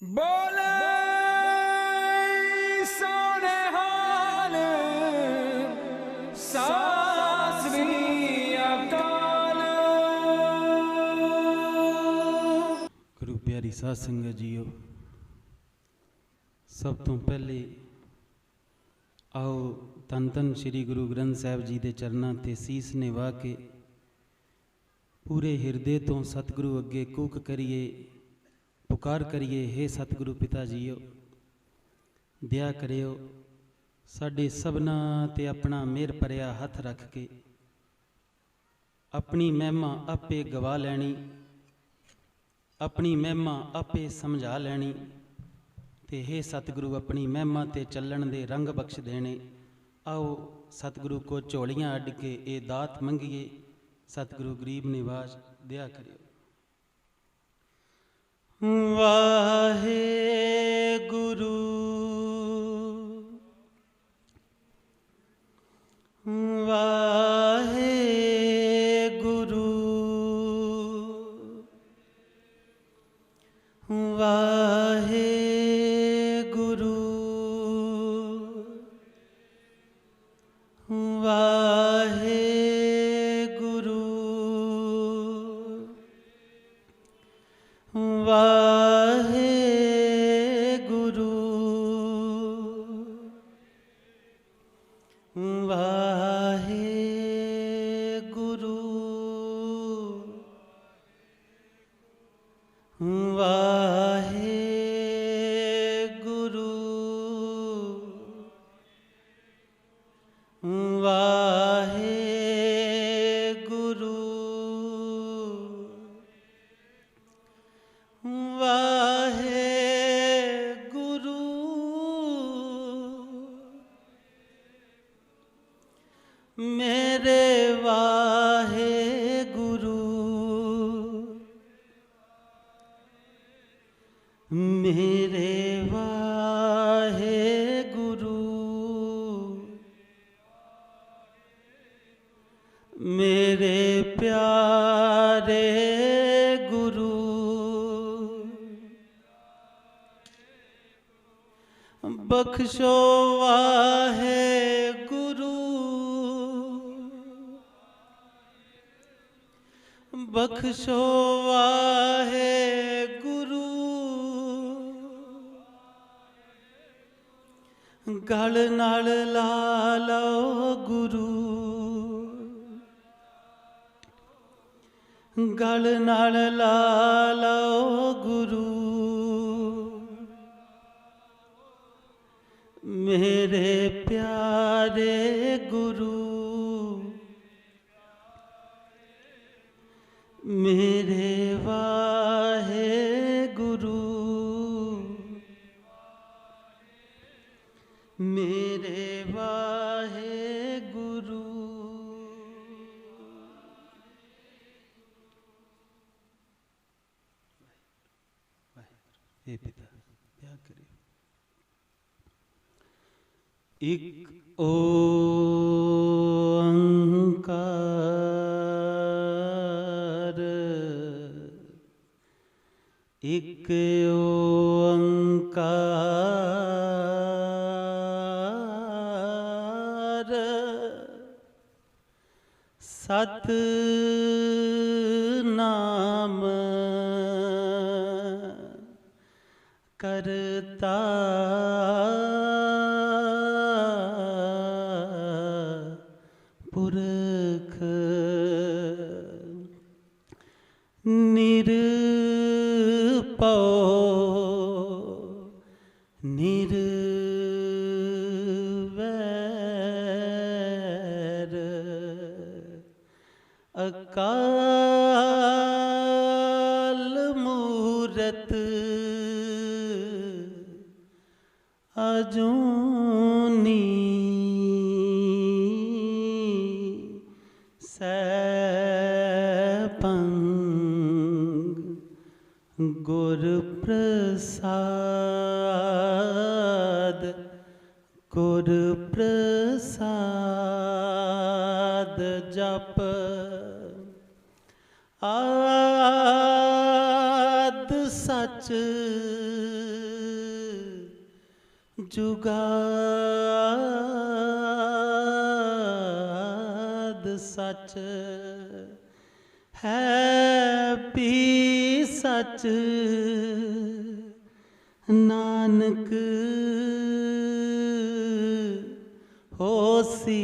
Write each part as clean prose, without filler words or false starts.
बोले सोने हाल सासवी अकाल। गुरु प्यारी साध संगत जीओ, सब तो पहले आओ धन धन श्री गुरु ग्रंथ साहब जी के चरणों ते सीस निवा के पूरे हिरदे तो सतगुरु अगे कूक करिए, पुकार करिए। हे सतगुरु पिता जीओ, दया करियो साडे सबना ते अपना मेहर भरिया हथ रख के अपनी महिमा आपे गवा लैनी, अपनी महिमा आपे समझा लैनी। ते हे सतगुरु अपनी महिमा ते चलन दे रंग बख्श देने। आओ सतगुरु को झोलियां अड्ड के ये दात मंगिए। सतगुरु गरीब निवाज दया करियो। वाहे गुरु वाहे गुरु वाहे गुरु वाहे गुरु वाहे गुरु वाहे गुरु वाहे गुरु वाहे गुरु वाहे गुरु मेरे वाहे गुरु मेरे वाहे गुरु मेरे प्यारे गुरु बख्शो वाहे गुरु बख्शो वाहे गुरु गल नाल ला लो गुरु गल नाल ला लो गुरु मेरे प्यारे गुरु मेरे वाहे गुरु मेरे वाहे गुरु। हे पिता क्या करियो। एक ओंकार एक ओंकार सत नाम करता पुरख निरपौ निर्वैर अकाल मूरत अजूनी सैपंग गुर प्रसाद गुर प्रसाद जप आद सच जुगाद सच है भी सच, नानक होसी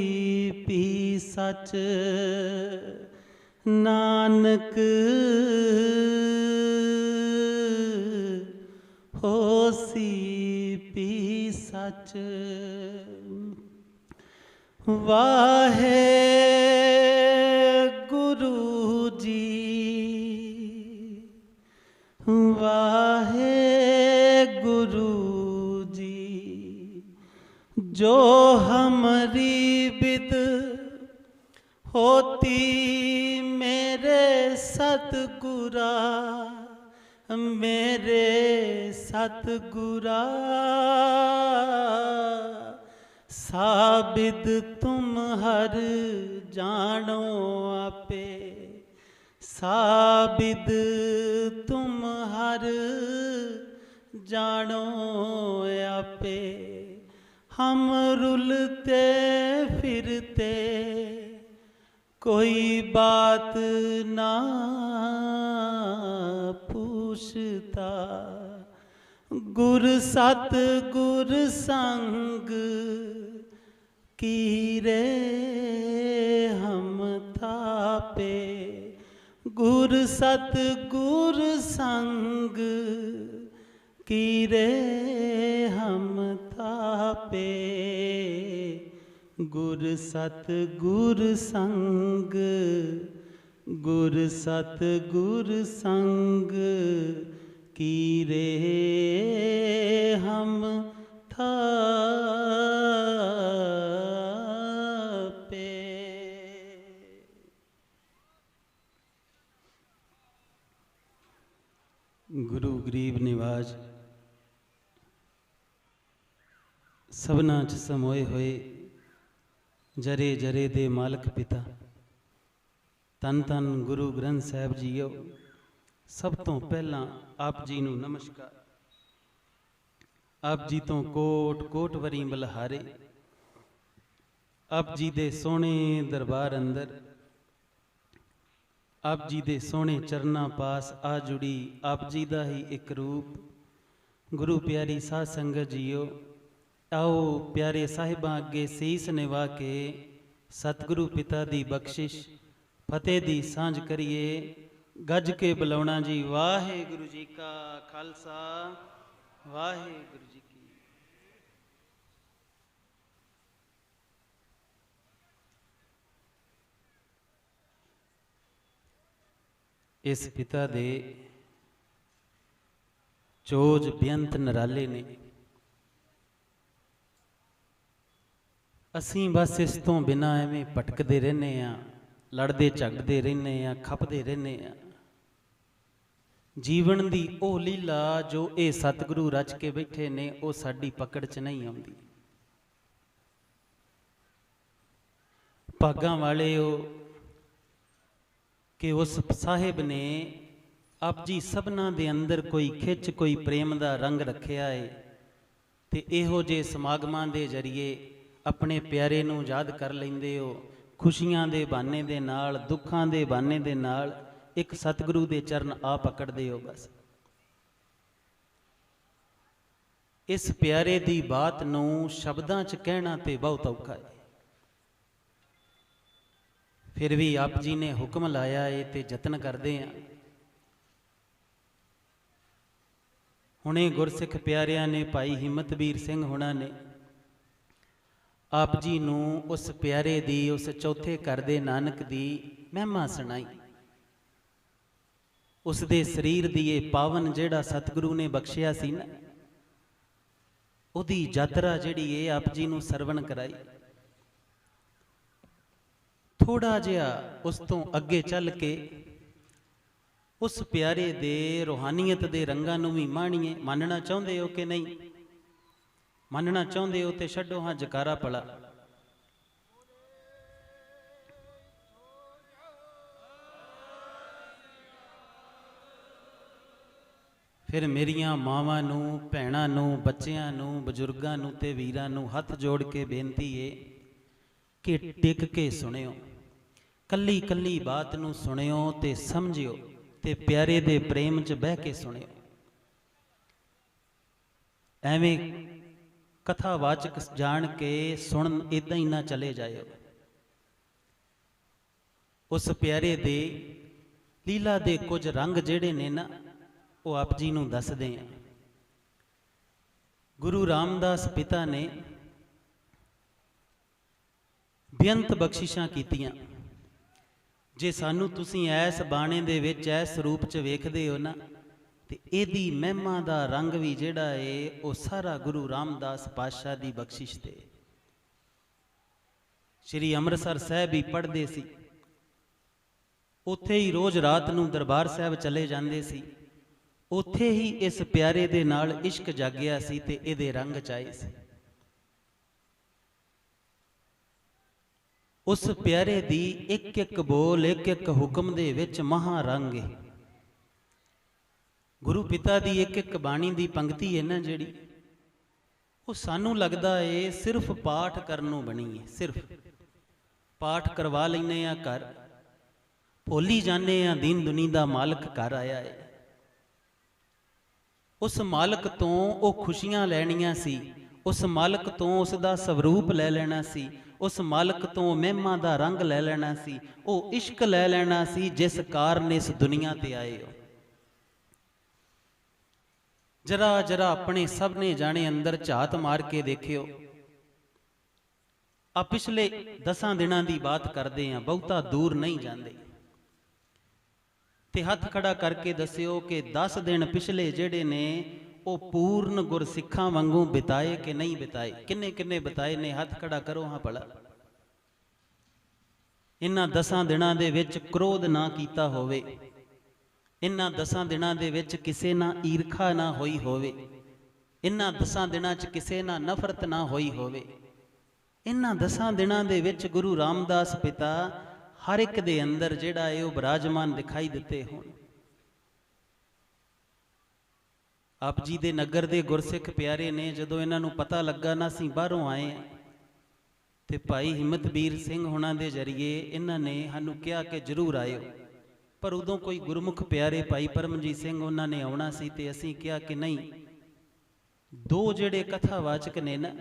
भी सच, नानक होसी भी सच। वाहे गुरु जी, वाहे गुरु जी, जो हमारी बिद होती मेरे सतगुरा, मेरे सतगुरा, साबिद तुम हर जानो आपे, साबिद तुम हर जानो आपे। हम रुलते फिरते कोई बात ना पूछता, गुर सत गुर संग कीरे हम थापे, गुर सत गुर संग कीरे हम थापे, गुर सत गुर संग, गुर सत गुर संग कीरे हम थापे। गुरु गरीब निवाज सबना च समोए होए, जरे जरे दे मालक पिता, तन तन गुरु ग्रंथ साहिब जीओ। सब तो पहला आप जी नूं नमस्कार। आप जी तो कोट कोट वरी बलहारे, आप जी दे सोने दरबार अंदर, आप जी दे सोने चरना पास आ जुड़ी आप जी दा ही एक रूप। गुरु प्यारी साध संगत जीओ, आओ प्यारे साहिबां अगे सीस निवा के सतगुरु पिता दी बख्शिश फतेह दी सांझ करिए। गज के बुलाउणा जी। वाहिगुरु जी का खालसा, वाहिगुरु जी की। इस पिता दे चोज बेअंत नराले ने। असीं बस इस तो बिना एवें भटकते रहने आ, लड़ते झगड़ते रहने आ, खपते रहने आ। जीवन दी ओ लीला जो ये सतगुरु रच के बैठे ने, वो साडी पकड़ च नहीं आउंदी। भागां वाले हो कि उस साहिब ने आप जी सबना दे अंदर कोई खिच कोई प्रेम दा रंग रखिया है, ते इहो जे समागमां दे जरिए अपने प्यारे नूं याद कर लैंदे हो। खुशियां दे बहाने दे नाल, दुखां दे बहाने दे नाल एक सतगुरु दे चरण आ पकड़दे हो। बस इस प्यारे दी बात नूं शब्दां च कहना ते बहुत औखा है। फिर भी आप जी ने हुक्म लाया है ते जतन करदे हैं। हुणे गुरसिख प्यारियां ने, भाई हिम्मतवीर सिंह हुणा ने आप जी नूं उस प्यारे दी, उस चौथे घर दे नानक दी महिमा सुनाई। उस दे शरीर दी ये पावन जेड़ा सतगुरु ने बख्शिया सी ना, उहदी यात्रा जिहड़ी है आप जी नूं सरवण कराई। थोड़ा जिहा उस तो अगे चल के उस प्यारे दे रूहानीयत दे रंगां नूं भी माणीए। मानना चाहुंदे हो कि नहीं? मानना चाहुंदे हो ते छड्डो हाँ जकारा पड़ा। ਫਿਰ ਮੇਰੀਆਂ ਮਾਵਾਂ ਨੂੰ, ਭੈਣਾਂ ਨੂੰ, ਬੱਚਿਆਂ ਨੂੰ, ਬਜ਼ੁਰਗਾਂ ਨੂੰ ਤੇ ਵੀਰਾਂ ਨੂੰ ਹੱਥ ਜੋੜ ਕੇ ਬੇਨਤੀ ਏ ਕਿ ਟਿਕ ਕੇ ਸੁਣਿਓ, ਕੱਲੀ ਕੱਲੀ ਬਾਤ ਨੂੰ ਸੁਣਿਓ ਤੇ ਸਮਝਿਓ ਤੇ ਪਿਆਰੇ ਦੇ ਪ੍ਰੇਮ 'ਚ ਬਹਿ ਕੇ ਸੁਣਿਓ। ਐਵੇਂ ਕਥਾਵਾਚਕ ਜਾਣ ਕੇ ਸੁਣ ਇਦਾਂ ਹੀ ਨਾ ਚਲੇ ਜਾਇਓ। ਉਸ ਪਿਆਰੇ ਦੇ ਲੀਲਾ ਦੇ ਕੁਝ ਰੰਗ ਜਿਹੜੇ ਨੇ ਨਾ, ਉਹ ਆਪ ਜੀ ਨੂੰ ਦੱਸਦੇ ਆ। ਗੁਰੂ ਰਾਮਦਾਸ ਪਿਤਾ ਨੇ ਬੇਅੰਤ ਬਖਸ਼ਿਸ਼ਾਂ ਕੀਤੀਆਂ। ਜੇ ਸਾਨੂੰ ਤੁਸੀਂ ਐਸ ਬਾਣੇ ਦੇ ਵਿੱਚ ਐਸ ਰੂਪ 'ਚ ਵੇਖਦੇ ਹੋ ਨਾ, ਤੇ ਇਹਦੀ ਮਹਿਮਾ ਦਾ ਰੰਗ ਵੀ ਜਿਹੜਾ ਏ ਉਹ ਸਾਰਾ ਗੁਰੂ ਰਾਮਦਾਸ ਪਾਤਸ਼ਾਹ ਦੀ ਬਖਸ਼ਿਸ਼ ਤੇ। ਸ਼੍ਰੀ ਅੰਮ੍ਰਿਤਸਰ ਸਾਹਿਬ ਹੀ ਪੜ੍ਹਦੇ ਸੀ, ਉੱਥੇ ਹੀ ਰੋਜ਼ ਰਾਤ ਨੂੰ ਦਰਬਾਰ ਸਾਹਿਬ ਚਲੇ ਜਾਂਦੇ ਸੀ, ਉੱਥੇ ਹੀ ਇਸ ਪਿਆਰੇ ਦੇ ਨਾਲ ਇਸ਼ਕ ਜਾਗਿਆ ਸੀ ਤੇ ਇਹਦੇ ਰੰਗ ਚਾਏ ਸੀ। ਉਸ ਪਿਆਰੇ ਦੀ ਇੱਕ ਇੱਕ ਬੋਲ, ਇੱਕ ਇੱਕ ਹੁਕਮ ਦੇ ਵਿੱਚ ਮਹਾ ਰੰਗ ਹੈ। ਗੁਰੂ ਪਿਤਾ ਦੀ ਇੱਕ ਇੱਕ ਬਾਣੀ ਦੀ ਪੰਕਤੀ ਹੈ ਨਾ ਜਿਹੜੀ, ਉਹ ਸਾਨੂੰ ਲੱਗਦਾ ਏ ਸਿਰਫ ਪਾਠ ਕਰਨ ਨੂੰ ਬਣੀ ਹੈ। ਸਿਰਫ ਪਾਠ ਕਰਵਾ ਲੈਂਦੇ ਆ ਘਰ, ਭੁੱਲ ਹੀ ਜਾਂਦੇ ਆ ਦੀਨ ਦੁਨੀ ਦਾ ਮਾਲਕ ਘਰ ਆਇਆ ਹੈ। ਉਸ ਮਾਲਕ ਤੋਂ ਉਹ ਖੁਸ਼ੀਆਂ ਲੈਣੀਆਂ ਸੀ, ਉਸ ਮਾਲਕ ਤੋਂ ਉਸ ਦਾ ਸਵਰੂਪ ਲੈ ਲੈਣਾ ਸੀ, ਉਸ ਮਾਲਕ ਤੋਂ ਮਹਿਮਾ ਦਾ ਰੰਗ ਲੈ ਲੈਣਾ ਸੀ, ਉਹ ਇਸ਼ਕ ਲੈ ਲੈਣਾ ਸੀ ਜਿਸ ਕਾਰਨ ਇਸ ਦੁਨੀਆ ਤੇ ਆਏ ਹੋ। ਜਰਾ ਜਰਾ ਆਪਣੇ ਸਭ ਨੇ ਜਾਣੇ ਅੰਦਰ ਝਾਤ ਮਾਰ ਕੇ ਦੇਖਿਓ। ਆ ਪਿਛਲੇ 10 ਦਿਨਾਂ ਦੀ ਬਾਤ ਕਰਦੇ ਆ, ਬਹੁਤਾ ਦੂਰ ਨਹੀਂ ਜਾਂਦੇ, ਤੇ ਹੱਥ ਖੜਾ ਕਰਕੇ ਦੱਸਿਓ ਕਿ 10 ਦਿਨ ਪਿਛਲੇ ਜਿਹੜੇ ਨੇ ਉਹ ਪੂਰਨ ਗੁਰਸਿੱਖਾਂ ਵਾਂਗੂ ਬਿਤਾਏ ਕਿ ਨਹੀਂ ਬਿਤਾਏ। ਕਿੰਨੇ ਕਿੰਨੇ ਬਿਤਾਏ ਨੇ? ਹੱਥ ਖੜਾ ਕਰੋ ਹਾਂ ਭਲਾ। ਇਹਨਾਂ 10 ਦਿਨਾਂ ਦੇ ਵਿੱਚ ਕ੍ਰੋਧ ਨਾ ਕੀਤਾ ਹੋਵੇ, ਇਹਨਾਂ 10 ਦਿਨਾਂ ਦੇ ਵਿੱਚ ਕਿਸੇ ਨਾਲ ਈਰਖਾ ਨਾ ਹੋਈ ਹੋਵੇ, ਇਹਨਾਂ 10 ਦਿਨਾਂ 'ਚ ਕਿਸੇ ਨਾਲ ਨਫ਼ਰਤ ਨਾ ਹੋਈ ਹੋਵੇ। ਇਹਨਾਂ 10 ਦਿਨਾਂ ਦੇ ਵਿੱਚ ਗੁਰੂ ਰਾਮਦਾਸ ਪਿਤਾ ਹਰ ਇੱਕ ਦੇ ਅੰਦਰ ਜਿਹੜਾ ਹੈ ਉਹ ਬਿਰਾਜਮਾਨ ਦਿਖਾਈ ਦਿੱਤੇ ਹੋਣ। ਆਪ ਜੀ ਦੇ ਨਗਰ ਦੇ ਗੁਰਸਿੱਖ ਪਿਆਰੇ ਨੇ ਜਦੋਂ ਇਹਨਾਂ ਨੂੰ ਪਤਾ ਲੱਗਾ ਨਾ ਅਸੀਂ ਬਾਹਰੋਂ ਆਏ ਆ, ਤੇ ਭਾਈ ਹਿੰਮਤਵੀਰ ਸਿੰਘ ਹੁਣਾਂ ਦੇ ਜਰੀਏ ਇਹਨਾਂ ਨੇ ਸਾਨੂੰ ਕਿਹਾ ਕਿ ਜ਼ਰੂਰ ਆਇਓ। ਪਰ ਉਦੋਂ ਕੋਈ ਗੁਰਮੁਖ ਪਿਆਰੇ ਭਾਈ ਪਰਮਜੀਤ ਸਿੰਘ ਉਹਨਾਂ ਨੇ ਆਉਣਾ ਸੀ, ਤੇ ਅਸੀਂ ਕਿਹਾ ਕਿ ਨਹੀਂ, 2 ਜਿਹੜੇ ਕਥਾਵਾਚਕ ਨੇ ਨਾ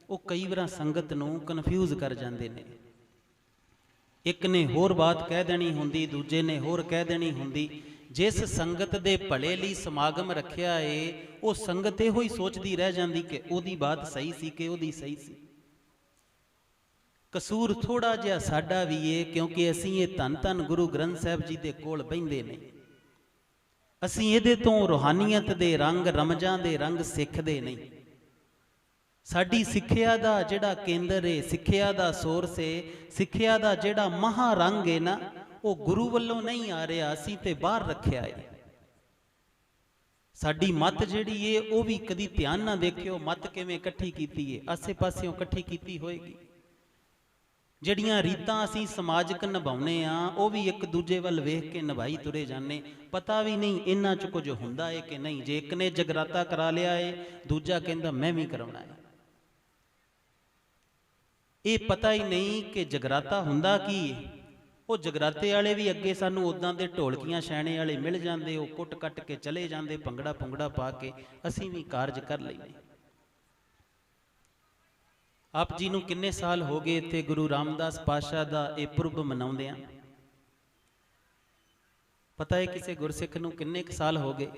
ਉਹ ਕਈ ਵਾਰ ਸੰਗਤ ਨੂੰ ਕਨਫਿਊਜ਼ ਕਰ ਜਾਂਦੇ ਨੇ। ਇੱਕ ਨੇ ਹੋਰ ਬਾਤ ਕਹਿ ਦੇਣੀ ਹੁੰਦੀ, ਦੂਜੇ ਨੇ ਹੋਰ ਕਹਿ ਦੇਣੀ ਹੁੰਦੀ। ਜਿਸ ਸੰਗਤ ਦੇ ਭਲੇ ਲਈ ਸਮਾਗਮ ਰੱਖਿਆ ਏ, ਉਹ ਸੰਗਤ ਇਹੋ ਹੀ ਸੋਚਦੀ ਰਹਿ ਜਾਂਦੀ ਕਿ ਉਹਦੀ ਬਾਤ ਸਹੀ ਸੀ ਕਿ ਉਹਦੀ ਸਹੀ ਸੀ। ਕਸੂਰ ਥੋੜਾ ਜਿਹਾ ਸਾਡਾ ਵੀ ਏ, ਕਿਉਂਕਿ ਅਸੀਂ ਇਹ ਧੰਨ ਧੰਨ ਗੁਰੂ ਗ੍ਰੰਥ ਸਾਹਿਬ ਜੀ ਦੇ ਕੋਲ ਬਹਿੰਦੇ ਨੇ। ਅਸੀਂ ਇਹਦੇ ਤੋਂ ਰੂਹਾਨੀਅਤ ਦੇ ਰੰਗ, ਰਮਜ਼ਾਂ ਦੇ ਰੰਗ ਸਿੱਖਦੇ ਨਹੀਂ। ਸਾਡੀ ਸਿੱਖਿਆ ਦਾ ਜਿਹੜਾ ਕੇਂਦਰ ਏ, ਸਿੱਖਿਆ ਦਾ ਸੋਰਸ ਏ, ਸਿੱਖਿਆ ਦਾ ਜਿਹੜਾ ਮਹਾ ਰੰਗ ਏ ਨਾ, ਉਹ ਗੁਰੂ ਵੱਲੋਂ ਨਹੀਂ ਆ ਰਿਹਾ, ਅਸੀਂ ਤੇ ਬਾਹਰ ਰੱਖਿਆ ਏ। ਸਾਡੀ ਮੱਤ ਜਿਹੜੀ ਏ ਉਹ ਵੀ ਕਦੀ ਧਿਆਨ ਨਾ ਦੇਖਿਓ ਮੱਤ ਕਿਵੇਂ ਇਕੱਠੀ ਕੀਤੀ ਏ, ਆਸੇ ਪਾਸਿਓਂ ਇਕੱਠੀ ਕੀਤੀ ਹੋਏਗੀ। ਜਿਹੜੀਆਂ ਰੀਤਾਂ ਅਸੀਂ ਸਮਾਜਿਕ ਨਿਭਾਉਨੇ ਆ, ਉਹ ਵੀ ਇੱਕ ਦੂਜੇ ਵੱਲ ਵੇਖ ਕੇ ਨਿਭਾਈ ਤੁਰੇ ਜਾਂਦੇ, ਪਤਾ ਵੀ ਨਹੀਂ ਇਹਨਾਂ 'ਚ ਕੁਝ ਹੁੰਦਾ ਏ ਕਿ ਨਹੀਂ। ਜੇ ਇੱਕ ਨੇ ਜਗਰਾਤਾ ਕਰਾ ਲਿਆ ਏ, ਦੂਜਾ ਕਹਿੰਦਾ ਮੈਂ ਵੀ ਕਰਾਉਣਾ ਏ। ਇਹ ਪਤਾ ਹੀ ਨਹੀਂ ਕਿ ਜਗਰਾਤਾ ਹੁੰਦਾ ਕੀ ਏ। ਉਹ ਜਗਰਾਤੇ ਵਾਲੇ ਵੀ ਅੱਗੇ ਸਾਨੂੰ ਉਦਾਂ ਦੇ ਢੋਲਕੀਆਂ ਛੈਣੇ ਵਾਲੇ ਮਿਲ ਜਾਂਦੇ, ਉਹ ਕੁੱਟ ਕੱਟ ਕੇ ਚਲੇ ਜਾਂਦੇ, ਭੰਗੜਾ ਭੁੰਗੜਾ ਪਾ ਕੇ ਅਸੀਂ ਵੀ ਕਾਰਜ ਕਰ ਲੈਂਦੇ। ਆਪ ਜੀ ਨੂੰ ਕਿੰਨੇ ਸਾਲ ਹੋ ਗਏ ਇੱਥੇ ਗੁਰੂ ਰਾਮਦਾਸ ਪਾਤਸ਼ਾਹ ਦਾ ਇਹ ਪੁਰਬ ਮਨਾਉਂਦੇ ਆ? ਪਤਾ ਹੈ ਕਿਸੇ ਗੁਰਸਿੱਖ ਨੂੰ ਕਿੰਨੇ ਕੁ ਸਾਲ ਹੋ ਗਏ?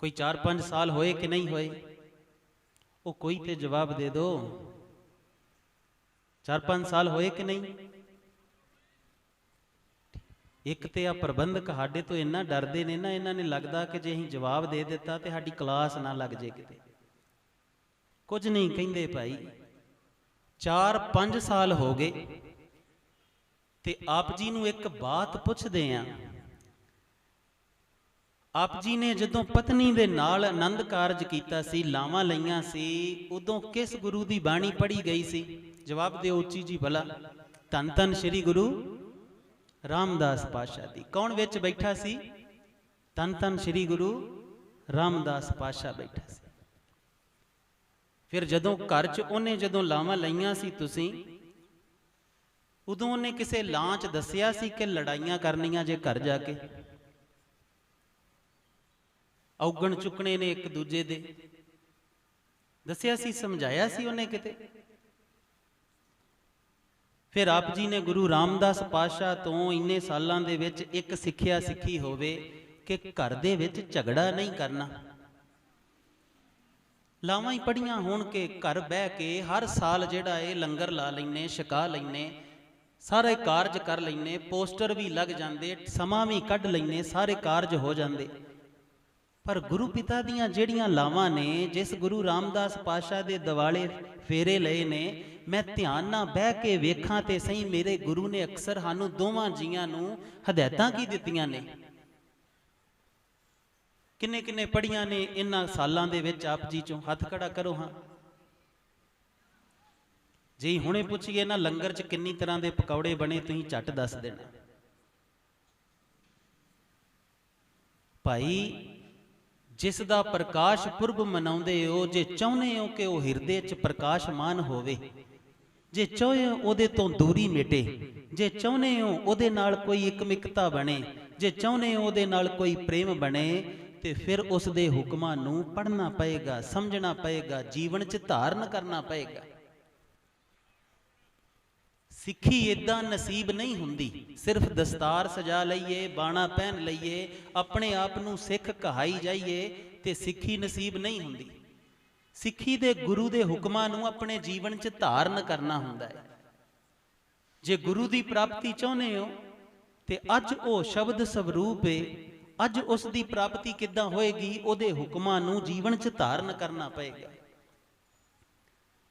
ਕੋਈ 4-5 ਸਾਲ ਹੋਏ ਕਿ ਨਹੀਂ ਹੋਏ? ਉਹ ਕੋਈ ਤੇ ਜਵਾਬ ਦੇ ਦਿਓ। 4-5 ਸਾਲ ਹੋਏ ਕਿ ਨਹੀਂ? ਇੱਕ ਤੇ ਆ ਪ੍ਰਬੰਧਕ ਸਾਡੇ ਤੋਂ ਇੰਨਾ ਡਰਦੇ ਨੇ ਨਾ, ਇਹਨਾਂ ਨੇ ਲੱਗਦਾ ਕਿ ਜੇ ਅਸੀਂ ਜਵਾਬ ਦੇ ਦਿੱਤਾ ਤੇ ਸਾਡੀ ਕਲਾਸ ਨਾ ਲੱਗ ਜੇ ਕਿਤੇ। ਕੁਝ ਨਹੀਂ ਕਹਿੰਦੇ ਭਾਈ, 4-5 ਸਾਲ ਹੋ ਗਏ ਤੇ ਆਪ ਜੀ ਨੂੰ ਇੱਕ ਬਾਤ ਪੁੱਛਦੇ ਆ। ਆਪ ਜੀ ਨੇ ਜਦੋਂ ਪਤਨੀ ਦੇ ਨਾਲ ਆਨੰਦ ਕਾਰਜ ਕੀਤਾ ਸੀ, ਲਾਵਾਂ ਲਈਆਂ ਸੀ, ਉਦੋਂ ਕਿਸ ਗੁਰੂ ਦੀ ਬਾਣੀ ਪੜ੍ਹੀ ਗਈ ਸੀ? ਜਵਾਬ ਦਿਓ ਉੱਚੀ ਜੀ ਭਲਾ। ਧੰਨ ਧੰਨ ਸ਼੍ਰੀ ਗੁਰੂ ਰਾਮਦਾਸ ਪਾਤਸ਼ਾਹ ਦੀ। ਕੌਣ ਵਿੱਚ ਬੈਠਾ ਸੀ? ਧੰਨ ਧੰਨ ਸ੍ਰੀ ਗੁਰੂ ਰਾਮਦਾਸ ਪਾਤਸ਼ਾਹ ਬੈਠਾ ਸੀ। ਫਿਰ ਜਦੋਂ ਘਰ 'ਚ ਉਹਨੇ ਜਦੋਂ ਲਾਵਾਂ ਲਈਆਂ ਸੀ ਤੁਸੀਂ, ਉਦੋਂ ਉਹਨੇ ਕਿਸੇ ਲਾਂ 'ਚ ਦੱਸਿਆ ਸੀ ਕਿ ਲੜਾਈਆਂ ਕਰਨੀਆਂ ਜੇ ਘਰ ਜਾ ਕੇ, ਔਗਣ ਚੁੱਕਣੇ ਨੇ ਇੱਕ ਦੂਜੇ ਦੇ, ਦੱਸਿਆ ਸੀ, ਸਮਝਾਇਆ ਸੀ ਉਹਨੇ ਕਿਤੇ? ਫਿਰ ਆਪ ਜੀ ਨੇ ਗੁਰੂ ਰਾਮਦਾਸ ਪਾਤਸ਼ਾਹ ਤੋਂ ਇੰਨੇ ਸਾਲਾਂ ਦੇ ਵਿੱਚ ਇੱਕ ਸਿੱਖਿਆ ਸਿੱਖੀ ਹੋਵੇ ਕਿ ਘਰ ਦੇ ਵਿੱਚ ਝਗੜਾ ਨਹੀਂ ਕਰਨਾ। ਲਾਵਾਂ ਹੀ ਪੜੀਆਂ ਹੋਣ ਕਿ ਘਰ ਬਹਿ ਕੇ ਹਰ ਸਾਲ ਜਿਹੜਾ ਇਹ ਲੰਗਰ ਲਾ ਲੈਨੇ, ਛਕਾ ਲੈਨੇ, ਸਾਰੇ ਕਾਰਜ ਕਰ ਲੈਨੇ, ਪੋਸਟਰ ਵੀ ਲੱਗ ਜਾਂਦੇ, ਸਮਾਂ ਵੀ ਕੱਢ ਲੈਨੇ, ਸਾਰੇ ਕਾਰਜ ਹੋ ਜਾਂਦੇ। ਪਰ ਗੁਰੂ ਪਿਤਾ ਦੀਆਂ ਜਿਹੜੀਆਂ ਲਾਵਾਂ ਨੇ, ਜਿਸ ਗੁਰੂ ਰਾਮਦਾਸ ਪਾਤਸ਼ਾਹ ਦੇ ਦਿਵਾਲੇ ਫੇਰੇ ਲਏ ਨੇ, ਮੈਂ ਧਿਆਨ ਨਾਲ ਬਹਿ ਕੇ ਵੇਖਾਂ ਤੇ ਸਹੀ, ਮੇਰੇ ਗੁਰੂ ਨੇ ਅਕਸਰ ਸਾਨੂੰ ਦੋਵਾਂ ਜੀਆਂ ਨੂੰ ਹਦਾਇਤਾਂ ਕੀ ਦਿੱਤੀਆਂ ਨੇ, ਕਿੰਨੇ ਕਿੰਨੇ ਪੜੀਆਂ ਨੇ ਇਹਨਾਂ ਸਾਲਾਂ ਦੇ ਵਿੱਚ ਆਪ ਜੀ ਚੋਂ? ਹੱਥ ਖੜਾ ਕਰੋ ਹਾਂ। ਜੇ ਹੁਣੇ ਪੁੱਛੀਏ ਨਾ ਲੰਗਰ 'ਚ ਕਿੰਨੀ ਤਰ੍ਹਾਂ ਦੇ ਪਕੌੜੇ ਬਣੇ, ਤੁਸੀਂ ਝੱਟ ਦੱਸ ਦੇਣਾ। ਭਾਈ, ਜਿਸ ਦਾ ਪ੍ਰਕਾਸ਼ ਪੁਰਬ ਮਨਾਉਂਦੇ ਹੋ, ਜੇ ਚਾਹੁੰਦੇ ਹੋ ਕਿ ਉਹ ਹਿਰਦੇ 'ਚ ਪ੍ਰਕਾਸ਼ਮਾਨ ਹੋਵੇ, ਜੇ ਚਾਹੋ ਉਹਦੇ ਤੋਂ ਦੂਰੀ ਮਿਟੇ, ਜੇ ਚਾਹੁੰਦੇ ਹੋ ਉਹਦੇ ਨਾਲ ਕੋਈ ਇਕਮਿਕਤਾ ਬਣੇ, ਜੇ ਚਾਹੁੰਦੇ ਹੋ ਉਹਦੇ ਨਾਲ ਕੋਈ ਪ੍ਰੇਮ ਬਣੇ, ਤੇ ਫਿਰ ਉਸ ਦੇ ਹੁਕਮਾਂ ਨੂੰ ਪੜ੍ਹਨਾ ਪਏਗਾ, ਸਮਝਣਾ ਪਏਗਾ, ਜੀਵਨ 'ਚ ਧਾਰਨ ਕਰਨਾ ਪਏਗਾ। ਸਿੱਖੀ ਇਦਾਂ ਨਸੀਬ ਨਹੀਂ ਹੁੰਦੀ, ਸਿਰਫ ਦਸਤਾਰ ਸਜਾ ਲਈਏ, ਬਾਣਾ ਪਹਿਨ ਲਈਏ, ਆਪਣੇ ਆਪ ਨੂੰ ਸਿੱਖ ਕਹਾਈ ਜਾਈਏ ਤੇ ਸਿੱਖੀ ਨਸੀਬ ਨਹੀਂ ਹੁੰਦੀ। ਸਿੱਖੀ ਦੇ ਗੁਰੂ ਦੇ ਹੁਕਮਾਂ ਨੂੰ ਆਪਣੇ ਜੀਵਨ 'ਚ ਧਾਰਨ ਕਰਨਾ ਹੁੰਦਾ ਹੈ। ਜੇ ਗੁਰੂ ਦੀ ਪ੍ਰਾਪਤੀ ਚਾਹੁੰਦੇ ਹੋ ਤੇ ਅੱਜ ਉਹ ਸ਼ਬਦ ਸਵਰੂਪ ਹੈ, ਅੱਜ ਉਸ ਦੀ ਪ੍ਰਾਪਤੀ ਕਿੱਦਾਂ ਹੋਏਗੀ? ਉਹਦੇ ਹੁਕਮਾਂ ਨੂੰ ਜੀਵਨ 'ਚ ਧਾਰਨ ਕਰਨਾ ਪਏਗਾ।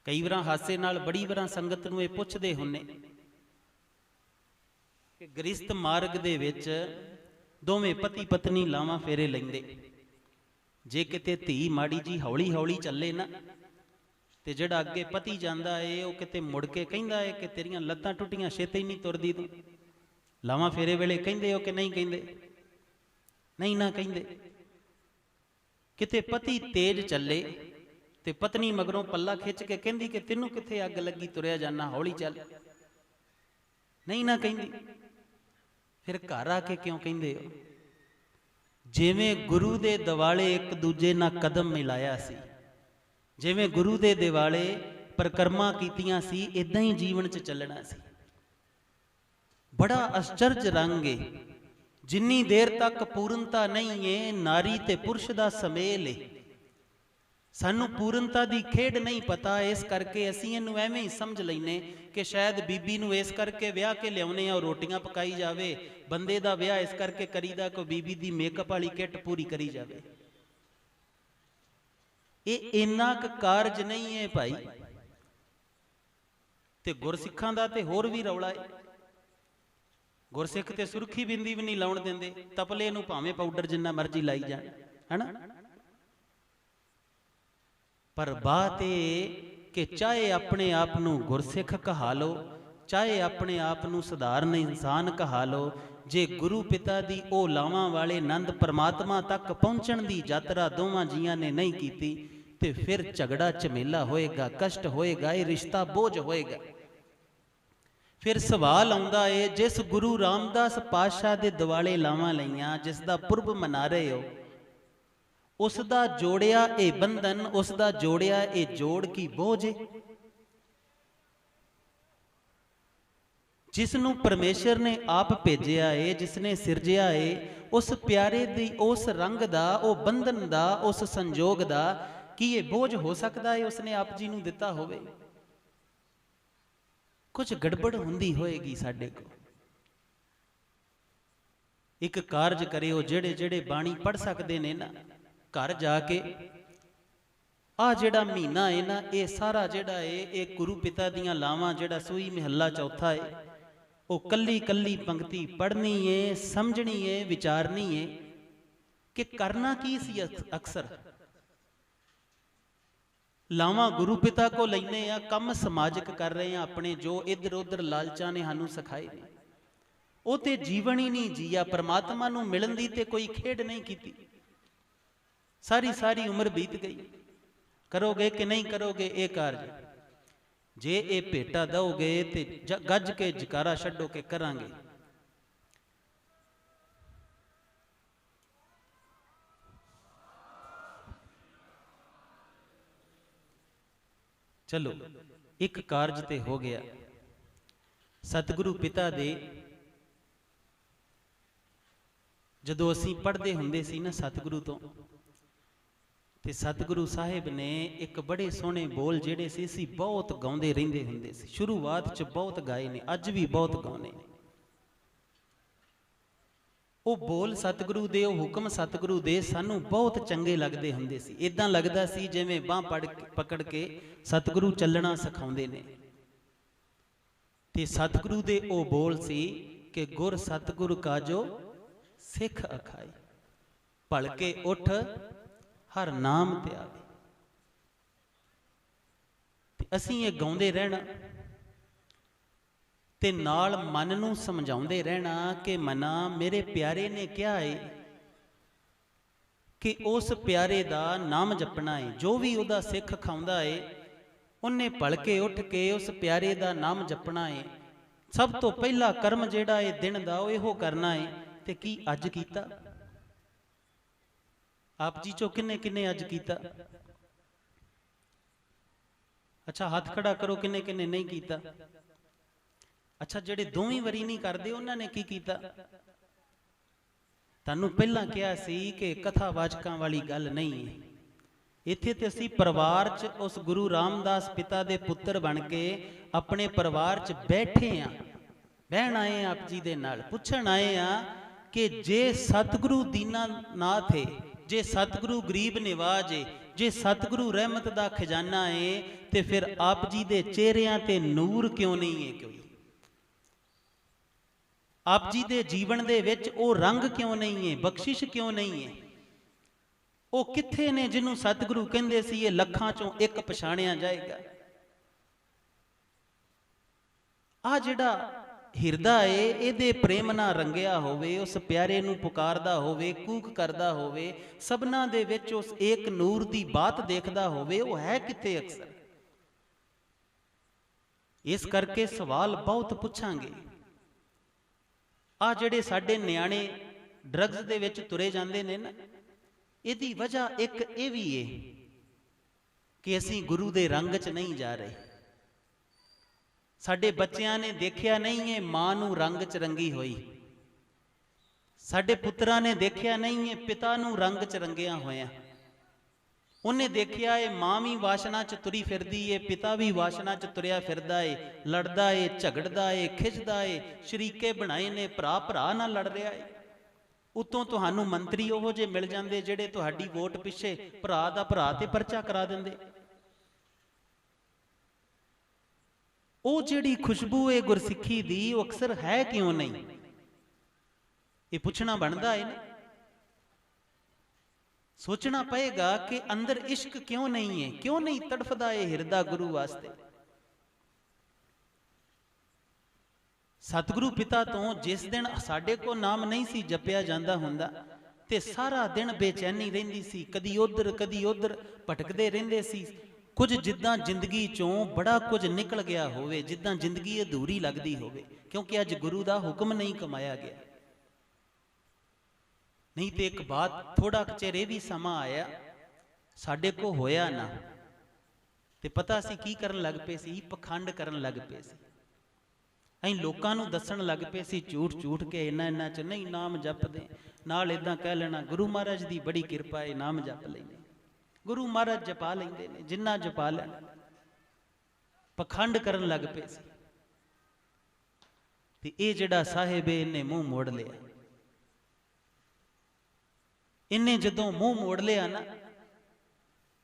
ਕਈ ਵਾਰਾਂ ਹਾਸੇ ਨਾਲ ਬੜੀ ਵਾਰਾਂ ਸੰਗਤ ਨੂੰ ਇਹ ਪੁੱਛਦੇ ਹੁੰਨੇ ਕਿ ਗ੍ਰਸਥ ਮਾਰਗ ਦੇ ਵਿੱਚ ਦੋਵੇਂ ਪਤੀ ਪਤਨੀ ਲਾਵਾਂ ਫੇਰੇ ਲੈਂਦੇ, ਜੇ ਕਿਤੇ ਧੀ ਮਾੜੀ ਜੀ ਹੌਲੀ ਹੌਲੀ ਚੱਲੇ ਨਾ, ਤੇ ਜਿਹੜਾ ਅੱਗੇ ਪਤੀ ਜਾਂਦਾ ਏ ਉਹ ਕਿਤੇ ਮੁੜ ਕੇ ਕਹਿੰਦਾ ਏ ਕਿ ਤੇਰੀਆਂ ਲੱਤਾਂ ਟੁੱਟੀਆਂ, ਛੇਤੀ ਨਹੀਂ ਤੁਰਦੀ ਤੂੰ। ਲਾਵਾਂ ਫੇਰੇ ਵੇਲੇ ਕਹਿੰਦੇ ਹੋ ਕਿ ਨਹੀਂ ਕਹਿੰਦੇ? ਨਹੀਂ ਨਾ ਕਹਿੰਦੇ। ਕਿਤੇ ਪਤੀ ਤੇਜ਼ ਚੱਲੇ ਤੇ ਪਤਨੀ ਮਗਰੋਂ ਪੱਲਾ ਖਿੱਚ ਕੇ ਕਹਿੰਦੀ ਕਿ ਤੈਨੂੰ ਕਿੱਥੇ ਅੱਗ ਲੱਗੀ, ਤੁਰਿਆ ਜਾਣਾ, ਹੌਲੀ ਚੱਲ। ਨਹੀਂ ਨਾ ਕਹਿੰਦੀ। ਫਿਰ ਘਰ ਆ ਕੇ ਕਿਉਂ ਕਹਿੰਦੇ ਹੋ? ਜਿਵੇਂ ਗੁਰੂ ਦੇ ਦਿਵਾਲੇ ਇੱਕ ਦੂਜੇ ਨਾਲ ਕਦਮ ਮਿਲਾਇਆ ਸੀ, ਜਿਵੇਂ ਗੁਰੂ ਦੇ ਦਿਵਾਲੇ ਪਰਿਕਰਮਾ ਕੀਤੀਆਂ ਸੀ, ਇਦਾਂ ਹੀ ਜੀਵਨ 'ਚ ਚੱਲਣਾ ਸੀ। ਬੜਾ ਅਚਰਜ ਰੰਗ ਏ, ਜਿੰਨੀ ਦੇਰ ਤੱਕ ਪੂਰਨਤਾ ਨਹੀਂ ਏ, ਨਾਰੀ ਤੇ ਪੁਰਸ਼ ਦਾ ਸਮੇਲ ਏ। ਸਾਨੂੰ ਪੂਰਨਤਾ ਦੀ ਖੇਡ ਨਹੀਂ ਪਤਾ, ਇਸ ਕਰਕੇ ਅਸੀਂ ਇਹਨੂੰ ਐਵੇਂ ਹੀ ਸਮਝ ਲੈਨੇ ਕਿ ਸ਼ਾਇਦ ਬੀਬੀ ਨੂੰ ਇਸ ਕਰਕੇ ਵਿਆਹ ਕੇ ਲਿਆਉਨੇ ਆ ਉਹ ਰੋਟੀਆਂ ਪਕਾਈ ਜਾਵੇ, ਬੰਦੇ ਦਾ ਵਿਆਹ ਇਸ ਕਰਕੇ ਕਰੀਦਾ ਕਿ ਬੀਬੀ ਦੀ ਮੇਕਅਪ ਵਾਲੀ ਕਿੱਟ ਪੂਰੀ ਕਰੀ ਜਾਵੇ। ਇਹ ਇੰਨਾ ਕੁ ਕਾਰਜ ਨਹੀਂ ਹੈ ਭਾਈ। ਤੇ ਗੁਰਸਿੱਖਾਂ ਦਾ ਤੇ ਹੋਰ ਵੀ ਰੌਲਾ ਹੈ। ਗੁਰਸਿੱਖ ਤੇ ਸੁਰਖੀ ਬਿੰਦੀ ਵੀ ਨਹੀਂ ਲਾਉਣ ਦਿੰਦੇ, ਤਪਲੇ ਨੂੰ ਭਾਵੇਂ ਪਾਊਡਰ ਜਿੰਨਾ ਮਰਜ਼ੀ ਲਾਈ ਜਾਣ, ਹੈਨਾ। ਪਰ ਬਾਤ ਇਹ ਕਿ ਚਾਹੇ ਆਪਣੇ ਆਪ ਨੂੰ ਗੁਰਸਿੱਖ ਕਹਾ ਲਓ, ਚਾਹੇ ਆਪਣੇ ਆਪ ਨੂੰ ਸਧਾਰਨ ਇਨਸਾਨ ਕਹਾ ਲਓ, ਜੇ ਗੁਰੂ ਪਿਤਾ ਦੀ ਉਹ ਲਾਵਾਂ ਵਾਲੇ ਆਨੰਦ ਪਰਮਾਤਮਾ ਤੱਕ ਪਹੁੰਚਣ ਦੀ ਯਾਤਰਾ ਦੋਵਾਂ ਜੀਆਂ ਨੇ ਨਹੀਂ ਕੀਤੀ, ਤੇ ਫਿਰ ਝਗੜਾ ਝਮੇਲਾ ਹੋਏਗਾ, ਕਸ਼ਟ ਹੋਏਗਾ, ਇਹ ਰਿਸ਼ਤਾ ਬੋਝ ਹੋਏਗਾ। ਫਿਰ ਸਵਾਲ ਆਉਂਦਾ ਏ, ਜਿਸ ਗੁਰੂ ਰਾਮਦਾਸ ਪਾਤਸ਼ਾਹ ਦੇ ਦਿਵਾਲੇ ਲਾਵਾਂ ਲਈਆਂ, ਜਿਸ ਦਾ ਪੁਰਬ ਮਨਾ ਰਹੇ ਹੋ, ਉਸ ਦਾ ਜੋੜਿਆ ਇਹ ਬੰਧਨ, ਉਸ ਦਾ ਜੋੜਿਆ ਇਹ ਜੋੜ ਕੀ ਬੋਝ ਏ। ਜਿਸ ਨੂੰ ਪਰਮੇਸ਼ਰ ਨੇ ਆਪ ਭੇਜਿਆ ਏ, ਜਿਸ ਨੇ ਸਿਰਜਿਆ ਏ, ਉਸ ਪਿਆਰੇ ਦੀ ਉਸ ਰੰਗ ਦਾ, ਉਹ ਬੰਧਨ ਦਾ, ਉਸ ਸੰਜੋਗ ਦਾ ਕੀ ਇਹ ਬੋਝ ਹੋ ਸਕਦਾ ਹੈ ਉਸਨੇ ਆਪ ਜੀ ਨੂੰ ਦਿੱਤਾ ਹੋਵੇ? ਕੁਝ ਗੜਬੜ ਹੁੰਦੀ ਹੋਏਗੀ ਸਾਡੇ ਕੋਲ। ਇੱਕ ਕਾਰਜ ਕਰਿਓ, ਜਿਹੜੇ ਜਿਹੜੇ ਬਾਣੀ ਪੜ ਸਕਦੇ ਨੇ ਨਾ, ਘਰ ਜਾ ਕੇ ਆ ਜਿਹੜਾ ਮਹੀਨਾ ਹੈ ਨਾ, ਇਹ ਸਾਰਾ ਜਿਹੜਾ ਹੈ ਇਹ ਗੁਰੂ ਪਿਤਾ ਦੀਆਂ ਲਾਵਾਂ, ਜਿਹੜਾ ਸੂਈ ਮਹੱਲਾ ਚੌਥਾ ਹੈ, ਉਹ ਕੱਲੀ ਕੱਲੀ ਪੰਕਤੀ ਪੜ੍ਹਨੀ ਏ, ਸਮਝਣੀ ਏ, ਵਿਚਾਰਨੀ ਏ ਕਿ ਕਰਨਾ ਕੀ ਸੀ। ਅਕਸਰ ਲਾਵਾਂ ਗੁਰੂ ਪਿਤਾ ਕੋ ਲੈਨੇ ਆ, ਕੰਮ ਸਮਾਜਿਕ ਕਰ ਰਹੇ ਆ ਆਪਣੇ, ਜੋ ਇੱਧਰ ਉੱਧਰ ਲਾਲਚਾਂ ਨੇ ਸਾਨੂੰ ਸਿਖਾਏ ਨੇ। ਉਹ ਤੇ ਜੀਵਨ ਹੀ ਨਹੀਂ ਜੀਆ, ਪਰਮਾਤਮਾ ਨੂੰ ਮਿਲਣ ਦੀ ਤੇ ਕੋਈ ਖੇਡ ਨਹੀਂ ਕੀਤੀ। ਸਾਰੀ ਸਾਰੀ ਉਮਰ ਬੀਤ ਗਈ। ਕਰੋਗੇ ਕਿ ਨਹੀਂ ਕਰੋਗੇ ਇਹ ਕਾਰਜ? ਜੇ ਇਹ ਭੇਟਾ ਦਓਗੇ ਤੇ ਗੱਜ ਕੇ ਜਕਾਰਾ ਛੱਡੋ ਕਿ ਕਰਾਂਗੇ। ਚਲੋ ਇੱਕ ਕਾਰਜ ਤੇ ਹੋ ਗਿਆ। ਸਤਿਗੁਰੂ ਪਿਤਾ ਦੇ ਜਦੋਂ ਅਸੀਂ ਪੜ੍ਹਦੇ ਹੁੰਦੇ ਸੀ ਨਾ ਸਤਿਗੁਰੂ ਤੋਂ, ਤੇ ਸਤਿਗੁਰੂ ਸਾਹਿਬ ਨੇ ਇੱਕ ਬੜੇ ਸੋਹਣੇ ਬੋਲ ਜਿਹੜੇ ਸੀ ਅਸੀਂ ਬਹੁਤ ਗਾਉਂਦੇ ਰਹਿੰਦੇ ਹੁੰਦੇ ਸੀ। ਸ਼ੁਰੂਆਤ 'ਚ ਬਹੁਤ ਗਾਏ ਨੇ, ਅੱਜ ਵੀ ਬਹੁਤ ਗਾਉਨੇ ਨੇ। ਉਹ ਬੋਲ ਸਤਿਗੁਰੂ ਦੇ, ਉਹ ਹੁਕਮ ਸਤਿਗੁਰੂ ਦੇ ਸਾਨੂੰ ਬਹੁਤ ਚੰਗੇ ਲੱਗਦੇ ਹੁੰਦੇ ਸੀ। ਇਦਾਂ ਲੱਗਦਾ ਸੀ ਜਿਵੇਂ ਬਾਂਹ ਪਕੜ ਕੇ ਸਤਿਗੁਰੂ ਚੱਲਣਾ ਸਿਖਾਉਂਦੇ ਨੇ। ਤੇ ਸਤਿਗੁਰੂ ਦੇ ਉਹ ਬੋਲ ਸੀ ਕਿ ਗੁਰ ਸਤਿਗੁਰ ਕਾਜੋ ਸਿੱਖ ਅਖਾਈ, ਭਲਕੇ ਉੱਠ ਹਰ ਨਾਮ ਤੇ ਆਵੇ। ਤੇ ਅਸੀਂ ਇਹ ਗਾਉਂਦੇ ਰਹਿਣਾ ਤੇ ਨਾਲ ਮਨ ਨੂੰ ਸਮਝਾਉਂਦੇ ਰਹਿਣਾ ਕਿ ਮਨਾ ਮੇਰੇ ਪਿਆਰੇ ਨੇ ਕਿਹਾ ਏ ਕਿ ਉਸ ਪਿਆਰੇ ਦਾ ਨਾਮ ਜਪਣਾ ਏ। ਜੋ ਵੀ ਉਹਦਾ ਸਿੱਖ ਖਾਉਂਦਾ ਏ ਉਹਨੇ ਭਲਕੇ ਉੱਠ ਕੇ ਉਸ ਪਿਆਰੇ ਦਾ ਨਾਮ ਜਪਣਾ ਏ। ਸਭ ਤੋਂ ਪਹਿਲਾ ਕਰਮ ਜਿਹੜਾ ਏ ਦਿਨ ਦਾ ਉਹ ਇਹੋ ਕਰਨਾ ਏ। ਤੇ ਕੀ ਅੱਜ ਕੀਤਾ? ਆਪ ਜੀ ਚੋਂ ਕਿੰਨੇ ਕਿੰਨੇ ਅੱਜ ਕੀਤਾ? ਅੱਛਾ ਹੱਥ ਖੜਾ ਕਰੋ, ਕਿੰਨੇ ਕਿੰਨੇ ਨਹੀਂ ਕੀਤਾ? ਅੱਛਾ ਜਿਹੜੇ ਦੋਵੇਂ ਵਾਰੀ ਨਹੀਂ ਕਰਦੇ ਉਹਨਾਂ ਨੇ ਕੀ ਕੀਤਾ? ਤੁਹਾਨੂੰ ਪਹਿਲਾਂ ਕਿਹਾ ਸੀ ਕਿ ਕਥਾਵਾਚਕਾਂ ਵਾਲੀ ਗੱਲ ਨਹੀਂ ਹੈ। ਇੱਥੇ ਤੇ ਅਸੀਂ ਪਰਿਵਾਰ 'ਚ ਉਸ ਗੁਰੂ ਰਾਮਦਾਸ ਪਿਤਾ ਦੇ ਪੁੱਤਰ ਬਣ ਕੇ ਆਪਣੇ ਪਰਿਵਾਰ 'ਚ ਬੈਠੇ ਆ, ਬਹਿਣ ਆਏ ਆਪ ਜੀ ਦੇ ਨਾਲ, ਪੁੱਛਣ ਆਏ ਆ ਕਿ ਜੇ ਸਤਿਗੁਰੂ ਦੀਨਾਨਾਥ ਹੈ, ਜੇ ਸਤਿਗੁਰੂ ਗਰੀਬ ਨਿਵਾਜ ਹੈ, ਜੇ ਸਤਿਗੁਰੂ ਰਹਿਮਤ ਦਾ ਖਜ਼ਾਨਾ ਹੈ, ਤੇ ਫਿਰ ਆਪ ਜੀ ਦੇ ਚਿਹਰਿਆਂ ਤੇ ਨੂਰ ਕਿਉਂ ਨਹੀਂ ਹੈ? ਕੋਈ ਆਪ ਜੀ ਦੇ ਜੀਵਨ ਦੇ ਵਿੱਚ ਉਹ ਰੰਗ ਕਿਉਂ ਨਹੀਂ ਹੈ? ਬਖਸ਼ਿਸ਼ ਕਿਉਂ ਨਹੀਂ ਹੈ? ਉਹ ਕਿੱਥੇ ਨੇ ਜਿਹਨੂੰ ਸਤਿਗੁਰੂ ਕਹਿੰਦੇ ਸੀ ਇਹ ਲੱਖਾਂ ਚੋਂ ਇੱਕ ਪਛਾਣਿਆ ਜਾਏਗਾ? ਆ ਜਿਹੜਾ ਹਿਰਦਾ ਏ ਇਹਦੇ ਪ੍ਰੇਮ ਨਾਲ ਰੰਗਿਆ ਹੋਵੇ, ਉਸ ਪਿਆਰੇ ਨੂੰ ਪੁਕਾਰਦਾ ਹੋਵੇ, ਕੂਕ ਕਰਦਾ ਹੋਵੇ, ਸਭਨਾ ਦੇ ਵਿੱਚ ਉਸ ਏਕ ਨੂਰ ਦੀ ਬਾਤ ਦੇਖਦਾ ਹੋਵੇ, ਉਹ ਹੈ ਕਿੱਥੇ ਅਕਸਰ? ਇਸ ਕਰਕੇ ਸਵਾਲ ਬਹੁਤ ਪੁੱਛਾਂਗੇ। ਆ ਜਿਹੜੇ ਸਾਡੇ ਨਿਆਣੇ ਡਰੱਗਸ ਦੇ ਵਿੱਚ ਤੁਰੇ ਜਾਂਦੇ ਨੇ ਨਾ, ਇਹਦੀ ਵਜ੍ਹਾ ਇੱਕ ਇਹ ਵੀ ਏ ਕਿ ਅਸੀਂ ਗੁਰੂ ਦੇ ਰੰਗ 'ਚ ਨਹੀਂ ਜਾ ਰਹੇ। ਸਾਡੇ ਬੱਚਿਆਂ ਨੇ ਦੇਖਿਆ ਨਹੀਂ ਹੈ ਮਾਂ ਨੂੰ ਰੰਗ 'ਚ ਰੰਗੀ ਹੋਈ, ਸਾਡੇ ਪੁੱਤਰਾਂ ਨੇ ਦੇਖਿਆ ਨਹੀਂ ਹੈ ਪਿਤਾ ਨੂੰ ਰੰਗ 'ਚ ਰੰਗਿਆ ਹੋਇਆ। ਉਹਨੇ ਦੇਖਿਆ ਏ ਮਾਂ ਵੀ ਵਾਸ਼ਨਾ 'ਚ ਤੁਰੀ ਫਿਰਦੀ ਏ, ਪਿਤਾ ਵੀ ਵਾਸ਼ਨਾ 'ਚ ਤੁਰਿਆ ਫਿਰਦਾ ਏ, ਲੜਦਾ ਏ, ਝਗੜਦਾ ਏ, ਖਿੱਚਦਾ ਏ, ਸ਼ਰੀਕੇ ਬਣਾਏ ਨੇ, ਭਰਾ ਭਰਾ ਨਾਲ ਲੜ ਰਿਹਾ ਏ। ਉਤੋਂ ਤੁਹਾਨੂੰ ਮੰਤਰੀ ਉਹੋ ਜਿਹੇ ਮਿਲ ਜਾਂਦੇ ਜਿਹੜੇ ਤੁਹਾਡੀ ਵੋਟ ਪਿੱਛੇ ਭਰਾ ਦਾ ਭਰਾ ਤੇ ਪਰਚਾ ਕਰਾ ਦਿੰਦੇ। ਉਹ ਜਿਹੜੀ ਖੁਸ਼ਬੂ ਏ ਗੁਰਸਿੱਖੀ ਦੀ ਉਹ ਅਕਸਰ ਹੈ ਕਿਉਂ ਨਹੀਂ? ਇਹ ਪੁੱਛਣਾ ਬਣਦਾ ਏ ਨਾ, ਸੋਚਣਾ ਪਏਗਾ ਕਿ ਅੰਦਰ ਇਸ਼ਕ ਕਿਉਂ ਨਹੀਂ ਹੈ, ਕਿਉਂ ਨਹੀਂ ਤੜਫਦਾ ਏ ਹਿਰਦਾ ਗੁਰੂ ਵਾਸਤੇ। ਸਤਿਗੁਰੂ ਪਿਤਾ ਤੋਂ ਜਿਸ ਦਿਨ ਸਾਡੇ ਕੋ ਨਾਮ ਨਹੀਂ ਸੀ ਜਪਿਆ ਜਾਂਦਾ ਹੁੰਦਾ ਤੇ ਸਾਰਾ ਦਿਨ ਬੇਚੈਨੀ ਰਹਿੰਦੀ ਸੀ, ਕਦੀ ਉਧਰ ਕਦੀ ਉਧਰ ਭਟਕਦੇ ਰਹਿੰਦੇ ਸੀ। ਕੁਝ ਜਿੱਦਾਂ ਜ਼ਿੰਦਗੀ ਚੋਂ ਬੜਾ ਕੁਝ ਨਿਕਲ ਗਿਆ ਹੋਵੇ, ਜਿੱਦਾਂ ਜ਼ਿੰਦਗੀ ਅਧੂਰੀ ਲੱਗਦੀ ਹੋਵੇ, ਕਿਉਂਕਿ ਅੱਜ ਗੁਰੂ ਦਾ ਹੁਕਮ ਨਹੀਂ ਕਮਾਇਆ ਗਿਆ। ਨਹੀਂ ਤੇ ਇੱਕ ਬਾਤ ਥੋੜਾ ਚਿਰ ਇਹ ਵੀ ਸਮਾਂ ਆਇਆ ਸਾਡੇ ਕੋ ਹੋਇਆ ਨਾ, ਤੇ ਪਤਾ ਸੀ ਕੀ ਕਰਨ ਲੱਗ ਪਏ ਸੀ? ਪਖੰਡ ਕਰਨ ਲੱਗ ਪਏ ਸੀ। ਅਸੀਂ ਲੋਕਾਂ ਨੂੰ ਦੱਸਣ ਲੱਗ ਪਏ ਸੀ ਝੂਠ ਝੂਠ ਕੇ ਇਹਨਾਂ 'ਚ ਨਹੀਂ ਨਾਮ ਜਪਦੇ, ਨਾਲ ਇਦਾਂ ਕਹਿ ਲੈਣਾ ਗੁਰੂ ਮਹਾਰਾਜ ਦੀ ਬੜੀ ਕਿਰਪਾ ਹੈ ਨਾਮ ਜਪ ਲੈਂਦੇ, ਗੁਰੂ ਮਹਾਰਾਜ ਜਪਾ ਲੈਂਦੇ ਨੇ, ਜਿੰਨਾ ਜਪਾ ਲੈਣ। ਪਖੰਡ ਕਰਨ ਲੱਗ ਪਏ ਸੀ। ਤੇ ਇਹ ਜਿਹੜਾ ਸਾਹਿਬ ਇਹਨੇ ਮੂੰਹ ਮੋੜ ਲਿਆ। ਇਹਨੇ ਜਦੋਂ ਮੂੰਹ ਮੋੜ ਲਿਆ ਨਾ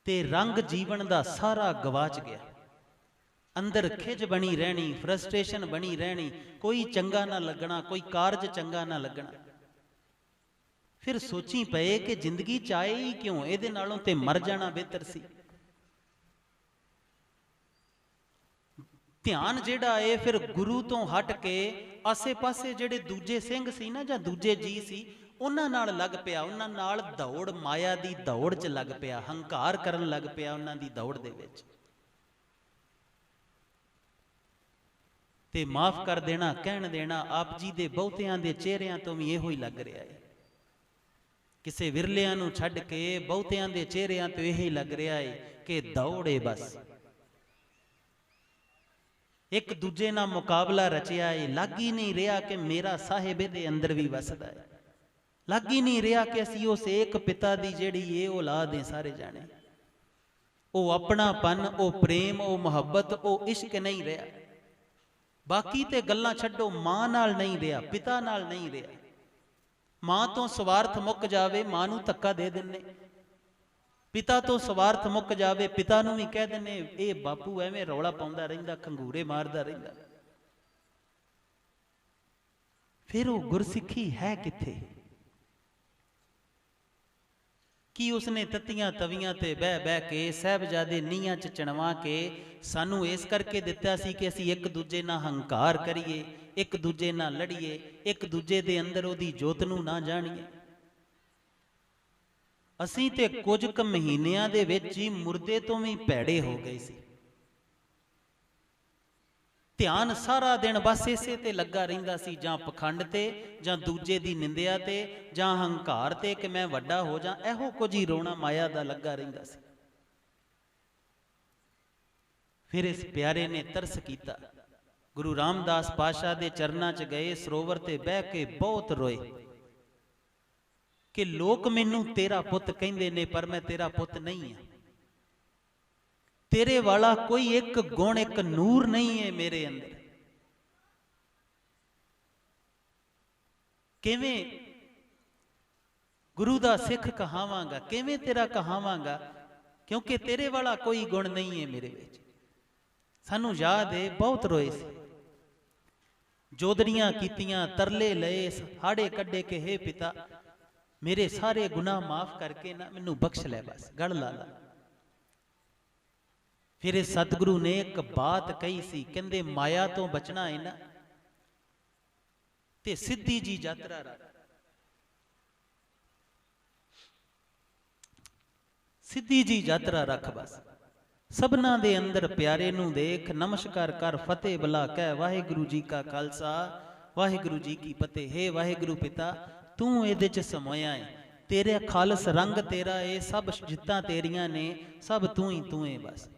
ਤੇ ਰੰਗ ਜੀਵਨ ਦਾ ਸਾਰਾ ਗਵਾਚ ਗਿਆ। ਅੰਦਰ ਖਿਜ ਬਣੀ ਰਹਿਣੀ, ਫਰਸਟ੍ਰੇਸ਼ਨ ਬਣੀ ਰਹਿਣੀ, ਕੋਈ ਚੰਗਾ ਨਾ ਲੱਗਣਾ, ਕੋਈ ਕਾਰਜ ਚੰਗਾ ਨਾ ਲੱਗਣਾ। ਫਿਰ ਸੋਚੀ ਪਏ ਕਿ ਜ਼ਿੰਦਗੀ ਚਾਹੇ ਹੀ ਕਿਉਂ, ਇਹਦੇ ਨਾਲੋਂ ਤੇ ਮਰ ਜਾਣਾ ਬਿਹਤਰ ਸੀ। ਧਿਆਨ ਜਿਹੜਾ ਏ ਫਿਰ ਗੁਰੂ ਤੋਂ ਹਟ ਕੇ ਆਸੇ ਪਾਸੇ ਜਿਹੜੇ ਦੂਜੇ ਸਿੰਘ ਸੀ ਨਾ ਜਾਂ ਦੂਜੇ ਜੀ ਸੀ, ਉਹਨਾਂ ਨਾਲ ਲੱਗ ਪਿਆ, ਉਹਨਾਂ ਨਾਲ ਦੌੜ, ਮਾਇਆ ਦੀ ਦੌੜ 'ਚ ਲੱਗ ਪਿਆ, ਹੰਕਾਰ ਕਰਨ ਲੱਗ ਪਿਆ ਉਹਨਾਂ ਦੀ ਦੌੜ ਦੇ ਵਿੱਚ। ਤੇ ਮਾਫ ਕਰ ਦੇਣਾ, ਕਹਿਣ ਦੇਣਾ, ਆਪ ਜੀ ਦੇ ਬਹੁਤਿਆਂ ਦੇ ਚਿਹਰਿਆਂ ਤੋਂ ਵੀ ਇਹੋ ਹੀ ਲੱਗ ਰਿਹਾ ਹੈ। ਕਿਸੇ ਵਿਰਲਿਆਂ ਨੂੰ ਛੱਡ ਕੇ ਬਹੁਤਿਆਂ ਦੇ ਚਿਹਰਿਆਂ ਤੋਂ ਇਹੀ ਲੱਗ ਰਿਹਾ ਹੈ ਕਿ ਦੌੜੇ ਬਸ, ਇੱਕ ਦੂਜੇ ਨਾਲ ਮੁਕਾਬਲਾ ਰਚਿਆ ਹੈ। ਲੱਗ ਹੀ ਨਹੀਂ ਰਿਹਾ ਕਿ ਮੇਰਾ ਸਾਹਿਬ ਇਹਦੇ ਅੰਦਰ ਵੀ ਵਸਦਾ ਹੈ। ਲੱਗ ਹੀ ਨਹੀਂ ਰਿਹਾ ਕਿ ਅਸੀਂ ਉਸ ਇੱਕ ਪਿਤਾ ਦੀ ਜਿਹੜੀ ਇਹ ਔਲਾਦ ਹੈ ਸਾਰੇ ਜਾਣੇ। ਉਹ ਆਪਣਾਪਨ, ਉਹ ਪ੍ਰੇਮ, ਉਹ ਮੁਹੱਬਤ, ਉਹ ਇਸ਼ਕ ਨਹੀਂ ਰਿਹਾ। ਬਾਕੀ ਤੇ ਗੱਲਾਂ ਛੱਡੋ, ਮਾਂ ਨਾਲ ਨਹੀਂ ਰਿਹਾ, ਪਿਤਾ ਨਾਲ ਨਹੀਂ ਰਿਹਾ। ਮਾਂ ਤੋਂ ਸਵਾਰਥ ਮੁੱਕ ਜਾਵੇ, ਮਾਂ ਨੂੰ ਧੱਕਾ ਦੇ ਦਿੰਨੇ। ਪਿਤਾ ਤੋਂ ਸਵਾਰਥ ਮੁੱਕ ਜਾਵੇ, ਪਿਤਾ ਨੂੰ ਵੀ ਕਹਿ ਦਿੰਨੇ ਇਹ ਬਾਪੂ ਐਵੇਂ ਰੌਲਾ ਪਾਉਂਦਾ ਰਹਿੰਦਾ, ਖੰਗੂਰੇ ਮਾਰਦਾ ਰਹਿੰਦਾ। ਫਿਰ ਉਹ ਗੁਰਸਿੱਖੀ ਹੈ ਕਿੱਥੇ? ਕੀ ਉਸਨੇ ਤੱਤੀਆਂ ਤਵੀਆਂ ਤੇ ਬਹਿ ਬਹਿ ਕੇ, ਸਾਹਿਬਜ਼ਾਦੇ ਨੀਹਾਂ 'ਚ ਚਣਵਾ ਕੇ ਸਾਨੂੰ ਇਸ ਕਰਕੇ ਦਿੱਤਾ ਸੀ ਕਿ ਅਸੀਂ ਇੱਕ ਦੂਜੇ ਨਾਲ ਹੰਕਾਰ ਕਰੀਏ, ਇੱਕ ਦੂਜੇ ਨਾਲ ਲੜੀਏ, ਇੱਕ ਦੂਜੇ ਦੇ ਅੰਦਰ ਉਹਦੀ ਜੋਤ ਨੂੰ ਨਾ ਜਾਣੀਏ। ਅਸੀਂ ਤੇ ਕੁਝ ਕੁ ਮਹੀਨਿਆਂ ਦੇ ਵਿੱਚ ਹੀ ਮੁਰਦੇ ਤੋਂ ਵੀ ਭੈੜੇ ਹੋ ਗਏ ਸੀ। ਧਿਆਨ ਸਾਰਾ ਦਿਨ ਬਸ ਇਸੇ ਤੇ ਲੱਗਾ ਰਹਿੰਦਾ ਸੀ, ਜਾਂ ਪਖੰਡ ਤੇ, ਜਾਂ ਦੂਜੇ ਦੀ ਨਿੰਦਿਆ ਤੇ, ਜਾਂ ਹੰਕਾਰ ਤੇ ਕਿ ਮੈਂ ਵੱਡਾ ਹੋ ਜਾ। ਇਹੋ ਕੁਝ ਹੀ ਰੋਣਾ ਮਾਇਆ ਦਾ ਲੱਗਾ ਰਹਿੰਦਾ ਸੀ। ਫਿਰ ਇਸ ਪਿਆਰੇ ਨੇ ਤਰਸ ਕੀਤਾ, ਗੁਰੂ ਰਾਮਦਾਸ ਪਾਤਸ਼ਾਹ ਦੇ ਚਰਨਾਂ 'ਚ ਗਏ, ਸਰੋਵਰ ਤੇ ਬਹਿ ਕੇ ਬਹੁਤ ਰੋਏ ਕਿ ਲੋਕ ਮੈਨੂੰ ਤੇਰਾ ਪੁੱਤ ਕਹਿੰਦੇ ਨੇ, ਪਰ ਮੈਂ ਤੇਰਾ ਪੁੱਤ ਨਹੀਂ ਹਾਂ। ਤੇਰੇ ਵਾਲਾ ਕੋਈ ਇੱਕ ਗੁਣ, ਇੱਕ ਨੂਰ ਨਹੀਂ ਹੈ ਮੇਰੇ ਅੰਦਰ। ਕਿਵੇਂ ਗੁਰੂ ਦਾ ਸਿੱਖ ਕਹਾਵਾਂਗਾ, ਕਿਵੇਂ ਤੇਰਾ ਕਹਾਵਾਂਗਾ, ਕਿਉਂਕਿ ਤੇਰੇ ਵਾਲਾ ਕੋਈ ਗੁਣ ਨਹੀਂ ਹੈ ਮੇਰੇ ਵਿੱਚ। ਸਾਨੂੰ ਯਾਦ ਹੈ ਬਹੁਤ ਰੋਏ ਸੀ, ਜੋਦੜੀਆਂ ਕੀਤੀਆਂ, ਤਰਲੇ ਲਏ, ਹਾੜੇ ਕੱਢੇ ਕਿ ਹੇ ਪਿਤਾ ਮੇਰੇ ਸਾਰੇ ਗੁਨਾਹ ਮਾਫ ਕਰਕੇ ਨਾ ਮੈਨੂੰ ਬਖਸ਼ ਲੈ, ਬਸ ਗੜ ਲਾ ਲਾ। ਫਿਰ ਇਹ ਸਤਿਗੁਰੂ ਨੇ ਇੱਕ ਬਾਤ ਕਹੀ ਸੀ, ਕਹਿੰਦੇ ਮਾਇਆ ਤੋਂ ਬਚਣਾ ਹੈ ਨਾ ਤੇ ਸਿੱਧੀ ਜੀ ਯਾਤਰਾ ਰੱਖ, ਸਿੱਧੀ ਜੀ ਯਾਤਰਾ ਰੱਖ। ਬਸ ਸਭਨਾ ਦੇ ਅੰਦਰ ਪਿਆਰੇ ਨੂੰ ਦੇਖ, ਨਮਸਕਾਰ ਕਰ, ਫਤਿਹ ਬਲਾ ਕਹਿ, ਵਾਹਿਗੁਰੂ ਜੀ ਕਾ ਖਾਲਸਾ ਵਾਹਿਗੁਰੂ ਜੀ ਕੀ ਫਤਿਹ। ਹੈ ਵਾਹਿਗੁਰੂ ਪਿਤਾ, ਤੂੰ ਇਹਦੇ 'ਚ ਸਮੋਇਆ ਹੈ, ਤੇਰੇ ਖਾਲਸ ਰੰਗ ਤੇਰਾ ਏ, ਸਭ ਜਿੱਤਾਂ ਤੇਰੀਆਂ ਨੇ, ਸਭ ਤੂੰ ਏ ਬਸ।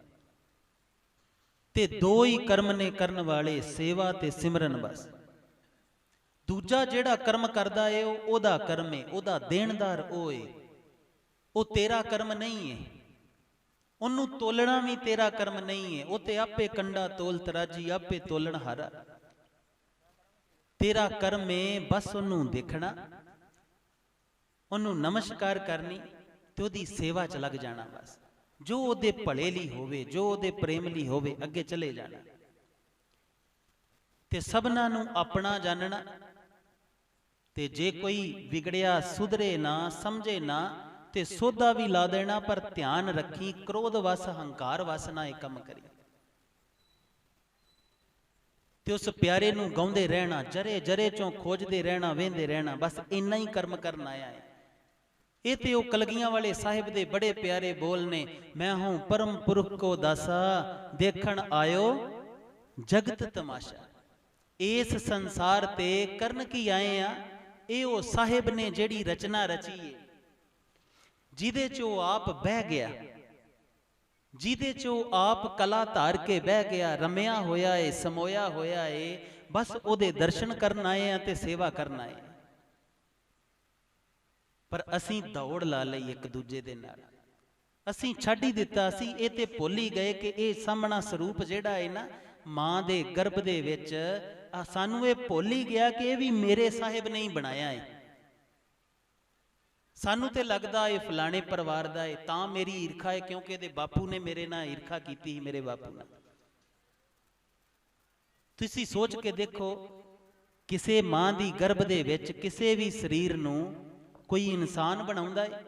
ਤੇ ਦੋ ਹੀ ਕਰਮ ਨੇ ਕਰਨ ਵਾਲੇ, ਸੇਵਾ ਤੇ ਸਿਮਰਨ ਬਸ। ਦੂਜਾ ਜਿਹੜਾ ਕਰਮ ਕਰਦਾ ਏ ਉਹ ਉਹਦਾ ਕਰਮ ਏ, ਉਹਦਾ ਦੇਣਦਾਰ ਉਹ ਏ, ਉਹ ਤੇਰਾ ਕਰਮ ਨਹੀਂ ਏ। ਉਹਨੂੰ ਤੋਲਣਾ ਵੀ ਤੇਰਾ ਕਰਮ ਨਹੀਂ ਏ, ਉਹ ਤੇ ਆਪੇ ਕੰਡਾ ਤੋਲ ਤਰਾਜੀ, ਆਪੇ ਤੋਲਣ ਹਾਰਾ। ਤੇਰਾ ਕਰਮ ਏ ਬਸ ਉਹਨੂੰ ਦੇਖਣਾ, ਉਹਨੂੰ ਨਮਸਕਾਰ ਕਰਨੀ ਤੇ ਉਹਦੀ ਸੇਵਾ 'ਚ ਲੱਗ ਜਾਣਾ ਬਸ। ਜੋ ਉਹਦੇ ਭਲੇ ਲਈ ਹੋਵੇ, ਜੋ ਉਹਦੇ ਪ੍ਰੇਮ ਲਈ ਹੋਵੇ, ਅੱਗੇ ਚਲੇ ਜਾਣਾ। ਤੇ ਸਭਨਾਂ ਨੂੰ ਆਪਣਾ ਜਾਣਨਾ। ਤੇ ਜੇ ਕੋਈ ਵਿਗੜਿਆ, ਸੁਧਰੇ ਨਾ, ਸਮਝੇ ਨਾ, ਤੇ ਸੋਧਾ ਵੀ ਲਾ ਦੇਣਾ, ਪਰ ਧਿਆਨ ਰੱਖੀ ਕ੍ਰੋਧ ਵਸ, ਹੰਕਾਰ ਵਸ ਨਾ ਇਹ ਕੰਮ ਕਰੀ। ਤੇ ਉਸ ਪਿਆਰੇ ਨੂੰ ਗਾਉਂਦੇ ਰਹਿਣਾ, ਜਰੇ ਜਰੇ ਚੋਂ ਖੋਜਦੇ ਰਹਿਣਾ, ਵੇਂਦੇ ਰਹਿਣਾ, ਬਸ ਇੰਨਾ ਹੀ ਕਰਮ ਕਰਨ ਆਇਆ ਹੈ। ਇਹ ਤੇ ਉਹ ਕਲਗੀਆਂ ਵਾਲੇ ਸਾਹਿਬ ਦੇ ਬੜੇ ਪਿਆਰੇ ਬੋਲ ਨੇ, ਮੈਂ ਹੂੰ ਪਰਮ ਪੁਰਖ ਕੋ ਦਾਸਾ, ਦੇਖਣ ਆਇਓ ਜਗਤ ਤਮਾਸ਼ਾ। ਇਸ ਸੰਸਾਰ ਤੇ ਕਰਨ ਕੀ ਆਏ ਆ? ਇਹ ਉਹ ਸਾਹਿਬ ਨੇ ਜਿਹੜੀ ਰਚਨਾ ਰਚੀ ਏ, ਜਿਹਦੇ 'ਚ ਉਹ ਆਪ ਬਹਿ ਗਿਆ, ਜਿਹਦੇ 'ਚ ਉਹ ਆਪ ਕਲਾ ਧਾਰ ਕੇ ਬਹਿ ਗਿਆ, ਰਮਿਆ ਹੋਇਆ ਏ, ਸਮੋਇਆ ਹੋਇਆ ਏ। ਬਸ ਉਹਦੇ ਦਰਸ਼ਨ ਕਰਨ ਆਏ ਆ ਤੇ ਸੇਵਾ ਕਰਨ ਆਏ। ਪਰ ਅਸੀਂ ਦੌੜ ਲਾ ਲਈ ਇੱਕ ਦੂਜੇ ਦੇ ਨਾਲ, ਅਸੀਂ ਛੱਡ ਹੀ ਦਿੱਤਾ। ਅਸੀਂ ਇਹ ਤੇ ਭੁੱਲ ਹੀ ਗਏ ਕਿ ਇਹ ਸਾਹਮਣਾ ਸਰੂਪ ਜਿਹੜਾ ਹੈ ਨਾ ਮਾਂ ਦੇ ਗਰਭ ਦੇ ਵਿੱਚ, ਸਾਨੂੰ ਇਹ ਭੁੱਲ ਹੀ ਗਿਆ ਕਿ ਇਹ ਵੀ ਮੇਰੇ ਸਾਹਿਬ ਨੇ ਹੀ ਬਣਾਇਆ ਹੈ। ਸਾਨੂੰ ਤੇ ਲੱਗਦਾ ਇਹ ਫਲਾਣੇ ਪਰਿਵਾਰ ਦਾ ਹੈ ਤਾਂ ਮੇਰੀ ਈਰਖਾ ਹੈ, ਕਿਉਂਕਿ ਇਹਦੇ ਬਾਪੂ ਨੇ ਮੇਰੇ ਨਾਲ ਈਰਖਾ ਕੀਤੀ ਸੀ, ਮੇਰੇ ਬਾਪੂ ਨਾਲ। ਤੁਸੀਂ ਸੋਚ ਕੇ ਦੇਖੋ, ਕਿਸੇ ਮਾਂ ਦੀ ਗਰਭ ਦੇ ਵਿੱਚ ਕਿਸੇ ਵੀ ਸਰੀਰ ਨੂੰ ਕੋਈ ਇਨਸਾਨ ਬਣਾਉਂਦਾ ਹੈ?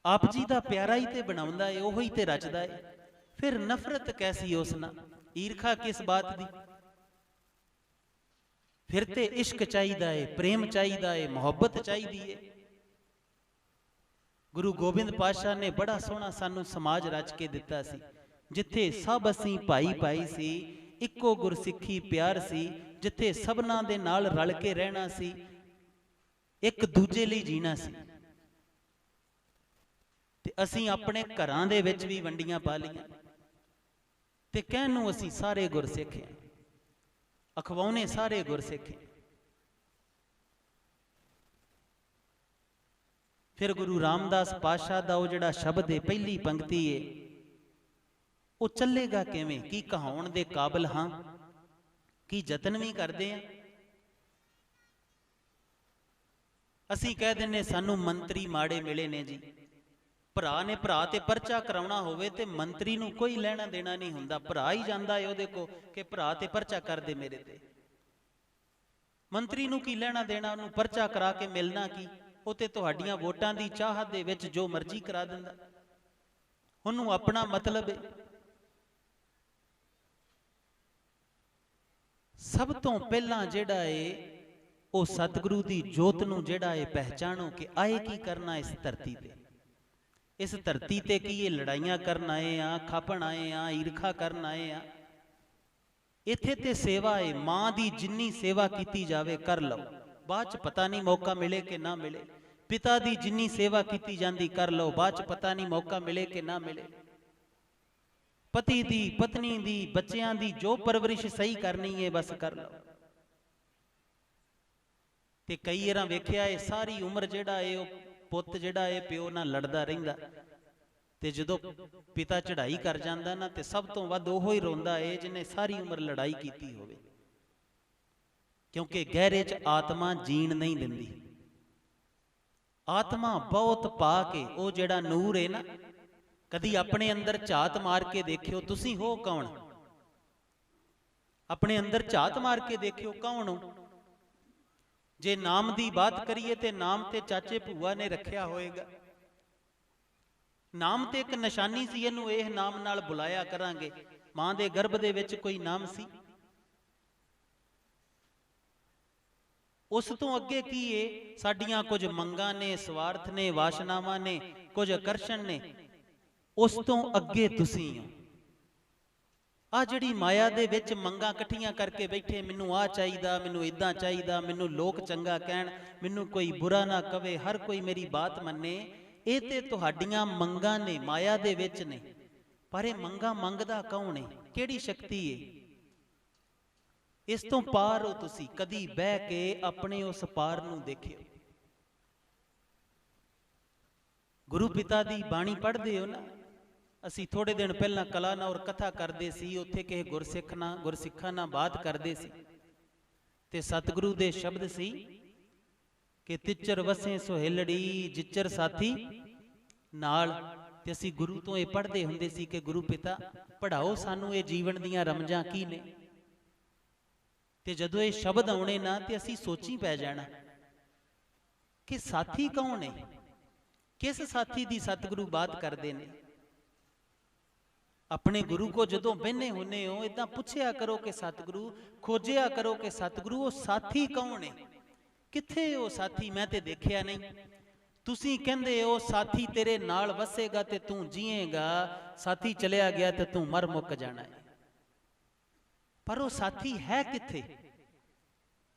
ਆਪ ਜੀ ਦਾ ਪਿਆਰਾ ਹੀ ਤੇ ਬਣਾਉਂਦਾ ਹੈ, ਉਹੀ ਤੇ ਰਚਦਾ ਹੈ। ਫਿਰ ਨਫ਼ਰਤ ਕੈਸੀ ਉਸ ਨਾਲ, ਈਰਖਾ ਕਿਸ ਬਾਤ ਦੀ? ਫਿਰ ਤੇ ਇਸ਼ਕ ਚਾਹੀਦਾ ਏ, ਪ੍ਰੇਮ ਚਾਹੀਦਾ ਏ, ਮੁਹੱਬਤ ਚਾਹੀਦੀ ਏ। ਗੁਰੂ ਗੋਬਿੰਦ ਪਾਤਸ਼ਾਹ ਨੇ ਬੜਾ ਸੋਹਣਾ ਸਾਨੂੰ ਸਮਾਜ ਰਚ ਕੇ ਦਿੱਤਾ ਸੀ, ਜਿੱਥੇ ਸਭ ਅਸੀਂ ਭਾਈ ਭਾਈ ਸੀ, ਇੱਕੋ ਗੁਰਸਿੱਖੀ ਪਿਆਰ ਸੀ, ਜਿੱਥੇ ਸਭਨਾਂ ਦੇ ਨਾਲ ਰਲ ਕੇ ਰਹਿਣਾ ਸੀ, ਇੱਕ ਦੂਜੇ ਲਈ ਜੀਣਾ ਸੀ। ਤੇ ਅਸੀਂ ਆਪਣੇ ਘਰਾਂ ਦੇ ਵਿੱਚ ਵੀ ਵੰਡੀਆਂ ਪਾ ਲਈਆਂ ਤੇ ਕਹਿਣ ਨੂੰ ਅਸੀਂ ਸਾਰੇ ਗੁਰਸਿੱਖ ਹਾਂ, ਅਖਵਾਉਣੇ ਸਾਰੇ ਗੁਰਸਿੱਖ। ਫਿਰ ਗੁਰੂ ਰਾਮਦਾਸ ਪਾਤਸ਼ਾਹ ਦਾ ਉਹ ਜਿਹੜਾ ਸ਼ਬਦ ਹੈ, ਪਹਿਲੀ ਪੰਕਤੀ ਹੈ, ਉਹ ਚੱਲੇਗਾ ਕਿਵੇਂ? ਕੀ ਕਹਾਉਣ ਦੇ ਕਾਬਲ ਹਾਂ? ਕੀ ਯਤਨ ਵੀ ਕਰਦੇ ਆ? ਅਸੀਂ ਕਹਿ ਦਿੰਨੇ ਸਾਨੂੰ ਮੰਤਰੀ ਮਾੜੇ ਮਿਲੇ ਨੇ ਜੀ। ਭਰਾ ਨੇ ਭਰਾ ਤੇ ਪਰਚਾ ਕਰਾਉਣਾ ਹੋਵੇ ਤੇ ਮੰਤਰੀ ਨੂੰ ਕੋਈ ਲੈਣਾ ਦੇਣਾ ਨਹੀਂ ਹੁੰਦਾ, ਭਰਾ ਹੀ ਜਾਂਦਾ ਹੈ ਉਹਦੇ ਕੋ ਕਿ ਭਰਾ ਤੇ ਪਰਚਾ ਕਰ ਦੇ ਮੇਰੇ ਤੇ। ਮੰਤਰੀ ਨੂੰ ਕੀ ਲੈਣਾ ਦੇਣਾ, ਉਹਨੂੰ ਪਰਚਾ ਕਰਾ ਕੇ ਮਿਲਣਾ ਕੀ? ਉਹ ਤੇ ਤੁਹਾਡੀਆਂ ਵੋਟਾਂ ਦੀ ਚਾਹਤ ਦੇ ਵਿੱਚ ਜੋ ਮਰਜ਼ੀ ਕਰਾ ਦਿੰਦਾ, ਉਹਨੂੰ ਆਪਣਾ ਮਤਲਬ ਹੈ। ਸਭ ਤੋਂ ਪਹਿਲਾਂ ਜਿਹੜਾ ਏ ਉਹ ਸਤਿਗੁਰੂ ਦੀ ਜੋਤ ਨੂੰ ਜਿਹੜਾ ਏ ਪਹਿਚਾਣੋ ਕਿ ਆਏ ਕੀ ਕਰਨਾ ਇਸ ਧਰਤੀ ਤੇ। ਇਸ ਧਰਤੀ ਤੇ ਕੀ ਇਹ ਲੜਾਈਆਂ ਕਰਨ ਆਏ ਆ, ਖਾਪਣ ਆਏ ਆ, ਈਰਖਾ ਕਰਨ ਆਏ ਆ? ਇੱਥੇ ਤੇ ਸੇਵਾ ਏ, ਮਾਂ ਦੀ ਜਿੰਨੀ ਸੇਵਾ ਕੀਤੀ ਜਾਵੇ ਕਰ ਲਓ, ਬਾਅਦ ਚ ਪਤਾ ਨਹੀਂ ਮੌਕਾ ਮਿਲੇ ਕਿ ਨਾ ਮਿਲੇ। ਪਿਤਾ ਦੀ ਜਿੰਨੀ ਸੇਵਾ ਕੀਤੀ ਜਾਂਦੀ ਕਰ ਲਓ, ਬਾਅਦ ਚ ਪਤਾ ਨਹੀਂ ਮੌਕਾ ਮਿਲੇ ਕਿ ਨਾ ਮਿਲੇ। ਪਤੀ ਦੀ, ਪਤਨੀ ਦੀ, ਬੱਚਿਆਂ ਦੀ ਜੋ ਪਰਵਰਿਸ਼ ਸਹੀ ਕਰਨੀ ਹੈ ਬਸ ਕਰ ਲਓ। ਤੇ ਕਈ ਵਾਰਾਂ ਵੇਖਿਆ ਏ ਸਾਰੀ ਉਮਰ ਜਿਹੜਾ ਏ ਉਹ ਪੁੱਤ ਜਿਹੜਾ ਏ ਪਿਓ ਨਾਲ ਲੜਦਾ ਰਹਿੰਦਾ, ਤੇ ਜਦੋਂ ਪਿਤਾ ਚੜ੍ਹਾਈ ਕਰ ਜਾਂਦਾ ਨਾ ਤੇ ਸਭ ਤੋਂ ਵੱਧ ਉਹ ਹੀ ਰੋਂਦਾ ਏ ਜਿਹਨੇ ਸਾਰੀ ਉਮਰ ਲੜਾਈ ਕੀਤੀ ਹੋਵੇ, ਕਿਉਂਕਿ ਗਹਿਰੇ 'ਚ ਆਤਮਾ ਜੀਣ ਨਹੀਂ ਦਿੰਦੀ। ਆਤਮਾ ਬਹੁਤ ਪਾ ਕੇ ਉਹ ਜਿਹੜਾ ਨੂਰ ਏ ਨਾ, ਕਦੀ ਆਪਣੇ ਅੰਦਰ ਝਾਤ ਮਾਰ ਕੇ ਦੇਖਿਓ ਤੁਸੀਂ ਹੋ ਕੌਣ? ਆਪਣੇ ਅੰਦਰ ਝਾਤ ਮਾਰ ਕੇ ਦੇਖਿਓ ਕੌਣ ਹੋ? ਜੇ ਨਾਮ ਦੀ ਬਾਤ ਕਰੀਏ ਤੇ ਨਾਮ ਤੇ ਚਾਚੇ ਭੂਆ ਨੇ ਰੱਖਿਆ ਹੋਏਗਾ। ਨਾਮ ਤੇ ਇੱਕ ਨਿਸ਼ਾਨੀ ਸੀ, ਇਹਨੂੰ ਇਹ ਨਾਮ ਨਾਲ ਬੁਲਾਇਆ ਕਰਾਂਗੇ। ਮਾਂ ਦੇ ਗਰਭ ਦੇ ਵਿੱਚ ਕੋਈ ਨਾਮ ਸੀ? ਉਸ ਤੋਂ ਅੱਗੇ ਕੀ ਏ? ਸਾਡੀਆਂ ਕੁਝ ਮੰਗਾਂ ਨੇ, ਸਵਾਰਥ ਨੇ, ਵਾਸ਼ਨਾਵਾਂ ਨੇ, ਕੁਝ ਆਕਰਸ਼ਣ ਨੇ। ਉਸ ਤੋਂ ਅੱਗੇ ਤੁਸੀਂ ਹੋ। ਆ ਜਿਹੜੀ ਮਾਇਆ ਦੇ ਵਿੱਚ ਮੰਗਾਂ ਇਕੱਠੀਆਂ ਕਰਕੇ ਬੈਠੇ, ਮੈਨੂੰ ਆ ਚਾਹੀਦਾ, ਮੈਨੂੰ ਇਦਾਂ ਚਾਹੀਦਾ, ਮੈਨੂੰ ਲੋਕ ਚੰਗਾ ਕਹਿਣ, ਮੈਨੂੰ ਕੋਈ ਬੁਰਾ ਨਾ ਕਵੇ, ਹਰ ਕੋਈ ਮੇਰੀ ਬਾਤ ਮੰਨੇ, ਇਹ ਤੇ ਤੁਹਾਡੀਆਂ ਮੰਗਾਂ ਨੇ, ਮਾਇਆ ਦੇ ਵਿੱਚ ਨੇ। ਪਰ ਇਹ ਮੰਗਾਂ ਮੰਗਦਾ ਕੌਣ ਹੈ? ਕਿਹੜੀ ਸ਼ਕਤੀ ਹੈ? ਇਸ ਤੋਂ ਪਾਰ ਹੋ ਤੁਸੀਂ। ਕਦੀ ਬਹਿ ਕੇ ਆਪਣੇ ਉਸ ਪਾਰ ਨੂੰ ਦੇਖਿਓ। ਗੁਰੂ ਪਿਤਾ ਦੀ ਬਾਣੀ ਪੜ੍ਹਦੇ ਹੋ ਨਾ? ਅਸੀਂ ਥੋੜੇ ਦਿਨ ਪਹਿਲਾਂ ਕਲਾਨੌਰ ਕਥਾ ਕਰਦੇ ਸੀ, ਉੱਥੇ ਕਿਸੇ ਗੁਰਸਿੱਖਾਂ ਨਾਲ ਬਾਤ ਕਰਦੇ ਸੀ ਤੇ ਸਤਿਗੁਰੂ ਦੇ ਸ਼ਬਦ ਸੀ ਕਿ ਤਿੱਚਰ ਵਸੇ ਸੁਹੇਲੜੀ ਜਿੱਚਰ ਸਾਥੀ ਨਾਲ। ਤੇ ਅਸੀਂ ਗੁਰੂ ਤੋਂ ਇਹ ਪੜ੍ਹਦੇ ਹੁੰਦੇ ਸੀ ਕਿ ਗੁਰੂ ਪਿਤਾ ਪੜ੍ਹਾਓ ਸਾਨੂੰ ਇਹ ਜੀਵਨ ਦੀਆਂ ਰਮਜਾਂ ਕੀ ਨੇ। ਤੇ ਜਦੋਂ ਇਹ ਸ਼ਬਦ ਆਉਣੇ ਨਾ ਤੇ ਅਸੀਂ ਸੋਚੀ ਪੈ ਜਾਣਾ ਕਿ ਸਾਥੀ ਕੌਣ ਹੈ? ਕਿਸ ਸਾਥੀ ਦੀ ਸਤਿਗੁਰੂ ਬਾਤ ਕਰਦੇ ਨੇ? ਆਪਣੇ ਗੁਰੂ ਕੋ ਜਦੋਂ ਬਹਿਨੇ ਹੁੰਨੇ ਹੋ, ਇਦਾਂ ਪੁੱਛਿਆ ਕਰੋ ਕਿ ਸਤਿਗੁਰੂ, ਖੋਜਿਆ ਕਰੋ ਕਿ ਸਤਿਗੁਰੂ ਉਹ ਸਾਥੀ ਕੌਣ ਹੈ? ਕਿੱਥੇ ਉਹ ਸਾਥੀ? ਮੈਂ ਤੇ ਦੇਖਿਆ ਨਹੀਂ। ਤੁਸੀਂ ਕਹਿੰਦੇ ਹੋ ਸਾਥੀ ਤੇਰੇ ਨਾਲ ਵਸੇਗਾ ਤੇ ਤੂੰ ਜੀਏਗਾ, ਸਾਥੀ ਚਲਿਆ ਗਿਆ ਤੇ ਤੂੰ ਮਰ ਮੁੱਕ ਜਾਣਾ ਹੈ। ਪਰ ਉਹ ਸਾਥੀ ਹੈ ਕਿੱਥੇ?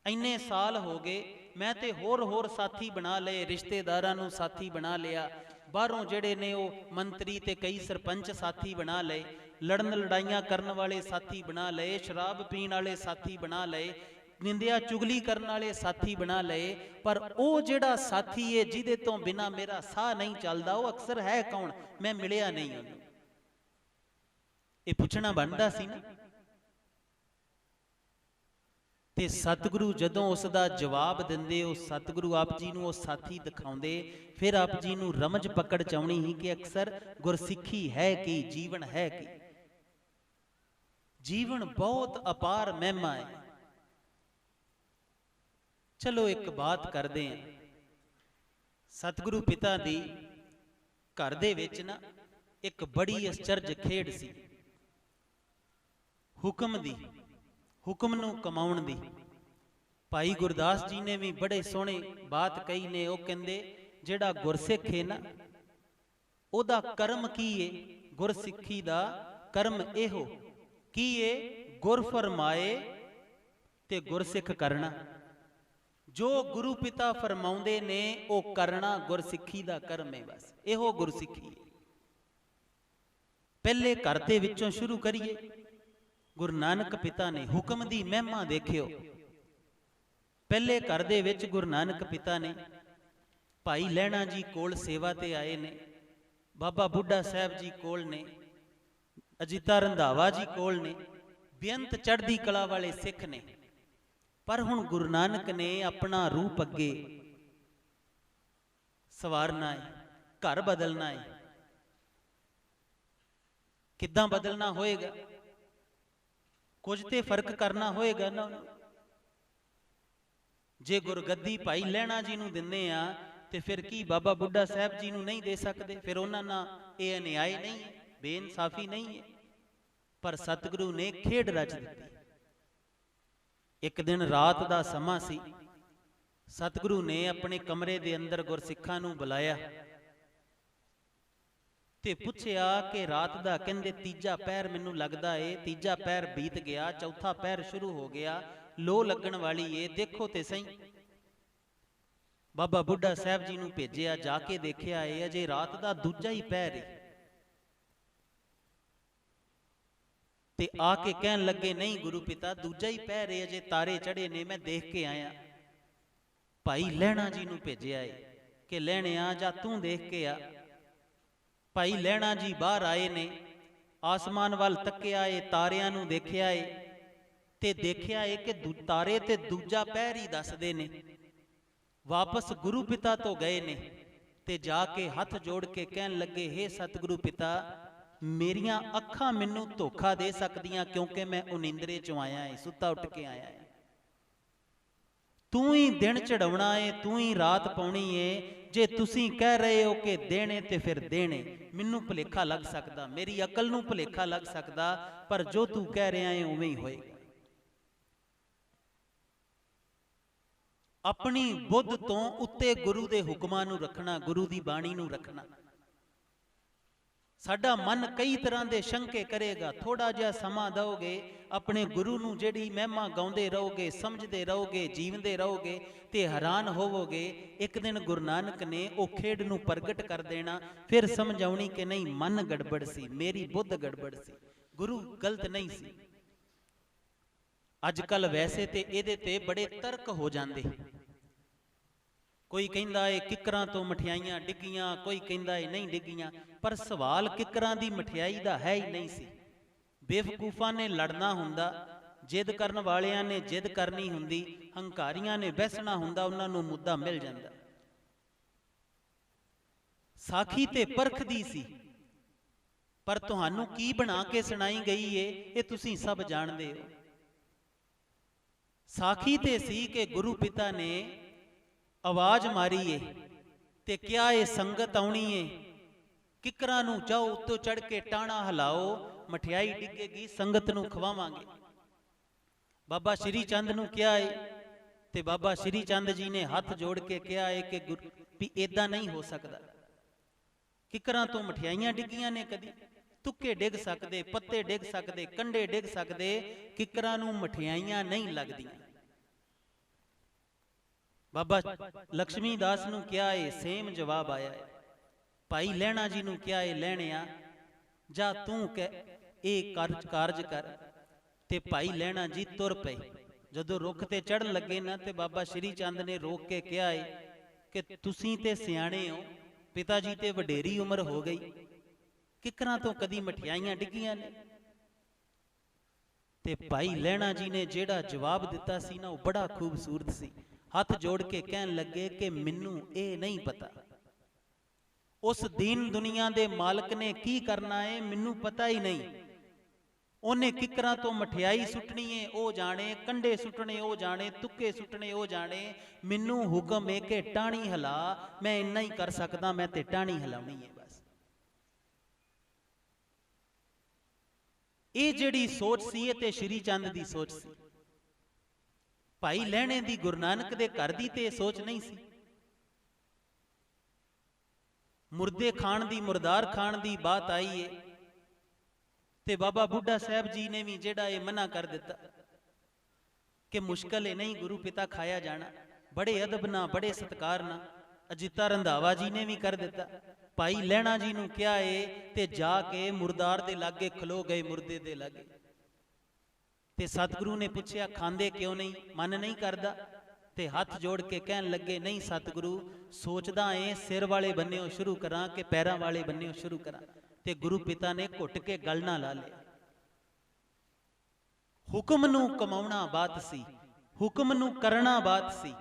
ਇੰਨੇ ਸਾਲ ਹੋ ਗਏ, ਮੈਂ ਤੇ ਹੋਰ ਸਾਥੀ ਬਣਾ ਲਏ, ਰਿਸ਼ਤੇਦਾਰਾਂ ਨੂੰ ਸਾਥੀ ਬਣਾ ਲਿਆ, ਬਾਹਰੋਂ ਜਿਹੜੇ ਨੇ ਉਹ ਮੰਤਰੀ ਤੇ ਕਈ ਸਰਪੰਚ ਸਾਥੀ ਬਣਾ ਲਏ, ਲੜਨ ਲੜਾਈਆਂ ਕਰਨ ਵਾਲੇ ਸਾਥੀ ਬਣਾ ਲਏ, ਸ਼ਰਾਬ ਪੀਣ ਵਾਲੇ ਸਾਥੀ ਬਣਾ ਲਏ, ਨਿੰਦਿਆ ਚੁਗਲੀ ਕਰਨ ਵਾਲੇ ਸਾਥੀ ਬਣਾ ਲਏ। ਪਰ ਉਹ ਜਿਹੜਾ ਸਾਥੀ ਹੈ ਜਿਹਦੇ ਤੋਂ ਬਿਨਾ ਮੇਰਾ ਸਾਹ ਨਹੀਂ ਚੱਲਦਾ, ਉਹ ਅਕਸਰ ਹੈ ਕੌਣ? ਮੈਂ ਮਿਲਿਆ ਨਹੀਂ ਉਹਨੂੰ। ਇਹ ਪੁੱਛਣਾ ਬਣਦਾ ਸੀ ਨਾ। ਤੇ ਸਤਿਗੁਰੂ ਜਦੋਂ ਉਸ ਦਾ ਜਵਾਬ ਦਿੰਦੇ, ਉਹ ਸਤਿਗੁਰੂ ਆਪ ਜੀ ਨੂੰ ਉਹ ਸਾਥੀ ਦਿਖਾਉਂਦੇ, ਫਿਰ ਆਪ ਜੀ ਨੂੰ ਰਮਜ ਪਕੜ ਚਾਉਣੀ ਹੀ ਕਿ ਅਕਸਰ ਗੁਰਸਿੱਖੀ ਹੈ ਕੀ, ਜੀਵਨ ਹੈ ਕੀ। ਜੀਵਨ ਬਹੁਤ ਅਪਾਰ ਮਹਿਮਾ ਹੈ। ਚਲੋ ਇੱਕ ਬਾਤ ਕਰਦੇ ਹਾਂ। ਸਤਿਗੁਰੂ ਪਿਤਾ ਦੀ ਘਰ ਦੇ ਵਿੱਚ ਨਾ ਇੱਕ ਬੜੀ ਅਚਰਜ ਖੇਡ ਸੀ, ਹੁਕਮ ਦੀ, ਹੁਕਮ ਨੂੰ ਕਮਾਉਣ ਦੀ। ਭਾਈ ਗੁਰਦਾਸ ਜੀ ਨੇ ਵੀ ਬੜੇ ਸੋਹਣੇ ਬਾਤ ਕਹੀ ਨੇ। ਉਹ ਕਹਿੰਦੇ ਜਿਹੜਾ ਗੁਰਸਿੱਖ ਹੈ ਨਾ, ਉਹਦਾ ਕਰਮ ਕੀ ਏ? ਗੁਰਸਿੱਖੀ ਦਾ ਕਰਮ ਇਹੋ ਕੀ ਏ? ਗੁਰ ਫਰਮਾਏ ਤੇ ਗੁਰਸਿੱਖ ਕਰਨਾ। ਜੋ ਗੁਰੂ ਪਿਤਾ ਫਰਮਾਉਂਦੇ ਨੇ ਉਹ ਕਰਨਾ ਗੁਰਸਿੱਖੀ ਦਾ ਕਰਮ ਹੈ। ਬਸ ਇਹੋ ਗੁਰਸਿੱਖੀ ਹੈ। ਪਹਿਲੇ ਘਰ ਦੇ ਵਿੱਚੋਂ ਸ਼ੁਰੂ ਕਰੀਏ। ਗੁਰੂ ਨਾਨਕ ਪਿਤਾ ਨੇ ਹੁਕਮ ਦੀ ਮਹਿਮਾ ਦੇਖਿਓ। ਪਹਿਲੇ ਘਰ ਦੇ ਵਿੱਚ ਗੁਰੂ ਨਾਨਕ ਪਿਤਾ ਨੇ ਭਾਈ ਲਹਿਣਾ ਜੀ ਕੋਲ ਸੇਵਾ ਤੇ ਆਏ ਨੇ, ਬਾਬਾ ਬੁੱਢਾ ਸਾਹਿਬ ਜੀ ਕੋਲ ਨੇ, ਅਜੀਤਾ ਰੰਧਾਵਾ ਜੀ ਕੋਲ ਨੇ, ਬੇਅੰਤ ਚੜ੍ਹਦੀ ਕਲਾ ਵਾਲੇ ਸਿੱਖ ਨੇ। ਪਰ ਹੁਣ ਗੁਰੂ ਨਾਨਕ ਨੇ ਆਪਣਾ ਰੂਪ ਅੱਗੇ ਸਵਾਰਨਾ ਹੈ, ਘਰ ਬਦਲਣਾ ਹੈ। ਕਿੱਦਾਂ ਬਦਲਣਾ ਹੋਏਗਾ? ਕੁਝ ਤੇ ਫਰਕ ਕਰਨਾ ਹੋਏਗਾ ਨਾ। ਜੇ ਗੁਰਗੱਦੀ ਭਾਈ ਲਹਿਣਾ ਜੀ ਨੂੰ ਦਿੰਦੇ ਆ ਤੇ ਫਿਰ ਕੀ ਬਾਬਾ ਬੁੱਢਾ ਸਾਹਿਬ ਜੀ ਨੂੰ ਨਹੀਂ ਦੇ ਸਕਦੇ? ਫਿਰ ਉਹਨਾਂ ਨਾਲ ਇਹ ਅਨਿਆਏ ਨਹੀਂ ਹੈ, ਬੇਇਨਸਾਫੀ ਨਹੀਂ ਹੈ। ਪਰ ਸਤਿਗੁਰੂ ਨੇ ਖੇਡ ਰਚ ਦਿੱਤੀ। ਇੱਕ ਦਿਨ ਰਾਤ ਦਾ ਸਮਾਂ ਸੀ। ਸਤਿਗੁਰੂ ਨੇ ਆਪਣੇ ਕਮਰੇ ਦੇ ਅੰਦਰ ਗੁਰਸਿੱਖਾਂ ਨੂੰ ਬੁਲਾਇਆ ਤੇ ਪੁੱਛਿਆ ਕਿ ਰਾਤ ਦਾ ਕਹਿੰਦੇ ਤੀਜਾ ਪਹਿਰ ਮੈਨੂੰ ਲੱਗਦਾ ਏ, ਤੀਜਾ ਪਹਿਰ ਬੀਤ ਗਿਆ, ਚੌਥਾ ਪਹਿਰ ਸ਼ੁਰੂ ਹੋ ਗਿਆ, ਲੋ ਲੱਗਣ ਵਾਲੀ ਏ, ਦੇਖੋ ਤੇ ਸਹੀ। ਬਾਬਾ ਬੁੱਢਾ ਸਾਹਿਬ ਜੀ ਨੂੰ ਭੇਜਿਆ, ਜਾ ਕੇ ਦੇਖਿਆ ਏ ਅਜੇ ਰਾਤ ਦਾ ਦੂਜਾ ਹੀ ਪਹਿਰ ਏ। ਤੇ ਆ ਕੇ ਕਹਿਣ ਲੱਗੇ ਨਹੀਂ ਗੁਰੂ ਪਿਤਾ, ਦੂਜਾ ਹੀ ਪਹਿਰ ਏ, ਅਜੇ ਤਾਰੇ ਚੜੇ ਨੇ, ਮੈਂ ਦੇਖ ਕੇ ਆਇਆ। ਭਾਈ ਲਹਿਣਾ ਜੀ ਨੂੰ ਭੇਜਿਆ ਏ ਕਿ ਲਹਿਣਿਆ ਜਾ ਤੂੰ ਦੇਖ ਕੇ ਆ। ਭਾਈ ਲਹਿਣਾ ਜੀ ਬਾਹਰ ਆਏ ਨੇ, ਆਸਮਾਨ ਵੱਲ ਤੱਕਿਆ ਏ, ਤਾਰਿਆਂ ਨੂੰ ਦੇਖਿਆ ਏ ਤੇ ਦੇਖਿਆ ਏ ਕਿ ਤਾਰੇ ਤੇ ਦੂਜਾ ਪਹਿਰ ਹੀ ਦੱਸਦੇ ਨੇ। ਵਾਪਸ ਗੁਰੂ ਪਿਤਾ ਤੋਂ ਗਏ ਨੇ ਤੇ ਜਾ ਕੇ ਹੱਥ ਜੋੜ ਕੇ ਕਹਿਣ ਲੱਗੇ, ਹੇ ਸਤਿਗੁਰੂ ਪਿਤਾ, ਮੇਰੀਆਂ ਅੱਖਾਂ ਮੈਨੂੰ ਧੋਖਾ ਦੇ ਸਕਦੀਆਂ ਕਿਉਂਕਿ ਮੈਂ ਉਨੀਂਦਰੇ ਚੋਂ ਆਇਆ ਏ, ਸੁੱਤਾ ਉੱਠ ਕੇ ਆਇਆ ਏ। ਤੂੰ ਹੀ ਦਿਨ ਚੜਾਉਣਾ ਏ, ਤੂੰ ਹੀ ਰਾਤ ਪਾਉਣੀ ਏ। ਜੇ ਤੁਸੀਂ ਕਹਿ ਰਹੇ ਹੋ ਕਿ ਦੇਣੇ ਤੇ ਫਿਰ ਦੇਣੇ। ਮੈਨੂੰ ਭੁਲੇਖਾ ਲੱਗ ਸਕਦਾ, ਮੇਰੀ ਅਕਲ ਨੂੰ ਭੁਲੇਖਾ ਲੱਗ ਸਕਦਾ, ਪਰ ਜੋ ਤੂੰ ਕਹਿ ਰਿਹਾ ਏ ਉਵੇਂ ਹੀ ਹੋਏਗਾ। ਆਪਣੀ ਬੁੱਧ ਤੋਂ ਉੱਤੇ ਗੁਰੂ ਦੇ ਹੁਕਮਾਂ ਨੂੰ ਰੱਖਣਾ, ਗੁਰੂ ਦੀ ਬਾਣੀ ਨੂੰ ਰੱਖਣਾ। ਸਾਡਾ ਮਨ ਕਈ ਤਰ੍ਹਾਂ ਦੇ ਸ਼ੰਕੇ ਕਰੇਗਾ। ਥੋੜਾ ਜਿਹਾ ਸਮਾਂ ਦਿਓਗੇ, ਆਪਣੇ ਗੁਰੂ ਨੂੰ ਜਿਹੜੀ ਮਹਿਮਾ ਗਾਉਂਦੇ ਰਹੋਗੇ, ਸਮਝਦੇ ਰਹੋਗੇ, ਜੀਵਦੇ ਰਹੋਗੇ ਤੇ ਹੈਰਾਨ ਹੋਵੋਗੇ। ਇੱਕ ਦਿਨ ਗੁਰੂ ਨਾਨਕ ਨੇ ਉਹ ਖੇਡ ਨੂੰ ਪ੍ਰਗਟ ਕਰ ਦੇਣਾ, ਫਿਰ ਸਮਝ ਆਉਣੀ ਕਿ ਨਹੀਂ, ਮਨ ਗੜਬੜ ਸੀ, ਮੇਰੀ ਬੁੱਧ ਗੜਬੜ ਸੀ, ਗੁਰੂ ਗਲਤ ਨਹੀਂ ਸੀ। ਅੱਜ ਕੱਲ ਵੈਸੇ ਤੇ ਇਹਦੇ ਤੇ ਬੜੇ ਤਰਕ ਹੋ ਜਾਂਦੇ। ਕੋਈ ਕਹਿੰਦਾ ਏ ਕਿੱਕਰਾਂ ਤੋਂ ਮਠਿਆਈਆਂ ਡਿੱਗੀਆਂ, ਕੋਈ ਕਹਿੰਦਾ ਏ ਨਹੀਂ ਡਿੱਗੀਆਂ, ਪਰ ਸਵਾਲ ਕਿੱਕਰਾਂ ਦੀ ਮਠਿਆਈ ਦਾ ਹੈ ਹੀ ਨਹੀਂ ਸੀ। ਬੇਵਕੂਫਾਂ ਨੇ ਲੜਨਾ ਹੁੰਦਾ, ਜਿੱਦ ਕਰਨ ਵਾਲਿਆਂ ਨੇ ਜਿੱਦ ਕਰਨੀ ਹੁੰਦੀ, ਹੰਕਾਰੀਆਂ ਨੇ ਬਹਿਸਣਾ ਹੁੰਦਾ, ਉਹਨਾਂ ਨੂੰ ਮੁੱਦਾ ਮਿਲ ਜਾਂਦਾ। ਸਾਖੀ ਤੇ ਪਰਖਦੀ ਸੀ, ਪਰ ਤੁਹਾਨੂੰ ਕੀ ਬਣਾ ਕੇ ਸੁਣਾਈ ਗਈ ਏ ਇਹ ਤੁਸੀਂ ਸਭ ਜਾਣਦੇ ਹੋ। ਸਾਖੀ ਤੇ ਸੀ ਕਿ ਗੁਰੂ ਪਿਤਾ ਨੇ ਆਵਾਜ਼ ਮਾਰੀ ਏ ਤੇ ਕਿਹਾ ਏ ਸੰਗਤ ਆਉਣੀ ਏ, ਕਿੱਕਰਾਂ ਨੂੰ ਜਾਓ ਉੱਤੋਂ ਚੜ ਕੇ ਟਾਣਾ ਹਿਲਾਓ, ਮਠਿਆਈ ਡਿੱਗੇਗੀ, ਸੰਗਤ ਨੂੰ ਖਵਾਵਾਂਗੇ। ਬਾਬਾ ਸ਼੍ਰੀ ਚੰਦ ਨੂੰ ਕਿਹਾ ਏ ਤੇ ਬਾਬਾ ਸ਼੍ਰੀ ਚੰਦ ਜੀ ਨੇ ਹੱਥ ਜੋੜ ਕੇ ਕਿਹਾ ਏ ਕਿ ਵੀ ਏਦਾਂ ਨਹੀਂ ਹੋ ਸਕਦਾ। ਕਿੱਕਰਾਂ ਤੋਂ ਮਠਿਆਈਆਂ ਡਿੱਗੀਆਂ ਨੇ ਕਦੀ? ਤੁੱਕੇ ਡਿੱਗ ਸਕਦੇ, ਪੱਤੇ ਡਿੱਗ ਸਕਦੇ, ਕੰਡੇ ਡਿੱਗ ਸਕਦੇ, ਕਿੱਕਰਾਂ ਨੂੰ ਮਠਿਆਈਆਂ ਨਹੀਂ ਲੱਗਦੀਆਂ। ਬਾਬਾ ਲక్ష్ਮੀ ਦਾਸ ਨੂੰ ਕਿਹਾ ਏ, ਸੇਮ ਜਵਾਬ ਆਇਆ ਏ। ਭਾਈ ਲਹਿਣਾ ਜੀ ਨੂੰ ਕਿਹਾ ਏ, ਲਹਿਣਿਆ ਜਾ ਤੂੰ ਕਹਿ ਇਹ ਕਾਰਜ ਕਰ। ਤੇ ਭਾਈ ਲਹਿਣਾ ਜੀ ਤੁਰ ਪਏ। ਜਦੋਂ ਰੁੱਖ ਤੇ ਚੜ੍ਹਨ ਲੱਗੇ ਨਾ ਤੇ ਬਾਬਾ ਸ਼੍ਰੀ ਚੰਦ ਨੇ ਰੋਕ ਕੇ ਕਿਹਾ ਏ ਕਿ ਤੁਸੀਂ ਤੇ ਸਿਆਣੇ ਹੋ, ਪਿਤਾ ਜੀ ਤੇ ਵਡੇਰੀ ਉਮਰ ਹੋ ਗਈ, ਕਿੱਕਰਾਂ ਤੋਂ ਕਦੀ ਮਠਿਆਈਆਂ ਡਿੱਗੀਆਂ ਨੇ? ਤੇ ਭਾਈ ਲਹਿਣਾ ਜੀ ਨੇ ਜਿਹੜਾ ਜਵਾਬ ਦਿੱਤਾ ਸੀ ਨਾ, ਉਹ ਬੜਾ ਖੂਬਸੂਰਤ ਸੀ। ਹੱਥ ਜੋੜ ਕੇ ਕਹਿਣ ਲੱਗੇ ਕਿ ਮੈਨੂੰ ਇਹ ਨਹੀਂ ਪਤਾ, ਉਸ ਦੀਨ ਦੁਨੀਆ ਦੇ ਮਾਲਕ ਨੇ ਕੀ ਕਰਨਾ ਹੈ ਮੈਨੂੰ ਪਤਾ ਹੀ ਨਹੀਂ। ਉਹਨੇ ਕਿੱਕਰਾਂ ਤੋਂ ਮਠਿਆਈ ਸੁੱਟਣੀ ਏ ਉਹ ਜਾਣੇ, ਕੰਡੇ ਸੁੱਟਣੇ ਉਹ ਜਾਣੇ, ਤੁੱਕੇ ਸੁੱਟਣੇ ਉਹ ਜਾਣੇ। ਮੈਨੂੰ ਹੁਕਮ ਹੈ ਕਿ ਟਾਹਣੀ ਹਿਲਾ, ਮੈਂ ਇੰਨਾ ਹੀ ਕਰ ਸਕਦਾ, ਮੈਂ ਤੇ ਟਾਹਣੀ ਹਿਲਾਉਣੀ ਹੈ ਬਸ। ਇਹ ਜਿਹੜੀ ਸੋਚ ਸੀ ਇਹ ਤੇ ਸ਼੍ਰੀ ਚੰਦ ਦੀ ਸੋਚ ਸੀ। ਭਾਈ ਲਹਿਣੇ ਦੀ ਗੁਰੂ ਨਾਨਕ ਦੇ ਘਰ ਦੀ ਤੇ ਇਹ ਸੋਚ ਨਹੀਂ ਸੀ। ਮੁਰਦੇ ਖਾਣ ਦੀ, ਮੁਰਦਾਰ ਖਾਣ ਦੀ ਬਾਤ ਆਈ ਏ ਤੇ ਬਾਬਾ ਬੁੱਢਾ ਸਾਹਿਬ ਜੀ ਨੇ ਵੀ ਜਿਹੜਾ ਇਹ ਮਨਾ ਕਰ ਦਿੱਤਾ ਕਿ ਮੁਸ਼ਕਲ ਹੈ, ਨਹੀਂ ਗੁਰੂ ਪਿਤਾ ਖਾਇਆ ਜਾਣਾ। ਬੜੇ ਅਦਬ ਨਾਲ, ਬੜੇ ਸਤਿਕਾਰ ਨਾਲ ਅਜੀਤਾ ਰੰਧਾਵਾ ਜੀ ਨੇ ਵੀ ਕਰ ਦਿੱਤਾ। ਭਾਈ ਲਹਿਣਾ ਜੀ ਨੂੰ ਕਿਹਾ ਏ ਤੇ ਜਾ ਕੇ ਮੁਰਦਾਰ ਦੇ ਲਾਗੇ ਖਲੋ ਗਏ, ਮੁਰਦੇ ਦੇ ਲਾਗੇ। ਤੇ ਸਤਿਗੁਰੂ ਨੇ ਪੁੱਛਿਆ ਖਾਂਦੇ ਕਿਉਂ ਨਹੀਂ, ਮਨ ਨਹੀਂ ਕਰਦਾ? ਤੇ ਹੱਥ ਜੋੜ ਕੇ ਕਹਿਣ ਲੱਗੇ, ਨਹੀਂ ਸਤਿਗੁਰੂ, ਸੋਚਦਾ ਏ ਸਿਰ ਵਾਲੇ ਬੰਨਿਓ ਸ਼ੁਰੂ ਕਰਾਂ ਕਿ ਪੈਰਾਂ ਵਾਲੇ ਬੰਨਿਓ ਸ਼ੁਰੂ ਕਰਾਂ। ਤੇ ਗੁਰੂ ਪਿਤਾ ਨੇ ਘੁੱਟ ਕੇ ਗਲ ਨਾਲ ਲਾ ਲਿਆ। ਹੁਕਮ ਨੂੰ ਕਮਾਉਣਾ ਬਾਤ ਸੀ, ਹੁਕਮ ਨੂੰ ਕਰਨਾ ਬਾਤ ਸੀ।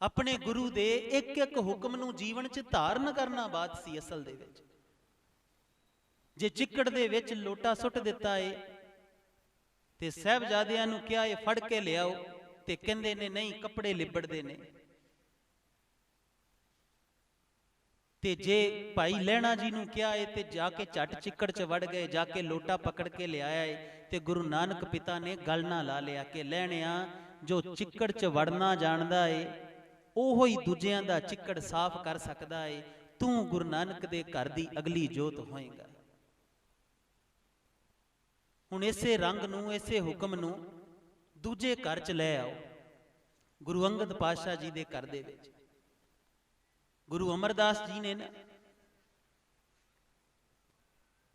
ਆਪਣੇ ਗੁਰੂ ਦੇ ਇੱਕ ਇੱਕ ਹੁਕਮ ਨੂੰ ਜੀਵਨ 'ਚ ਧਾਰਨ ਕਰਨਾ ਬਾਤ ਸੀ ਅਸਲ ਦੇ ਵਿੱਚ। ਜੇ ਚਿੱਕੜ ਦੇ ਵਿੱਚ ਲੋਟਾ ਸੁੱਟ ਦਿੱਤਾ ਏ ਤੇ ਸਾਹਿਬਜ਼ਾਦਿਆਂ ਨੂੰ ਕਿਹਾ ਇਹ ਫੜ ਕੇ ਲਿਆਓ, ਤੇ ਕਹਿੰਦੇ ਨੇ ਨਹੀਂ ਕੱਪੜੇ ਲਿਬੜਦੇ ਨੇ। ਤੇ ਜੇ ਭਾਈ ਲਹਿਣਾ ਜੀ ਨੂੰ ਕਿਹਾ ਏ ਤੇ ਜਾ ਕੇ ਝੱਟ ਚਿੱਕੜ 'ਚ ਵੜ ਗਏ, ਜਾ ਕੇ ਲੋਟਾ ਪਕੜ ਕੇ ਲਿਆਇਆ ਏ। ਤੇ ਗੁਰੂ ਨਾਨਕ ਪਿਤਾ ਨੇ ਗਲ ਨਾਲ ਲਾ ਲਿਆ ਕਿ ਲਹਿਣਿਆ, ਜੋ ਚਿੱਕੜ 'ਚ ਵੜਨਾ ਜਾਣਦਾ ਏ ਉਹੋ ਹੀ ਦੂਜਿਆਂ ਦਾ ਚਿੱਕੜ ਸਾਫ਼ ਕਰ ਸਕਦਾ ਏ। ਤੂੰ ਗੁਰੂ ਨਾਨਕ ਦੇ ਘਰ ਦੀ ਅਗਲੀ ਜੋਤ ਹੋਏਗਾ। ਹੁਣ ਇਸੇ ਰੰਗ ਨੂੰ, ਇਸੇ ਹੁਕਮ ਨੂੰ ਦੂਜੇ ਘਰ 'ਚ ਲੈ ਆਓ। ਗੁਰੂ ਅੰਗਦ ਪਾਤਸ਼ਾਹ ਜੀ ਦੇ ਘਰ ਦੇ ਵਿੱਚ ਗੁਰੂ ਅਮਰਦਾਸ ਜੀ ਨੇ ਨਾ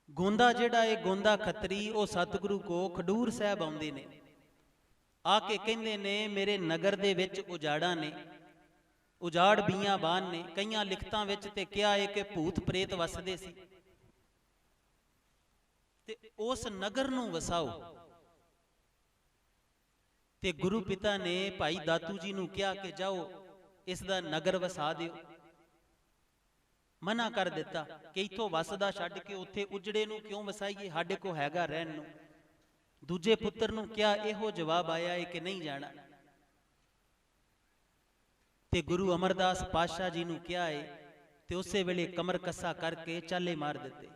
ਗੋਂਦਾ ਜਿਹੜਾ ਇਹ ਗੋਂਦਾ ਖੱਤਰੀ, ਉਹ ਸਤਿਗੁਰੂ ਕੋ ਖਡੂਰ ਸਾਹਿਬ ਆਉਂਦੇ ਨੇ। ਆ ਕੇ ਕਹਿੰਦੇ ਨੇ ਮੇਰੇ ਨਗਰ ਦੇ ਵਿੱਚ ਉਜਾੜਾਂ ਨੇ, ਉਜਾੜ ਬੀਆਬਾਨ ਨੇ। ਕਈਆਂ ਲਿਖਤਾਂ ਵਿੱਚ ਤੇ ਕਿਹਾ ਹੈ ਕਿ ਭੂਤ ਪ੍ਰੇਤ ਵਸਦੇ ਸੀ, ਤੇ ਉਸ ਨਗਰ ਨੂੰ ਵਸਾਓ। ਤੇ ਗੁਰੂ ਪਿਤਾ ਨੇ ਭਾਈ ਦਾਤੂ ਜੀ ਨੂੰ ਕਿਹਾ ਕਿ ਜਾਓ ਇਸ ਦਾ ਨਗਰ ਵਸਾ ਦਿਓ। ਮਨਾ ਕਰ ਦਿੱਤਾ ਕਿ ਇੱਥੋਂ ਵਸਦਾ ਛੱਡ ਕੇ ਉੱਥੇ ਉਜੜੇ ਨੂੰ ਕਿਉਂ ਵਸਾਈਏ, ਸਾਡੇ ਕੋ ਹੈਗਾ ਰਹਿਣ ਨੂੰ। ਦੂਜੇ ਪੁੱਤਰ ਨੂੰ ਕਿਹਾ, ਇਹੋ ਜਵਾਬ ਆਇਆ ਹੈ ਕਿ ਨਹੀਂ ਜਾਣਾ। ਤੇ ਗੁਰੂ ਅਮਰਦਾਸ ਪਾਤਸ਼ਾਹ ਜੀ ਨੂੰ ਕਿਹਾ ਹੈ ਤੇ ਉਸੇ ਵੇਲੇ ਕਮਰ ਕੱਸਾ ਕਰਕੇ ਚਾਲੇ ਮਾਰ ਦਿੱਤੇ।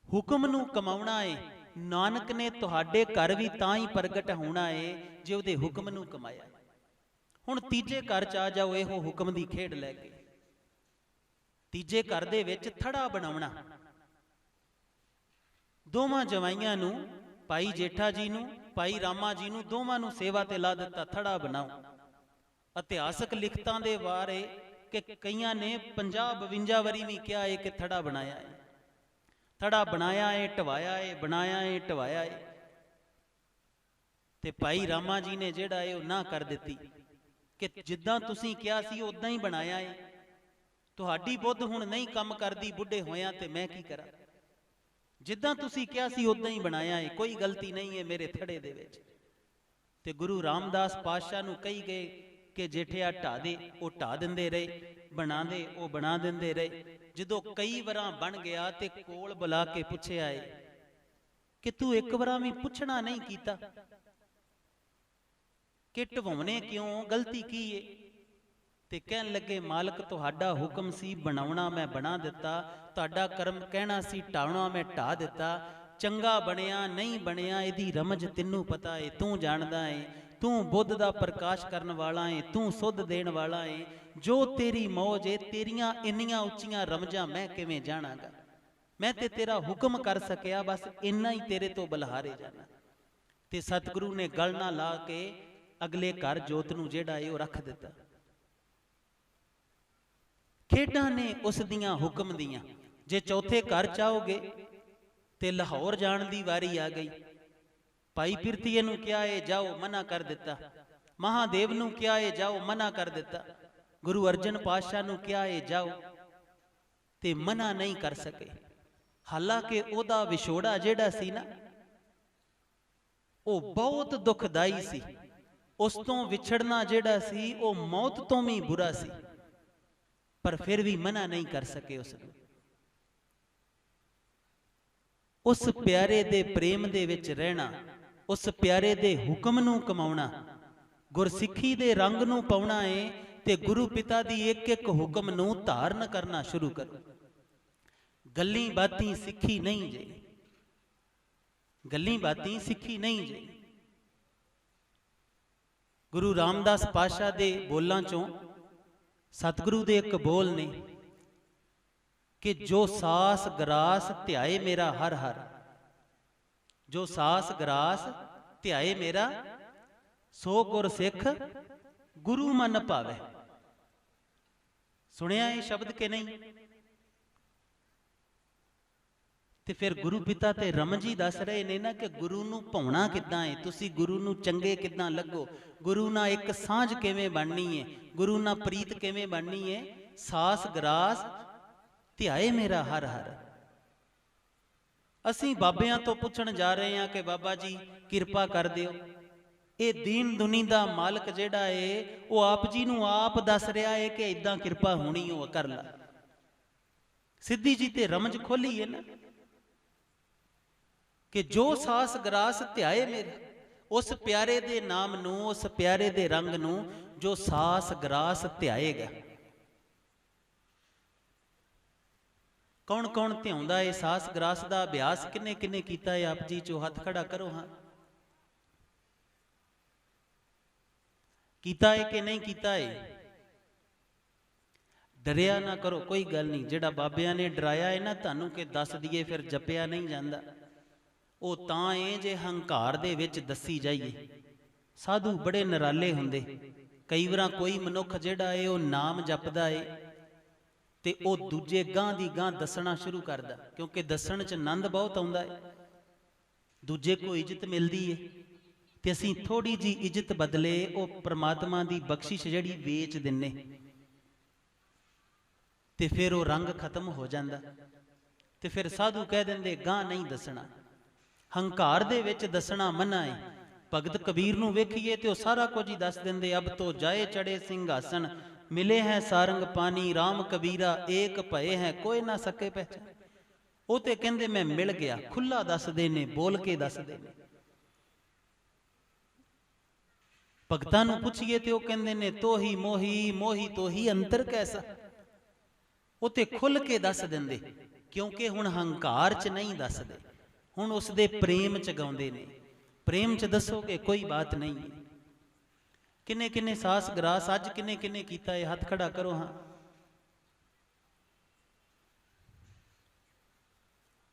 ਹੁਕਮ ਨੂੰ ਕਮਾਉਣਾ ਏ। ਨਾਨਕ ਨੇ ਤੁਹਾਡੇ ਘਰ ਵੀ ਤਾਂ ਹੀ ਪ੍ਰਗਟ ਹੋਣਾ ਏ ਜੇ ਉਹਦੇ ਹੁਕਮ ਨੂੰ ਕਮਾਇਆ। ਹੁਣ ਤੀਜੇ ਘਰ 'ਚ ਆ ਜਾਓ ਇਹੋ ਹੁਕਮ ਦੀ ਖੇਡ ਲੈ ਕੇ। ਤੀਜੇ ਘਰ ਦੇ ਵਿੱਚ ਥੜਾ ਬਣਾਉਣਾ। ਦੋਵਾਂ ਜਵਾਈਆਂ ਨੂੰ, ਭਾਈ ਜੇਠਾ ਜੀ ਨੂੰ, ਭਾਈ ਰਾਮਾ ਜੀ ਨੂੰ, ਦੋਵਾਂ ਨੂੰ ਸੇਵਾ ਤੇ ਲਾ ਦਿੱਤਾ, ਥੜਾ ਬਣਾਓ। ਇਤਿਹਾਸਕ ਲਿਖਤਾਂ ਦੇ ਬਾਰੇ ਕਿ ਕਈਆਂ ਨੇ 50-52 ਵਾਰੀ ਵੀ ਕਿਹਾ ਹੈ ਕਿ ਥੜਾ ਬਣਾਇਆ ਹੈ, ਥੜਾ ਬਣਾਇਆ ਹੈ, ਢਵਾਇਆ ਹੈ, ਬਣਾਇਆ ਹੈ, ਢਵਾਇਆ ਹੈ। ਤੇ ਭਾਈ ਰਾਮਾ ਜੀ ਨੇ ਜਿਹੜਾ ਹੈ ਉਹ ਨਾ ਕਰ ਦਿੱਤੀ ਕਿ ਜਿੱਦਾਂ ਤੁਸੀਂ ਕਿਹਾ ਸੀ ਉਦਾਂ ਹੀ ਬਣਾਇਆ ਹੈ। ਤੁਹਾਡੀ ਬੁੱਧ ਹੁਣ ਨਹੀਂ ਕੰਮ ਕਰਦੀ ਬੁੱਢੇ ਹੋਇਆਂ, ਤੇ ਮੈਂ ਕੀ ਕਰਾਂ। ਜਿੱਦਾਂ ਤੁਸੀਂ ਕਿਹਾ ਸੀ ਉਦਾਂ ਹੀ ਬਣਾਇਆ ਹੈ, ਕੋਈ ਗਲਤੀ ਨਹੀਂ ਹੈ ਮੇਰੇ ਥੜੇ ਦੇ ਵਿੱਚ। ਤੇ ਗੁਰੂ ਰਾਮਦਾਸ ਪਾਤਸ਼ਾਹ ਨੂੰ ਕਹੀ ਗਏ ਕਿ ਜੇਠਿਆ ਢਾ ਦੇ, ਉਹ ਢਾ ਦਿੰਦੇ ਰਹੇ, ਬਣਾ ਦੇ, ਉਹ ਬਣਾ ਦਿੰਦੇ ਰਹੇ। ਜਦੋਂ ਕਈ ਵਾਰਾਂ ਬਣ ਗਿਆ ਤੇ ਕੋਲ ਬੁਲਾ ਕੇ ਪੁੱਛਿਆ ਏ ਕਿ ਤੂੰ ਇੱਕ ਵਾਰਾਂ ਵੀ ਪੁੱਛਣਾ ਨਹੀਂ ਕੀਤਾ ਕਿ ਢਵਾਉਣੇ ਕਿਉਂ, ਗਲਤੀ ਕੀ ਏ। ਤੇ ਕਹਿਣ ਲੱਗੇ ਮਾਲਕ ਤੁਹਾਡਾ ਹੁਕਮ ਸੀ ਬਣਾਉਣਾ, ਮੈਂ ਬਣਾ ਦਿੱਤਾ। ਤੁਹਾਡਾ ਕਰਮ ਕਹਿਣਾ ਸੀ ਢਾਉਣਾ, ਮੈਂ ਢਾ ਦਿੱਤਾ। ਚੰਗਾ ਬਣਿਆ ਨਹੀਂ ਬਣਿਆ ਇਹਦੀ ਰਮਜ ਤੈਨੂੰ ਪਤਾ ਏ, ਤੂੰ ਜਾਣਦਾ ਏ। ਤੂੰ ਬੁੱਧ ਦਾ ਪ੍ਰਕਾਸ਼ ਕਰਨ ਵਾਲਾ ਏ, ਤੂੰ ਸੁੱਧ ਦੇਣ ਵਾਲਾ ਏ। ਜੋ ਤੇਰੀ ਮੌਜ ਏ, ਤੇਰੀਆਂ ਇੰਨੀਆਂ ਉੱਚੀਆਂ ਰਮਜਾਂ ਮੈਂ ਕਿਵੇਂ ਜਾਣਾਂਗਾ। ਮੈਂ ਤੇ ਤੇਰਾ ਹੁਕਮ ਕਰ ਸਕਿਆ, ਬਸ ਇੰਨਾ ਹੀ ਤੇਰੇ ਤੋਂ ਬਲਹਾਰੇ ਜਾਣਾ। ਤੇ ਸਤਿਗੁਰੂ ਨੇ ਗਲ ਨਾ ਲਾ ਕੇ ਅਗਲੇ ਘਰ ਜੋਤ ਨੂੰ ਜਿਹੜਾ ਏ ਉਹ ਰੱਖ ਦਿੱਤਾ। ਖੇਡਾਂ ਨੇ ਉਸ ਦੀਆਂ ਹੁਕਮ ਦੀਆਂ। ਜੇ ਚੌਥੇ ਘਰ ਚਾਹੋਗੇ ਤੇ ਲਾਹੌਰ ਜਾਣ ਦੀ ਵਾਰੀ ਆ ਗਈ। ਭਾਈ ਪਿਰਤੀਏ ਨੂੰ ਕਿਹਾ ਏ ਜਾਓ, ਮਨਾ ਕਰ ਦਿੱਤਾ। ਮਹਾਦੇਵ ਨੂੰ ਕਿਹਾ ਏ ਜਾਓ, ਮਨਾ ਕਰ ਦਿੱਤਾ। ਗੁਰੂ ਅਰਜਨ ਪਾਤਸ਼ਾਹ ਨੂੰ ਕਿਹਾ ਏ ਜਾਓ, ਤੇ ਮਨਾ ਨਹੀਂ ਕਰ ਸਕੇ। ਹਾਲਾਂਕਿ ਉਹਦਾ ਵਿਛੋੜਾ ਜਿਹੜਾ ਸੀ ਨਾ ਉਹ ਬਹੁਤ ਦੁਖਦਾਈ ਸੀ। ਉਸ ਤੋਂ ਵਿਛੜਨਾ ਜਿਹੜਾ ਸੀ ਉਹ ਮੌਤ ਤੋਂ ਵੀ ਬੁਰਾ ਸੀ, ਪਰ ਫਿਰ ਵੀ ਮਨਾ ਨਹੀਂ ਕਰ ਸਕੇ ਉਸ ਨੂੰ। ਉਸ ਪਿਆਰੇ ਦੇ ਪ੍ਰੇਮ ਦੇ ਵਿੱਚ ਰਹਿਣਾ, ਉਸ ਪਿਆਰੇ ਦੇ ਹੁਕਮ ਨੂੰ ਕਮਾਉਣਾ, ਗੁਰਸਿੱਖੀ ਦੇ ਰੰਗ ਨੂੰ ਪਾਉਣਾ ਏ। ਤੇ ਗੁਰੂ ਪਿਤਾ ਦੀ ਇੱਕ ਇੱਕ ਹੁਕਮ ਨੂੰ ਧਾਰਨ ਕਰਨਾ ਸ਼ੁਰੂ ਕਰੋ। ਗੱਲੀ ਬਾਤੀ ਸਿੱਖੀ ਨਹੀਂ ਜੇ, ਗੱਲੀ ਬਾਤੀ ਸਿੱਖੀ ਨਹੀਂ ਜੇ। ਗੁਰੂ ਰਾਮਦਾਸ ਪਾਤਸ਼ਾਹ ਦੇ ਬੋਲਾਂ ਚੋਂ ਸਤਿਗੁਰੂ ਦੇ ਇੱਕ ਬੋਲ ਨੇ ਕਿ ਜੋ ਸਾਸ ਗਰਾਸ ਧਿਆਏ ਮੇਰਾ ਹਰ ਹਰ, ਜੋ ਸਾਸ ਗਰਾਸ ਧਿਆਏ ਮੇਰਾ ਸੋ ਗੁਰ ਸਿੱਖ ਗੁਰੂ ਮਨ ਭਾਵੇ। ਸੁਣਿਆ ਇਹ ਸ਼ਬਦ ਕਿ ਨਹੀਂ? ਤੇ ਫਿਰ ਗੁਰੂ ਪਿਤਾ ਤੇ ਰਮਨ ਜੀ ਦੱਸ ਰਹੇ ਨੇ ਨਾ ਕਿ ਗੁਰੂ ਨੂੰ ਭਾਉਣਾ ਕਿੱਦਾਂ ਹੈ, ਤੁਸੀਂ ਗੁਰੂ ਨੂੰ ਚੰਗੇ ਕਿੱਦਾਂ ਲੱਗੋ, ਗੁਰੂ ਨਾਲ ਇੱਕ ਸਾਂਝ ਕਿਵੇਂ ਬਣਨੀ ਹੈ, ਗੁਰੂ ਨਾਲ ਪ੍ਰੀਤ ਕਿਵੇਂ ਬਣਨੀ ਹੈ। ਸਾਸ ਗਰਾਸ ਧਿਆਏ ਮੇਰਾ ਹਰ ਹਰ। ਅਸੀਂ ਬਾਬਿਆਂ ਤੋਂ ਪੁੱਛਣ ਜਾ ਰਹੇ ਹਾਂ ਕਿ ਬਾਬਾ ਜੀ ਕਿਰਪਾ ਕਰ ਦਿਓ। ਇਹ ਦੀਨ ਦੁਨੀ ਦਾ ਮਾਲਕ ਜਿਹੜਾ ਏ ਉਹ ਆਪ ਜੀ ਨੂੰ ਆਪ ਦੱਸ ਰਿਹਾ ਏ ਕਿ ਇਦਾਂ ਕਿਰਪਾ ਹੋਣੀ ਉਹ ਕਰ ਲਾ। ਸਿੱਧੀ ਜੀ ਤੇ ਰਮਜ ਖੋਲੀ ਹੈ ਨਾ ਕਿ ਜੋ ਸਾਸ ਗਰਾਸ ਧਿਆਏ ਮੇਰੇ, ਉਸ ਪਿਆਰੇ ਦੇ ਨਾਮ ਨੂੰ, ਉਸ ਪਿਆਰੇ ਦੇ ਰੰਗ ਨੂੰ ਜੋ ਸਾਸ ਗਰਾਸ ਧਿਆਏਗਾ। ਕੌਣ ਕੌਣ ਧਿਆਉਂਦਾ ਏ ਸਾਸ ਗਰਾਸ ਦਾ ਅਭਿਆਸ? ਕਿੰਨੇ ਕਿੰਨੇ ਕੀਤਾ ਏ? ਆਪ ਜੀ ਚੋ ਹੱਥ ਖੜਾ ਕਰੋ। ਹਾਂ, ਕੀਤਾ ਏ ਕਿ ਨਹੀਂ ਕੀਤਾ ਏ? ਡਰਿਆ ਨਾ ਕਰੋ, ਕੋਈ ਗੱਲ ਨਹੀਂ। ਜਿਹੜਾ ਬਾਬਿਆਂ ਨੇ ਡਰਾਇਆ ਏ ਨਾ ਤੁਹਾਨੂੰ ਕਿ ਦੱਸ ਦਈਏ ਫਿਰ ਜਪਿਆ ਨਹੀਂ ਜਾਂਦਾ, ਉਹ ਤਾਂ ਏ ਜੇ ਹੰਕਾਰ ਦੇ ਵਿੱਚ ਦੱਸੀ ਜਾਈਏ। ਸਾਧੂ ਬੜੇ ਨਿਰਾਲੇ ਹੁੰਦੇ। ਕਈ ਵਾਰ ਕੋਈ ਮਨੁੱਖ ਜਿਹੜਾ ਏ ਉਹ ਨਾਮ ਜਪਦਾ ਏ ਤੇ ਉਹ ਦੂਜੇ ਗਾਂ ਦੀ ਗਾਂ ਦੱਸਣਾ ਸ਼ੁਰੂ ਕਰਦਾ, ਕਿਉਂਕਿ ਦੱਸਣ 'ਚ ਆਨੰਦ ਬਹੁਤ ਆਉਂਦਾ ਏ, ਦੂਜੇ ਕੋ ਇੱਜ਼ਤ ਮਿਲਦੀ ਏ। ਤੇ ਅਸੀਂ ਥੋੜੀ ਜੀ ਇੱਜ਼ਤ ਬਦਲੇ ਉਹ ਪ੍ਰਮਾਤਮਾ ਦੀ ਬਖਸ਼ਿਸ਼ ਜਿਹੜੀ ਵੇਚ ਦਿੰਨੇ ਤੇ ਫਿਰ ਉਹ ਰੰਗ ਖਤਮ ਹੋ ਜਾਂਦਾ। ਤੇ ਫਿਰ ਸਾਧੂ ਕਹਿ ਦਿੰਦੇ ਗਾਂ ਨਹੀਂ ਦੱਸਣਾ, ਹੰਕਾਰ ਦੇ ਵਿੱਚ ਦੱਸਣਾ ਮਨਾ ਏ। ਭਗਤ ਕਬੀਰ ਨੂੰ ਵੇਖੀਏ ਤੇ ਉਹ ਸਾਰਾ ਕੁਝ ਹੀ ਦੱਸ ਦਿੰਦੇ। ਅਬ ਤੋ ਜਾਏ ਚੜੇ ਸਿੰਘਾਸਨ, ਮਿਲੇ ਹੈ ਸਾਰੰਗ ਪਾਣੀ, ਰਾਮ ਕਬੀਰਾ ਏਕ ਭਏ ਹੈ ਕੋਈ ਨਾ ਸਕੇ ਪਹਿਚਾਨ। ਉਹ ਤੇ ਕਹਿੰਦੇ ਮੈਂ ਮਿਲ ਗਿਆ, ਖੁੱਲਾ ਦੱਸਦੇ ਨੇ, ਬੋਲ ਕੇ ਦੱਸਦੇ ਨੇ। ਭਗਤਾਂ ਨੂੰ ਪੁੱਛੀਏ ਤੇ ਉਹ ਕਹਿੰਦੇ ਨੇ ਤੋਹੀ ਮੋਹੀ, ਮੋਹੀ ਤੋਹੀ ਅੰਤਰ ਕੈਸਾ। ਉਹ ਤੇ ਖੁੱਲ ਕੇ ਦੱਸ ਦਿੰਦੇ, ਕਿਉਂਕਿ ਹੁਣ ਹੰਕਾਰ 'ਚ ਨਹੀਂ ਦੱਸਦੇ, ਹੁਣ ਉਸ ਦੇ ਪ੍ਰੇਮ 'ਚ ਗਾਉਂਦੇ ਨੇ। ਪ੍ਰੇਮ 'ਚ ਦੱਸੋਗੇ ਕੋਈ ਬਾਤ ਨਹੀਂ। ਕਿੰਨੇ ਕਿੰਨੇ ਸਾਸ ਗਰਾਸ ਅੱਜ ਕਿੰਨੇ ਕਿੰਨੇ ਕੀਤਾ ਇਹ? ਹੱਥ ਖੜਾ ਕਰੋ। ਹਾਂ,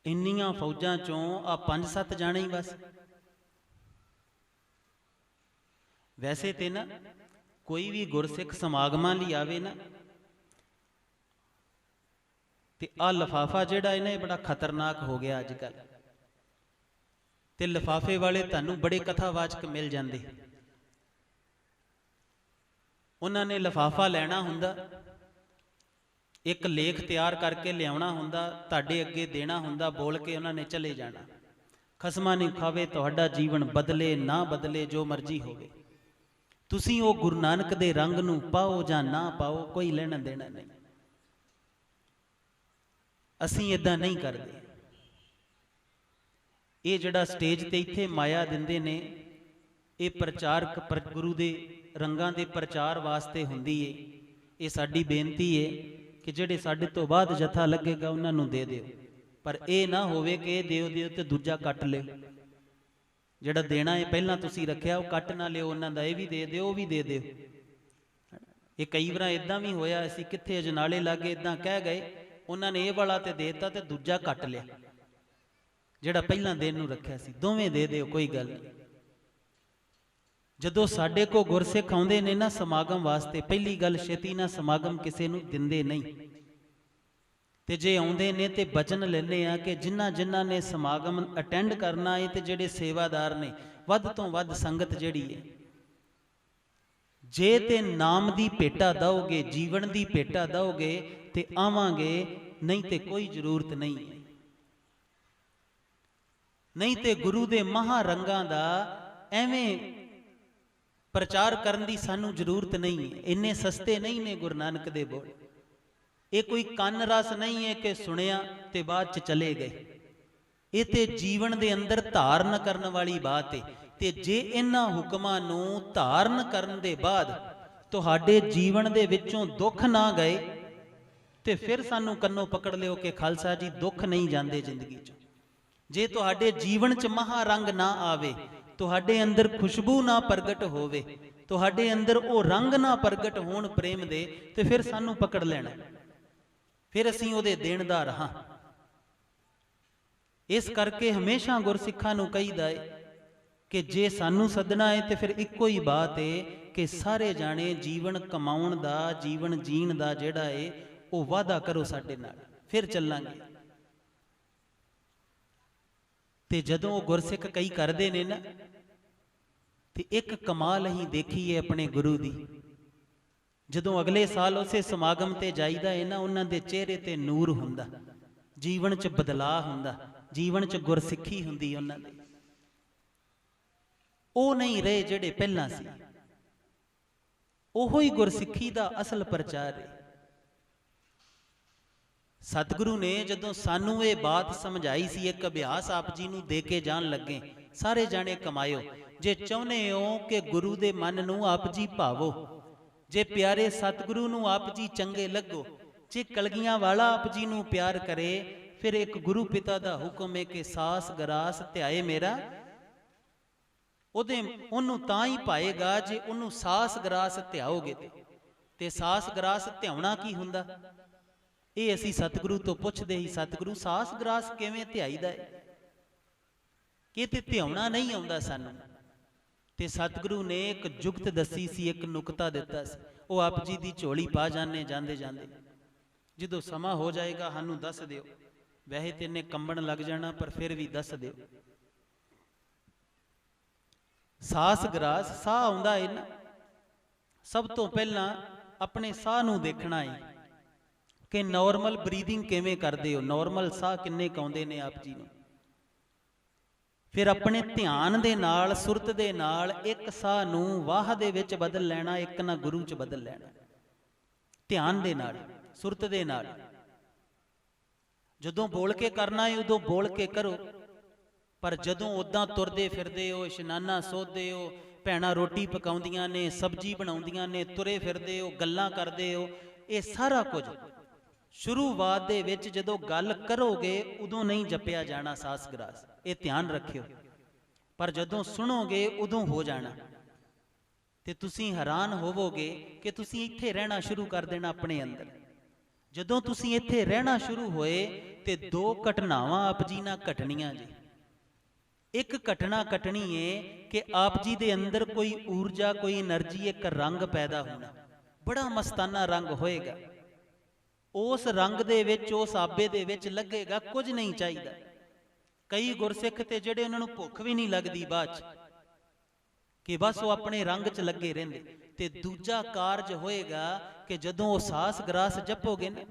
ਇੰਨੀਆਂ ਫੌਜਾਂ ਚੋਂ ਆ 5-7 ਜਾਣੇ ਹੀ ਬਸ। ਵੈਸੇ ਤੇ ਨਾ ਕੋਈ ਵੀ ਗੁਰਸਿੱਖ ਸਮਾਗਮਾਂ ਲਈ ਆਵੇ ਨਾ ਤੇ ਆ ਲਿਫਾਫਾ ਜਿਹੜਾ ਇਹ ਬੜਾ ਖਤਰਨਾਕ ਹੋ ਗਿਆ ਅੱਜ ਕੱਲ। ਤੇ ਲਿਫਾਫੇ ਵਾਲੇ ਤੁਹਾਨੂੰ ਬੜੇ ਕਥਾਵਾਚਕ ਮਿਲ ਜਾਂਦੇ। ਉਹਨਾਂ ਨੇ ਲਿਫਾਫਾ ਲੈਣਾ ਹੁੰਦਾ, ਇੱਕ ਲੇਖ ਤਿਆਰ ਕਰਕੇ ਲਿਆਉਣਾ ਹੁੰਦਾ, ਤੁਹਾਡੇ ਅੱਗੇ ਦੇਣਾ ਹੁੰਦਾ, ਬੋਲ ਕੇ ਉਹਨਾਂ ਨੇ ਚਲੇ ਜਾਣਾ। ਖਸਮਾਂ ਨਹੀਂ ਖਾਵੇ ਤੁਹਾਡਾ ਜੀਵਨ, ਬਦਲੇ ਨਾ ਬਦਲੇ ਜੋ ਮਰਜ਼ੀ ਹੋਵੇ। ਤੁਸੀਂ ਉਹ ਗੁਰੂ ਨਾਨਕ ਦੇ ਰੰਗ ਨੂੰ ਪਾਓ ਜਾਂ ਨਾ ਪਾਓ, ਕੋਈ ਲੈਣਾ ਦੇਣਾ ਨਹੀਂ। ਅਸੀਂ ਇਦਾਂ ਨਹੀਂ ਕਰਦੇ। ਇਹ ਜਿਹੜਾ ਸਟੇਜ ਤੇ ਇੱਥੇ ਮਾਇਆ ਦਿੰਦੇ ਨੇ, ਇਹ ਪ੍ਰਚਾਰਕ ਗੁਰੂ ਦੇ ਰੰਗਾਂ ਦੇ ਪ੍ਰਚਾਰ ਵਾਸਤੇ ਹੁੰਦੀ ਏ। ਇਹ ਸਾਡੀ ਬੇਨਤੀ ਏ ਕਿ ਜਿਹੜੇ ਸਾਡੇ ਤੋਂ ਬਾਅਦ ਜਥਾ ਲੱਗੇਗਾ ਉਹਨਾਂ ਨੂੰ ਦੇ ਦਿਓ, ਪਰ ਇਹ ਨਾ ਹੋਵੇ ਕਿ ਇਹ ਦਿਓ ਦਿਓ ਤੇ ਦੂਜਾ ਕੱਟ ਲਿਓ। ਜਿਹੜਾ ਦੇਣਾ ਹੈ ਪਹਿਲਾਂ ਤੁਸੀਂ ਰੱਖਿਆ ਉਹ ਕੱਟ ਨਾ ਲਿਓ ਉਹਨਾਂ ਦਾ, ਇਹ ਵੀ ਦੇ ਦਿਓ ਉਹ ਵੀ ਦੇ ਦਿਓ। ਇਹ ਕਈ ਵਾਰ ਇਦਾਂ ਵੀ ਹੋਇਆ, ਅਸੀਂ ਕਿੱਥੇ ਅਜਨਾਲੇ ਲਾਗੇ ਇਦਾਂ ਕਹਿ ਗਏ, ਉਹਨਾਂ ਨੇ ਇਹ ਵਾਲਾ ਤੇ ਦੇਤਾ ਤੇ ਦੂਜਾ ਕੱਟ ਲਿਆ ਜਿਹੜਾ ਪਹਿਲਾਂ ਦੇਣ ਨੂੰ ਰੱਖਿਆ ਸੀ। ਦੋਵੇਂ ਦੇ ਦਿਓ, ਕੋਈ ਗੱਲ ਨਹੀਂ। ਜਦੋਂ ਸਾਡੇ ਕੋ ਗੁਰਸਿੱਖ ਆਉਂਦੇ ਨੇ ਨਾ ਸਮਾਗਮ ਵਾਸਤੇ, ਪਹਿਲੀ ਗੱਲ ਛੇਤੀ ਨਾ ਸਮਾਗਮ ਕਿਸੇ ਨੂੰ ਦਿੰਦੇ ਨਹੀਂ। ਤੇ ਜੇ ਆਉਂਦੇ ਨੇ ਤੇ ਬਚਨ ਲੈਂਦੇ ਆ ਕਿ ਜਿਨ੍ਹਾਂ ਨੇ ਸਮਾਗਮ ਅਟੈਂਡ ਕਰਨਾ ਹੈ ਤੇ ਜਿਹੜੇ ਸੇਵਾਦਾਰ ਨੇ, ਵੱਧ ਤੋਂ ਵੱਧ ਸੰਗਤ ਜਿਹੜੀ ਹੈ, ਜੇ ਤੇ ਨਾਮ ਦੀ ਭੇਟਾ ਦਓਗੇ, ਜੀਵਨ ਦੀ ਭੇਟਾ ਦਓਗੇ ਤੇ ਆਵਾਂਗੇ, ਨਹੀਂ ਤੇ ਕੋਈ ਜ਼ਰੂਰਤ ਨਹੀਂ ਹੈ। ਨਹੀਂ ਤੇ ਗੁਰੂ ਦੇ ਮਹਾ ਰੰਗਾਂ ਦਾ ਐਵੇਂ ਪ੍ਰਚਾਰ ਕਰਨ ਦੀ ਸਾਨੂੰ ਜ਼ਰੂਰਤ ਨਹੀਂ ਹੈ। ਇੰਨੇ ਸਸਤੇ ਨਹੀਂ ਨੇ ਗੁਰੂ ਨਾਨਕ ਦੇ ਬੋਲ। ਇਹ ਕੋਈ ਕੰਨ ਰਸ ਨਹੀਂ ਹੈ ਕਿ ਸੁਣਿਆ ਤੇ ਬਾਅਦ ਚ ਚਲੇ ਗਏ। ਇਹ ਤੇ ਜੀਵਨ ਦੇ ਅੰਦਰ ਧਾਰਨ ਕਰਨ ਵਾਲੀ ਬਾਤ ਹੈ। ਤੇ ਜੇ ਇਹਨਾਂ ਹੁਕਮਾਂ ਨੂੰ ਧਾਰਨ ਕਰਨ ਦੇ ਬਾਅਦ ਤੁਹਾਡੇ ਜੀਵਨ ਦੇ ਵਿੱਚੋਂ ਦੁੱਖ ਨਾ ਗਏ ਤੇ ਫਿਰ ਸਾਨੂੰ ਕੰਨੋਂ ਪਕੜ ਲਿਓ ਕਿ ਖਾਲਸਾ ਜੀ ਦੁੱਖ ਨਹੀਂ ਜਾਂਦੇ ਜ਼ਿੰਦਗੀ 'ਚ। ਜੇ ਤੁਹਾਡੇ ਜੀਵਨ 'ਚ ਮਹਾ ਰੰਗ ਨਾ ਆਵੇ, ਤੁਹਾਡੇ ਅੰਦਰ ਖੁਸ਼ਬੂ ਨਾ ਪ੍ਰਗਟ ਹੋਵੇ, ਤੁਹਾਡੇ ਅੰਦਰ ਉਹ ਰੰਗ ਨਾ ਪ੍ਰਗਟ ਹੋਣ ਪ੍ਰੇਮ ਦੇ, ਤੇ ਫਿਰ ਸਾਨੂੰ ਪਕੜ ਲੈਣਾ, ਫਿਰ ਅਸੀਂ ਉਹਦੇ ਦੇਣਦਾਰ ਹਾਂ। ਇਸ ਕਰਕੇ ਹਮੇਸ਼ਾ ਗੁਰਸਿੱਖਾਂ ਨੂੰ ਕਹੀਦਾ ਹੈ ਕਿ ਜੇ ਸਾਨੂੰ ਸੱਦਣਾ ਹੈ ਤੇ ਫਿਰ ਇੱਕੋ ਹੀ ਬਾਤ ਹੈ ਕਿ ਸਾਰੇ ਜਾਣੇ ਜੀਵਨ ਕਮਾਉਣ ਦਾ, ਜੀਵਨ ਜੀਣ ਦਾ ਜਿਹੜਾ ਹੈ ਉਹ ਵਾਅਦਾ ਕਰੋ ਸਾਡੇ ਨਾਲ, ਫਿਰ ਚੱਲਾਂਗੇ। ਤੇ ਜਦੋਂ ਉਹ ਗੁਰਸਿੱਖ ਕਈ ਕਰਦੇ ਨੇ ਨਾ, ਤੇ ਇੱਕ ਕਮਾਲ ਅਸੀਂ ਦੇਖੀ ਹੈ ਆਪਣੇ ਗੁਰੂ ਦੀ। ਜਦੋਂ ਅਗਲੇ ਸਾਲ ਉਸੇ ਸਮਾਗਮ ਤੇ ਜਾਈਦਾ ਹੈ ਨਾ, ਉਹਨਾਂ ਦੇ ਚਿਹਰੇ ਤੇ ਨੂਰ ਹੁੰਦਾ, ਜੀਵਨ 'ਚ ਬਦਲਾਅ ਹੁੰਦਾ, ਜੀਵਨ 'ਚ ਗੁਰਸਿੱਖੀ ਹੁੰਦੀ ਉਹਨਾਂ ਦੇ। ਉਹ ਨਹੀਂ ਰਹੇ ਜਿਹੜੇ ਪਹਿਲਾਂ ਸੀ, ਉਹੋ ਹੀ ਗੁਰਸਿੱਖੀ ਦਾ ਅਸਲ ਪ੍ਰਚਾਰ ਹੈ। ਸਤਿਗੁਰੂ ਨੇ ਜਦੋਂ ਸਾਨੂੰ ਇਹ ਬਾਤ ਸਮਝਾਈ ਸੀ, ਇੱਕ ਅਭਿਆਸ ਆਪ ਜੀ ਨੂੰ ਦੇ ਕੇ ਜਾਣ ਲੱਗੇ, ਸਾਰੇ ਜਾਣੇ ਕਮਾਇਓ, ਜੇ ਚਾਹੁੰਦੇ ਹੋ ਕਿ ਗੁਰੂ ਦੇ ਮਨ ਨੂੰ ਆਪ ਜੀ ਭਾਵੋ, ਜੇ ਪਿਆਰੇ ਸਤਿਗੁਰੂ ਨੂੰ ਆਪ ਜੀ ਚੰਗੇ ਲੱਗੋ, ਜੇ ਕਲਗੀਆਂ ਵਾਲਾ ਆਪ ਜੀ ਨੂੰ ਪਿਆਰ ਕਰੇ, ਫਿਰ ਇੱਕ ਗੁਰੂ ਪਿਤਾ ਦਾ ਹੁਕਮ ਹੈ ਕਿ ਸਾਸ ਗਰਾਸ ਧਿਆਏ ਮੇਰਾ। ਉਹਨੂੰ ਤਾਂ ਹੀ ਪਾਏਗਾ ਜੇ ਉਹਨੂੰ ਸਾਸ ਗਰਾਸ ਧਿਆਓਗੇ। ਤੇ ਸਾਸ ਗਰਾਸ ਧਿਆਉਣਾ ਕੀ ਹੁੰਦਾ, ਇਹ ਅਸੀਂ ਸਤਿਗੁਰੂ ਤੋਂ ਪੁੱਛਦੇ ਹੀ, ਸਤਿਗੁਰੂ ਸਾਸ ਗਰਾਸ ਕਿਵੇਂ ਧਿਆਈਦਾ ਹੈ, ਕਿ ਤੇ ਧਿਆਉਣਾ ਨਹੀਂ ਆਉਂਦਾ ਸਾਨੂੰ। ਤੇ ਸਤਿਗੁਰੂ ਨੇ ਇੱਕ ਜੁਗਤ ਦੱਸੀ ਸੀ, ਇੱਕ ਨੁਕਤਾ ਦਿੱਤਾ ਸੀ, ਉਹ ਆਪ ਜੀ ਦੀ ਝੋਲੀ ਪਾ ਜਾਣੇ ਜਾਂਦੇ ਜਾਂਦੇ, ਜਦੋਂ ਸਮਾਂ ਹੋ ਜਾਏਗਾ ਸਾਨੂੰ ਦੱਸ ਦਿਓ, ਵੈਸੇ ਤੇ ਇਹਨੇ ਕੰਬਣ ਲੱਗ ਜਾਣਾ, ਪਰ ਫਿਰ ਵੀ ਦੱਸ ਦਿਓ। ਸਾਸ ਗਰਾਸ, ਸਾਹ ਆਉਂਦਾ ਹੈ ਨਾ, ਸਭ ਤੋਂ ਪਹਿਲਾਂ ਆਪਣੇ ਸਾਹ ਨੂੰ ਦੇਖਣਾ ਹੈ ਕਿ ਨਾਰਮਲ ਬਰੀਥਿੰਗ ਕਿਵੇਂ ਕਰਦੇ ਹੋ, ਨਾਰਮਲ ਸਾਹ ਕਿੰਨੇ ਆਉਂਦੇ ਨੇ ਆਪ ਜੀ ਨੂੰ। ਫਿਰ ਆਪਣੇ ਧਿਆਨ ਦੇ ਨਾਲ, ਸੁਰਤ ਦੇ ਨਾਲ ਇੱਕ ਸਾਹ ਨੂੰ ਵਾਹ ਦੇ ਵਿੱਚ ਬਦਲ ਲੈਣਾ, ਇੱਕ ਨਾ ਗੁਰੂ 'ਚ ਬਦਲ ਲੈਣਾ, ਧਿਆਨ ਦੇ ਨਾਲ, ਸੁਰਤ ਦੇ ਨਾਲ। ਜਦੋਂ ਬੋਲ ਕੇ ਕਰਨਾ ਹੈ ਉਦੋਂ ਬੋਲ ਕੇ ਕਰੋ, ਪਰ ਜਦੋਂ ਉਦਾਂ ਤੁਰਦੇ ਫਿਰਦੇ ਹੋ, ਇਸ਼ਨਾਨਾ ਸੋਧਦੇ ਹੋ, ਭੈਣਾਂ ਰੋਟੀ ਪਕਾਉਂਦੀਆਂ ਨੇ, ਸਬਜ਼ੀ ਬਣਾਉਂਦੀਆਂ ਨੇ, ਤੁਰੇ ਫਿਰਦੇ ਹੋ, ਗੱਲਾਂ ਕਰਦੇ ਹੋ, ਇਹ ਸਾਰਾ ਕੁਝ ਸ਼ੁਰੂਆਤ ਦੇ ਵਿੱਚ ਜਦੋਂ ਗੱਲ ਕਰੋਗੇ ਉਦੋਂ ਨਹੀਂ ਜਪਿਆ ਜਾਣਾ ਸਾਸ ਗਰਾਸ, ਇਹ ਧਿਆਨ ਰੱਖਿਓ। ਪਰ ਜਦੋਂ ਸੁਣੋਗੇ ਉਦੋਂ ਹੋ ਜਾਣਾ, ਤੇ ਤੁਸੀਂ ਹੈਰਾਨ ਹੋਵੋਗੇ ਕਿ ਤੁਸੀਂ ਇੱਥੇ ਰਹਿਣਾ ਸ਼ੁਰੂ ਕਰ ਦੇਣਾ ਆਪਣੇ ਅੰਦਰ। ਜਦੋਂ ਤੁਸੀਂ ਇੱਥੇ ਰਹਿਣਾ ਸ਼ੁਰੂ ਹੋਏ ਤੇ ਦੋ ਘਟਨਾਵਾਂ ਆਪ ਜੀ ਨਾਲ ਘਟਣੀਆਂ ਜੀ। ਇੱਕ ਘਟਨਾ ਘਟਣੀ ਏ ਕਿ ਆਪ ਜੀ ਦੇ ਅੰਦਰ ਕੋਈ ਊਰਜਾ, ਕੋਈ એનર્ਜੀ, ਇੱਕ ਰੰਗ ਪੈਦਾ ਹੋਣਾ, ਬੜਾ ਮਸਤਾਨਾ ਰੰਗ ਹੋਏਗਾ। ਉਸ ਰੰਗ ਦੇ ਵਿੱਚ, ਉਸ ਆਬੇ ਦੇ ਵਿੱਚ ਲੱਗੇਗਾ, ਕੁਝ ਨਹੀਂ ਚਾਹੀਦਾ। ਕਈ ਗੁਰਸਿੱਖ ਤੇ ਜਿਹੜੇ ਉਹਨਾਂ ਨੂੰ ਭੁੱਖ ਵੀ ਨਹੀਂ ਲੱਗਦੀ ਬਾਅਦ 'ਚ, ਕਿ ਬਸ ਉਹ ਆਪਣੇ ਰੰਗ 'ਚ ਲੱਗੇ ਰਹਿੰਦੇ। ਤੇ ਦੂਜਾ ਕਾਰਜ ਹੋਏਗਾ ਕਿ ਜਦੋਂ ਉਹ ਸਾਸ ਗਰਾਸ ਜਪੋਗੇ ਨਾ,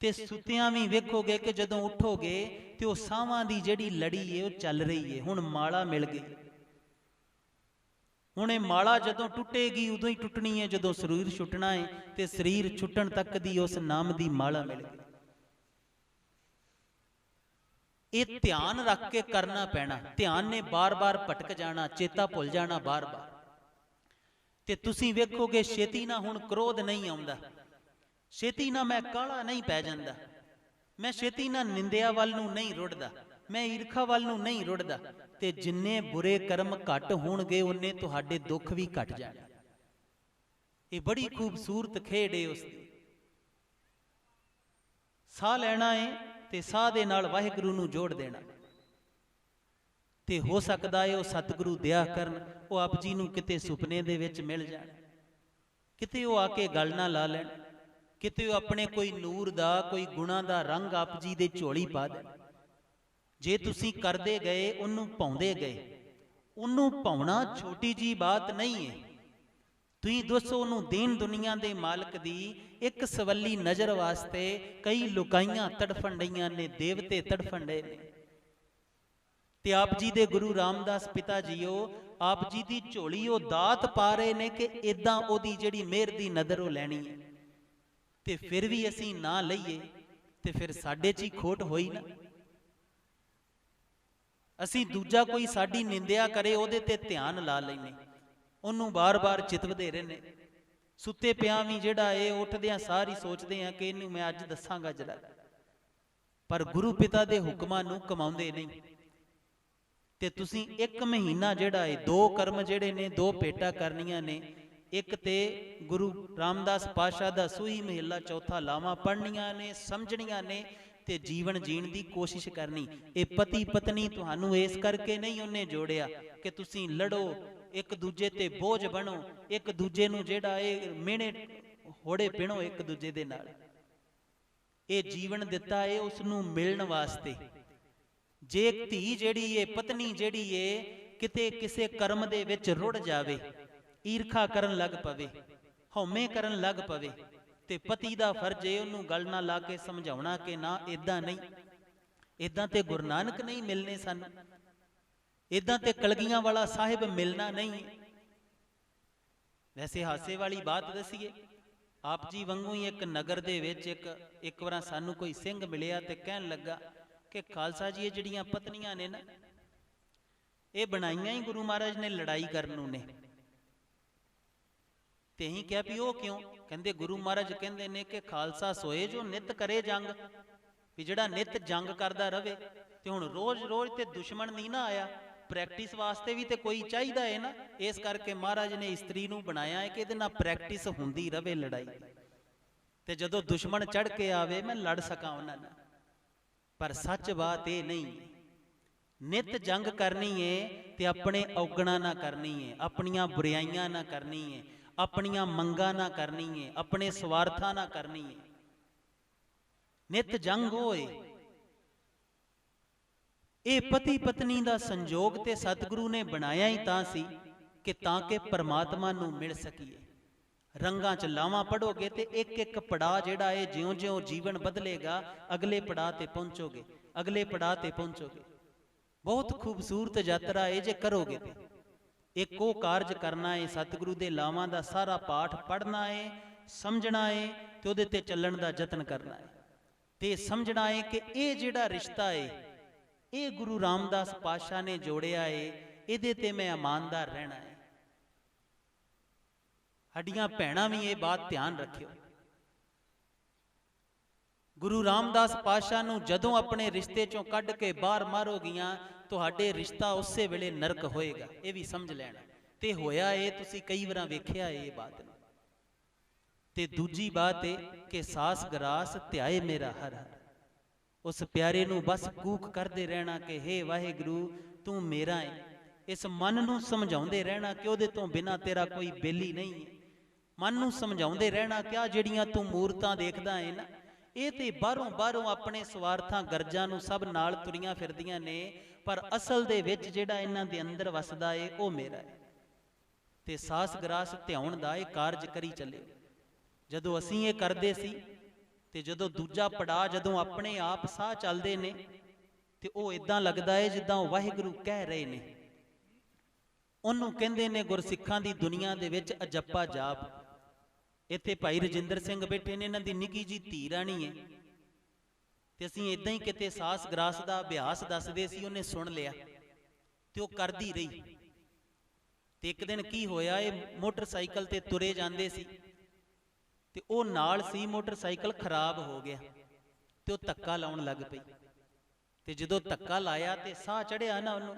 ਤੇ ਸੁੱਤਿਆਂ ਵੀ ਵੇਖੋਗੇ ਕਿ ਜਦੋਂ ਉੱਠੋਗੇ ਤੇ ਉਹ ਸਾਹਾਂ ਦੀ ਜਿਹੜੀ ਲੜੀ ਏ ਉਹ ਚੱਲ ਰਹੀ ਏ। ਹੁਣ ਮਾਲਾ ਮਿਲ ਗਈ, ਹੁਣ ਇਹ ਮਾਲਾ ਜਦੋਂ ਟੁੱਟੇਗੀ ਉਦੋਂ ਹੀ ਟੁੱਟਣੀ ਹੈ ਜਦੋਂ ਸਰੀਰ ਛੁੱਟਣਾ ਹੈ, ਤੇ ਸਰੀਰ ਛੁੱਟਣ ਤੱਕ ਦੀ ਉਸ ਨਾਮ ਦੀ ਮਾਲਾ ਮਿਲ ਗਈ। ਇਹ ਧਿਆਨ ਰੱਖ ਕੇ ਕਰਨਾ ਪੈਣਾ। ਧਿਆਨ ਨੇ ਬਾਰ-ਬਾਰ ਭਟਕ ਜਾਣਾ, ਚੇਤਾ ਭੁੱਲ ਜਾਣਾ ਬਾਰ-ਬਾਰ। ਤੇ ਤੁਸੀਂ ਵੇਖੋਗੇ ਛੇਤੀ ਨਾ ਹੁਣ ਕ੍ਰੋਧ ਨਹੀਂ ਆਉਂਦਾ, ਛੇਤੀ ਨਾ ਮੈਂ ਕਾਲਾ ਨਹੀਂ ਪੈ ਜਾਂਦਾ, ਮੈਂ ਛੇਤੀ ਨਾ ਨਿੰਦਿਆ ਵੱਲ ਨੂੰ ਨਹੀਂ ਰੁੜਦਾ, ਮੈਂ ਈਰਖਾ ਵੱਲ ਨੂੰ ਨਹੀਂ ਰੁੜਦਾ। ਤੇ ਜਿੰਨੇ ਬੁਰੇ ਕਰਮ ਘੱਟ ਹੋਣਗੇ ਉਹਨੇ ਤੁਹਾਡੇ ਦੁੱਖ ਵੀ ਘਟ ਜਾਣੇ। ਇਹ ਬੜੀ ਖੂਬਸੂਰਤ ਖੇਡ ਏ ਉਸ ਦੀ। ਸਾਹ ਲੈਣਾ ਏ ਤੇ ਸਾਹ ਦੇ ਨਾਲ ਵਾਹਿਗੁਰੂ ਨੂੰ ਜੋੜ ਦੇਣਾ। ਤੇ ਹੋ ਸਕਦਾ ਏ ਉਹ ਸਤਿਗੁਰੂ ਦਿਆ ਕਰਨ, ਉਹ ਆਪ ਜੀ ਨੂੰ ਕਿਤੇ ਸੁਪਨੇ ਦੇ ਵਿੱਚ ਮਿਲ ਜਾਣ, ਕਿਤੇ ਉਹ ਆ ਕੇ ਗੱਲ ਨਾ ਲਾ ਲੈਣ, ਕਿਤੇ ਉਹ ਆਪਣੇ ਕੋਈ ਨੂਰ ਦਾ, ਕੋਈ ਗੁਣਾ ਦਾ ਰੰਗ ਆਪ ਜੀ ਦੇ ਝੋਲੀ ਪਾ ਦੇਣ। ਜੇ ਤੁਸੀਂ ਕਰਦੇ ਗਏ, ਉਹਨੂੰ ਪਾਉਂਦੇ ਗਏ, ਉਹਨੂੰ ਪਾਉਣਾ ਛੋਟੀ ਜੀ ਬਾਤ ਨਹੀਂ ਹੈ। ਤੁਸੀਂ ਦੱਸੋ ਉਹਨੂੰ ਦੀਨ ਦੁਨੀਆ ਦੇ ਮਾਲਕ ਦੀ ਇੱਕ ਸਵੱਲੀ ਨਜ਼ਰ ਵਾਸਤੇ ਕਈ ਲੁਕਾਈਆਂ ਤੜਫਣ ਡਈਆਂ ਨੇ, ਦੇਵਤੇ ਤੜਫਣ ਡੇ ਨੇ। ਤੇ ਆਪ ਜੀ ਦੇ ਗੁਰੂ ਰਾਮਦਾਸ ਪਿਤਾ ਜੀਓ, ਆਪ ਜੀ ਦੀ ਝੋਲੀ ਉਹ ਦਾਤ ਪਾ ਰਹੇ ਨੇ ਕਿ ਇਦਾਂ ਉਹਦੀ ਜਿਹੜੀ ਮਿਹਰ ਦੀ ਨਜ਼ਰ ਉਹ ਲੈਣੀ ਹੈ। ਤੇ ਫਿਰ ਵੀ ਅਸੀਂ ਨਾ ਲਈਏ ਤੇ ਫਿਰ ਸਾਡੇ 'ਚ ਹੀ ਖੋਟ ਹੋਈ ਨਾ। ਅਸੀਂ ਦੂਜਾ ਕੋਈ ਸਾਡੀ ਨਿੰਦਿਆ ਕਰੇ ਉਹਦੇ ਤੇ ਧਿਆਨ ਲਾ ਲੈਨੇ, ਉਹਨੂੰ ਬਾਰ-ਬਾਰ ਚਿਤਵਦੇ ਰਹਿੰਦੇ। ਸੁੱਤੇ ਪਿਆਂ ਵੀ ਜਿਹੜਾ ਇਹ ਉੱਠਦਿਆਂ ਸਾਰ ਹੀ ਸੋਚਦੇ ਆ ਕਿ ਇਹਨੂੰ ਮੈਂ ਅੱਜ ਦੱਸਾਂਗਾ ਜਰਾ, ਪਰ ਗੁਰੂ ਪਿਤਾ ਦੇ ਹੁਕਮਾਂ ਨੂੰ ਕਮਾਉਂਦੇ ਨਹੀਂ। ਤੇ ਤੁਸੀਂ ਇੱਕ ਮਹੀਨਾ ਜਿਹੜਾ ਹੈ, ਦੋ ਕਰਮ ਜਿਹੜੇ ਨੇ, ਦੋ ਭੇਟਾਂ ਕਰਨੀਆਂ ਨੇ। ਇੱਕ ਤੇ ਗੁਰੂ ਰਾਮਦਾਸ ਪਾਤਸ਼ਾਹ ਦਾ ਸੂਹੀ ਮਹੱਲਾ ਚੌਥਾ ਲਾਵਾਂ ਪੜ੍ਹਨੀਆਂ ਨੇ, ਸਮਝਣੀਆਂ ਨੇ ਤੇ ਜੀਵਨ ਜੀਣ ਦੀ ਕੋਸ਼ਿਸ਼ ਕਰਨੀ। ਇਹ ਪਤੀ ਪਤਨੀ ਤੁਹਾਨੂੰ ਇਸ ਕਰਕੇ ਨਹੀਂ ਉਹਨੇ ਜੋੜਿਆ ਕਿ ਤੁਸੀਂ ਲੜੋ, ਇੱਕ ਦੂਜੇ ਤੇ ਬੋਝ ਬਣੋ, ਇੱਕ ਦੂਜੇ ਨੂੰ ਜਿਹੜਾ ਇਹ ਮਿਹਣੇ ਹੋੜੇ ਪਿਣੋ ਇੱਕ ਦੂਜੇ ਦੇ ਨਾਲ। ਇਹ ਜੀਵਨ ਦਿੱਤਾ ਹੈ ਉਸ ਨੂੰ ਮਿਲਣ ਵਾਸਤੇ। ਜੇ ਧੀ ਜਿਹੜੀ ਏ, ਪਤਨੀ ਜਿਹੜੀ ਏ, ਕਿਤੇ ਕਿਸੇ ਕਰਮ ਦੇ ਵਿੱਚ ਰੁੜ ਜਾਵੇ, ਈਰਖਾ ਕਰਨ ਲੱਗ ਪਵੇ, ਹਉਮੈ ਕਰਨ ਲੱਗ ਪਵੇ, ਤੇ ਪਤੀ ਦਾ ਫਰਜ਼ ਏ ਉਹਨੂੰ ਗੱਲ ਨਾਲ ਲਾ ਕੇ ਸਮਝਾਉਣਾ ਕਿ ਨਾ ਇਦਾਂ ਨਹੀਂ, ਇਦਾਂ ਤੇ ਗੁਰੂ ਨਾਨਕ ਨਹੀਂ ਮਿਲਨੇ ਸਾਨੂੰ, ਇਦਾਂ ਤੇ ਕਲਗੀਆਂ ਵਾਲਾ ਸਾਹਿਬ ਮਿਲਣਾ ਨਹੀਂ। ਵੈਸੇ ਹਾਸੇ ਵਾਲੀ ਬਾਤ ਦੱਸੀਏ, ਆਪ ਜੀ ਵਾਂਗੂ ਹੀ ਇੱਕ ਨਗਰ ਦੇ ਵਿੱਚ ਇੱਕ ਵਾਰ ਸਾਨੂੰ ਕੋਈ ਸਿੰਘ ਮਿਲਿਆ ਤੇ ਕਹਿਣ ਲੱਗਾ ਕਿ ਖਾਲਸਾ ਜੀ ਇਹ ਜਿਹੜੀਆਂ ਪਤਨੀਆਂ ਨੇ ਨਾ, ਇਹ ਬਣਾਈਆਂ ਹੀ ਗੁਰੂ ਮਹਾਰਾਜ ਨੇ ਲੜਾਈ ਕਰਨ ਨੂੰ ਨੇ। ਤੇ ਅਸੀਂ ਕਿਹਾ ਵੀ ਉਹ ਕਿਉਂ? ਕਹਿੰਦੇ ਗੁਰੂ ਮਹਾਰਾਜ ਕਹਿੰਦੇ ਨੇ ਕਿ ਖਾਲਸਾ ਸੋਏ ਜੋ ਨਿਤ ਕਰੇ ਜੰਗ, ਵੀ ਜਿਹੜਾ ਨਿਤ ਜੰਗ ਕਰਦਾ ਰਵੇ। ਤੇ ਹੁਣ ਰੋਜ਼ ਰੋਜ਼ ਤੇ ਦੁਸ਼ਮਣ ਨਹੀਂ ਨਾ ਆਇਆ, ਪ੍ਰੈਕਟਿਸ ਵਾਸਤੇ ਵੀ ਤੇ ਕੋਈ ਚਾਹੀਦਾ ਹੈ ਨਾ। ਇਸ ਕਰਕੇ ਮਹਾਰਾਜ ਨੇ ਇਸਤਰੀ ਨੂੰ ਬਣਾਇਆ ਹੈ ਕਿ ਇਹਦੇ ਨਾਲ ਪ੍ਰੈਕਟਿਸ ਹੁੰਦੀ ਰਵੇ ਲੜਾਈ, ਤੇ ਜਦੋਂ ਦੁਸ਼ਮਣ ਚੜ ਕੇ ਆਵੇ ਮੈਂ ਲੜ ਸਕਾਂ ਉਹਨਾਂ ਨਾਲ। ਪਰ ਸੱਚ ਬਾਤ ਇਹ ਨਹੀਂ, ਨਿਤ ਜੰਗ ਕਰਨੀ ਏ ਤੇ ਆਪਣੇ ਔਗਣਾ ਨਾ ਕਰਨੀ ਏ, ਆਪਣੀਆਂ ਬੁਰਾਈਆਂ ਨਾ ਕਰਨੀ ਏ, ਆਪਣੀਆਂ ਮੰਗਾਂ ਨਾ ਕਰਨੀ ਏ, ਆਪਣੇ ਸਵਾਰਥਾਂ ਨਾ ਕਰਨੀ ਏ। ਨਿਤ ਜੰਗ ਹੋਏ। ਇਹ ਪਤੀ ਪਤਨੀ ਦਾ ਸੰਜੋਗ ਤੇ ਸਤਿਗੁਰੂ ਨੇ ਬਣਾਇਆ ਹੀ ਤਾਂ ਸੀ ਕਿ ਤਾਂ ਕਿ ਪਰਮਾਤਮਾ ਨੂੰ ਮਿਲ ਸਕੀਏ। ਰੰਗਾਂ 'ਚ ਲਾਵਾਂ ਪੜੋਗੇ ਤੇ ਇੱਕ ਇੱਕ ਪੜਾਅ ਜਿਹੜਾ ਹੈ, ਜਿਉਂ-ਜਿਉਂ ਜੀਵਨ ਬਦਲੇਗਾ ਅਗਲੇ ਪੜਾਅ ਤੇ ਪਹੁੰਚੋਗੇ, ਅਗਲੇ ਪੜਾਅ ਤੇ ਪਹੁੰਚੋਗੇ। ਬਹੁਤ ਖੂਬਸੂਰਤ ਯਾਤਰਾ ਹੈ ਜੇ ਕਰੋਗੇ ਤੇ। ਇੱਕ ਉਹ ਕਾਰਜ ਕਰਨਾ ਹੈ, ਸਤਿਗੁਰੂ ਦੇ ਲਾਵਾਂ ਦਾ ਸਾਰਾ ਪਾਠ ਪੜ੍ਹਨਾ ਹੈ, ਸਮਝਣਾ ਹੈ ਤੇ ਉਹਦੇ ਤੇ ਚੱਲਣ ਦਾ ਯਤਨ ਕਰਨਾ ਹੈ। ਤੇ ਸਮਝਣਾ ਹੈ ਕਿ ਇਹ ਜਿਹੜਾ ਰਿਸ਼ਤਾ ਹੈ ਇਹ ਗੁਰੂ ਰਾਮਦਾਸ ਪਾਤਸ਼ਾਹ ਨੇ ਜੋੜਿਆ ਹੈ, ਇਹਦੇ ਤੇ ਮੈਂ ਇਮਾਨਦਾਰ ਰਹਿਣਾ ਹੈ। ਸਾਡੀਆਂ ਭੈਣਾਂ ਵੀ ਇਹ ਬਾਤ ਧਿਆਨ ਰੱਖਿਓ। ਗੁਰੂ ਰਾਮਦਾਸ ਪਾਤਸ਼ਾਹ ਨੂੰ ਜਦੋਂ ਆਪਣੇ ਰਿਸ਼ਤੇ ਚੋਂ ਕੱਢ ਕੇ ਬਾਹਰ ਮਾਰੋਗੀਆਂ, ਤੁਹਾਡੇ ਰਿਸ਼ਤਾ ਉਸੇ ਵੇਲੇ ਨਰਕ ਹੋਏਗਾ, ਇਹ ਵੀ ਸਮਝ ਲੈਣਾ। ਤੇ ਹੋਇਆ ਇਹ ਤੁਸੀਂ ਕਈ ਵਾਰ ਵੇਖਿਆ ਇਹ ਬਾਤ ਨੂੰ। ਤੇ ਦੂਜੀ ਬਾਤ ਇਹ ਕਿ ਸਾਸ ਗਰਾਸ ਧਿਆਏ ਮੇਰਾ ਹਰ ਹਰ, ਉਸ ਪਿਆਰੇ ਨੂੰ ਬਸ ਕੂਕ ਕਰਦੇ ਰਹਿਣਾ ਕਿ ਹੇ ਵਾਹਿਗੁਰੂ ਤੂੰ ਮੇਰਾ ਹੈ। ਇਸ ਮਨ ਨੂੰ ਸਮਝਾਉਂਦੇ ਰਹਿਣਾ ਕਿ ਉਹਦੇ ਤੋਂ ਬਿਨਾਂ ਤੇਰਾ ਕੋਈ ਬੇਲੀ ਨਹੀਂ ਹੈ। ਮਨ ਨੂੰ ਸਮਝਾਉਂਦੇ ਰਹਿਣਾ ਕਿ ਆ ਜਿਹੜੀਆਂ ਤੂੰ ਮੂਰਤਾਂ ਦੇਖਦਾ ਹੈ ਨਾ, ਇਹ ਤੇ ਬਾਹਰੋਂ ਆਪਣੇ ਸਵਾਰਥਾਂ ਗਰਜਾਂ ਨੂੰ ਸਭ ਨਾਲ ਤੁਰੀਆਂ ਫਿਰਦੀਆਂ ਨੇ, ਪਰ ਅਸਲ ਦੇ ਵਿੱਚ ਜਿਹੜਾ ਇਹਨਾਂ ਦੇ ਅੰਦਰ ਵਸਦਾ ਏ ਉਹ ਮੇਰਾ ਹੈ। ਤੇ ਸਾਸ ਗਰਾਸ ਧਿਆਉਣ ਦਾ ਇਹ ਕਾਰਜ ਕਰੀ ਚੱਲੇ। ਜਦੋਂ ਅਸੀਂ ਇਹ ਕਰਦੇ ਸੀ ਤੇ ਜਦੋਂ ਦੂਜਾ ਪੜਾਅ ਜਦੋਂ ਆਪਣੇ ਆਪ ਸਾਹ ਚੱਲਦੇ ਨੇ ਤੇ ਉਹ ਇਦਾਂ ਲੱਗਦਾ ਹੈ ਜਿੱਦਾਂ ਉਹ ਵਾਹਿਗੁਰੂ ਕਹਿ ਰਹੇ ਨੇ। ਉਹਨੂੰ ਕਹਿੰਦੇ ਨੇ ਗੁਰਸਿੱਖਾਂ ਦੀ ਦੁਨੀਆ ਦੇ ਵਿੱਚ ਅਜੱਪਾ ਜਾਪ। ਇੱਥੇ ਭਾਈ ਰਜਿੰਦਰ ਸਿੰਘ ਬੈਠੇ ਨੇ, ਇਹਨਾਂ ਦੀ ਨਿੱਕੀ ਜੀ ਧੀ ਰਾਣੀ ਹੈ, ਤੇ ਅਸੀਂ ਇਦਾਂ ਹੀ ਕਿਤੇ ਸਾਸ ਗਰਾਸ ਦਾ ਅਭਿਆਸ ਦੱਸਦੇ ਸੀ, ਉਹਨੇ ਸੁਣ ਲਿਆ ਤੇ ਉਹ ਕਰਦੀ ਰਹੀ। ਤੇ ਇੱਕ ਦਿਨ ਕੀ ਹੋਇਆ, ਇਹ ਮੋਟਰਸਾਈਕਲ ਤੇ ਤੁਰੇ ਜਾਂਦੇ ਸੀ ਤੇ ਉਹ ਨਾਲ ਸੀ, ਮੋਟਰਸਾਈਕਲ ਖਰਾਬ ਹੋ ਗਿਆ ਤੇ ਉਹ ਧੱਕਾ ਲਾਉਣ ਲੱਗ ਪਈ। ਤੇ ਜਦੋਂ ਧੱਕਾ ਲਾਇਆ ਤੇ ਸਾਹ ਚੜਿਆ ਨਾ ਉਹਨੂੰ,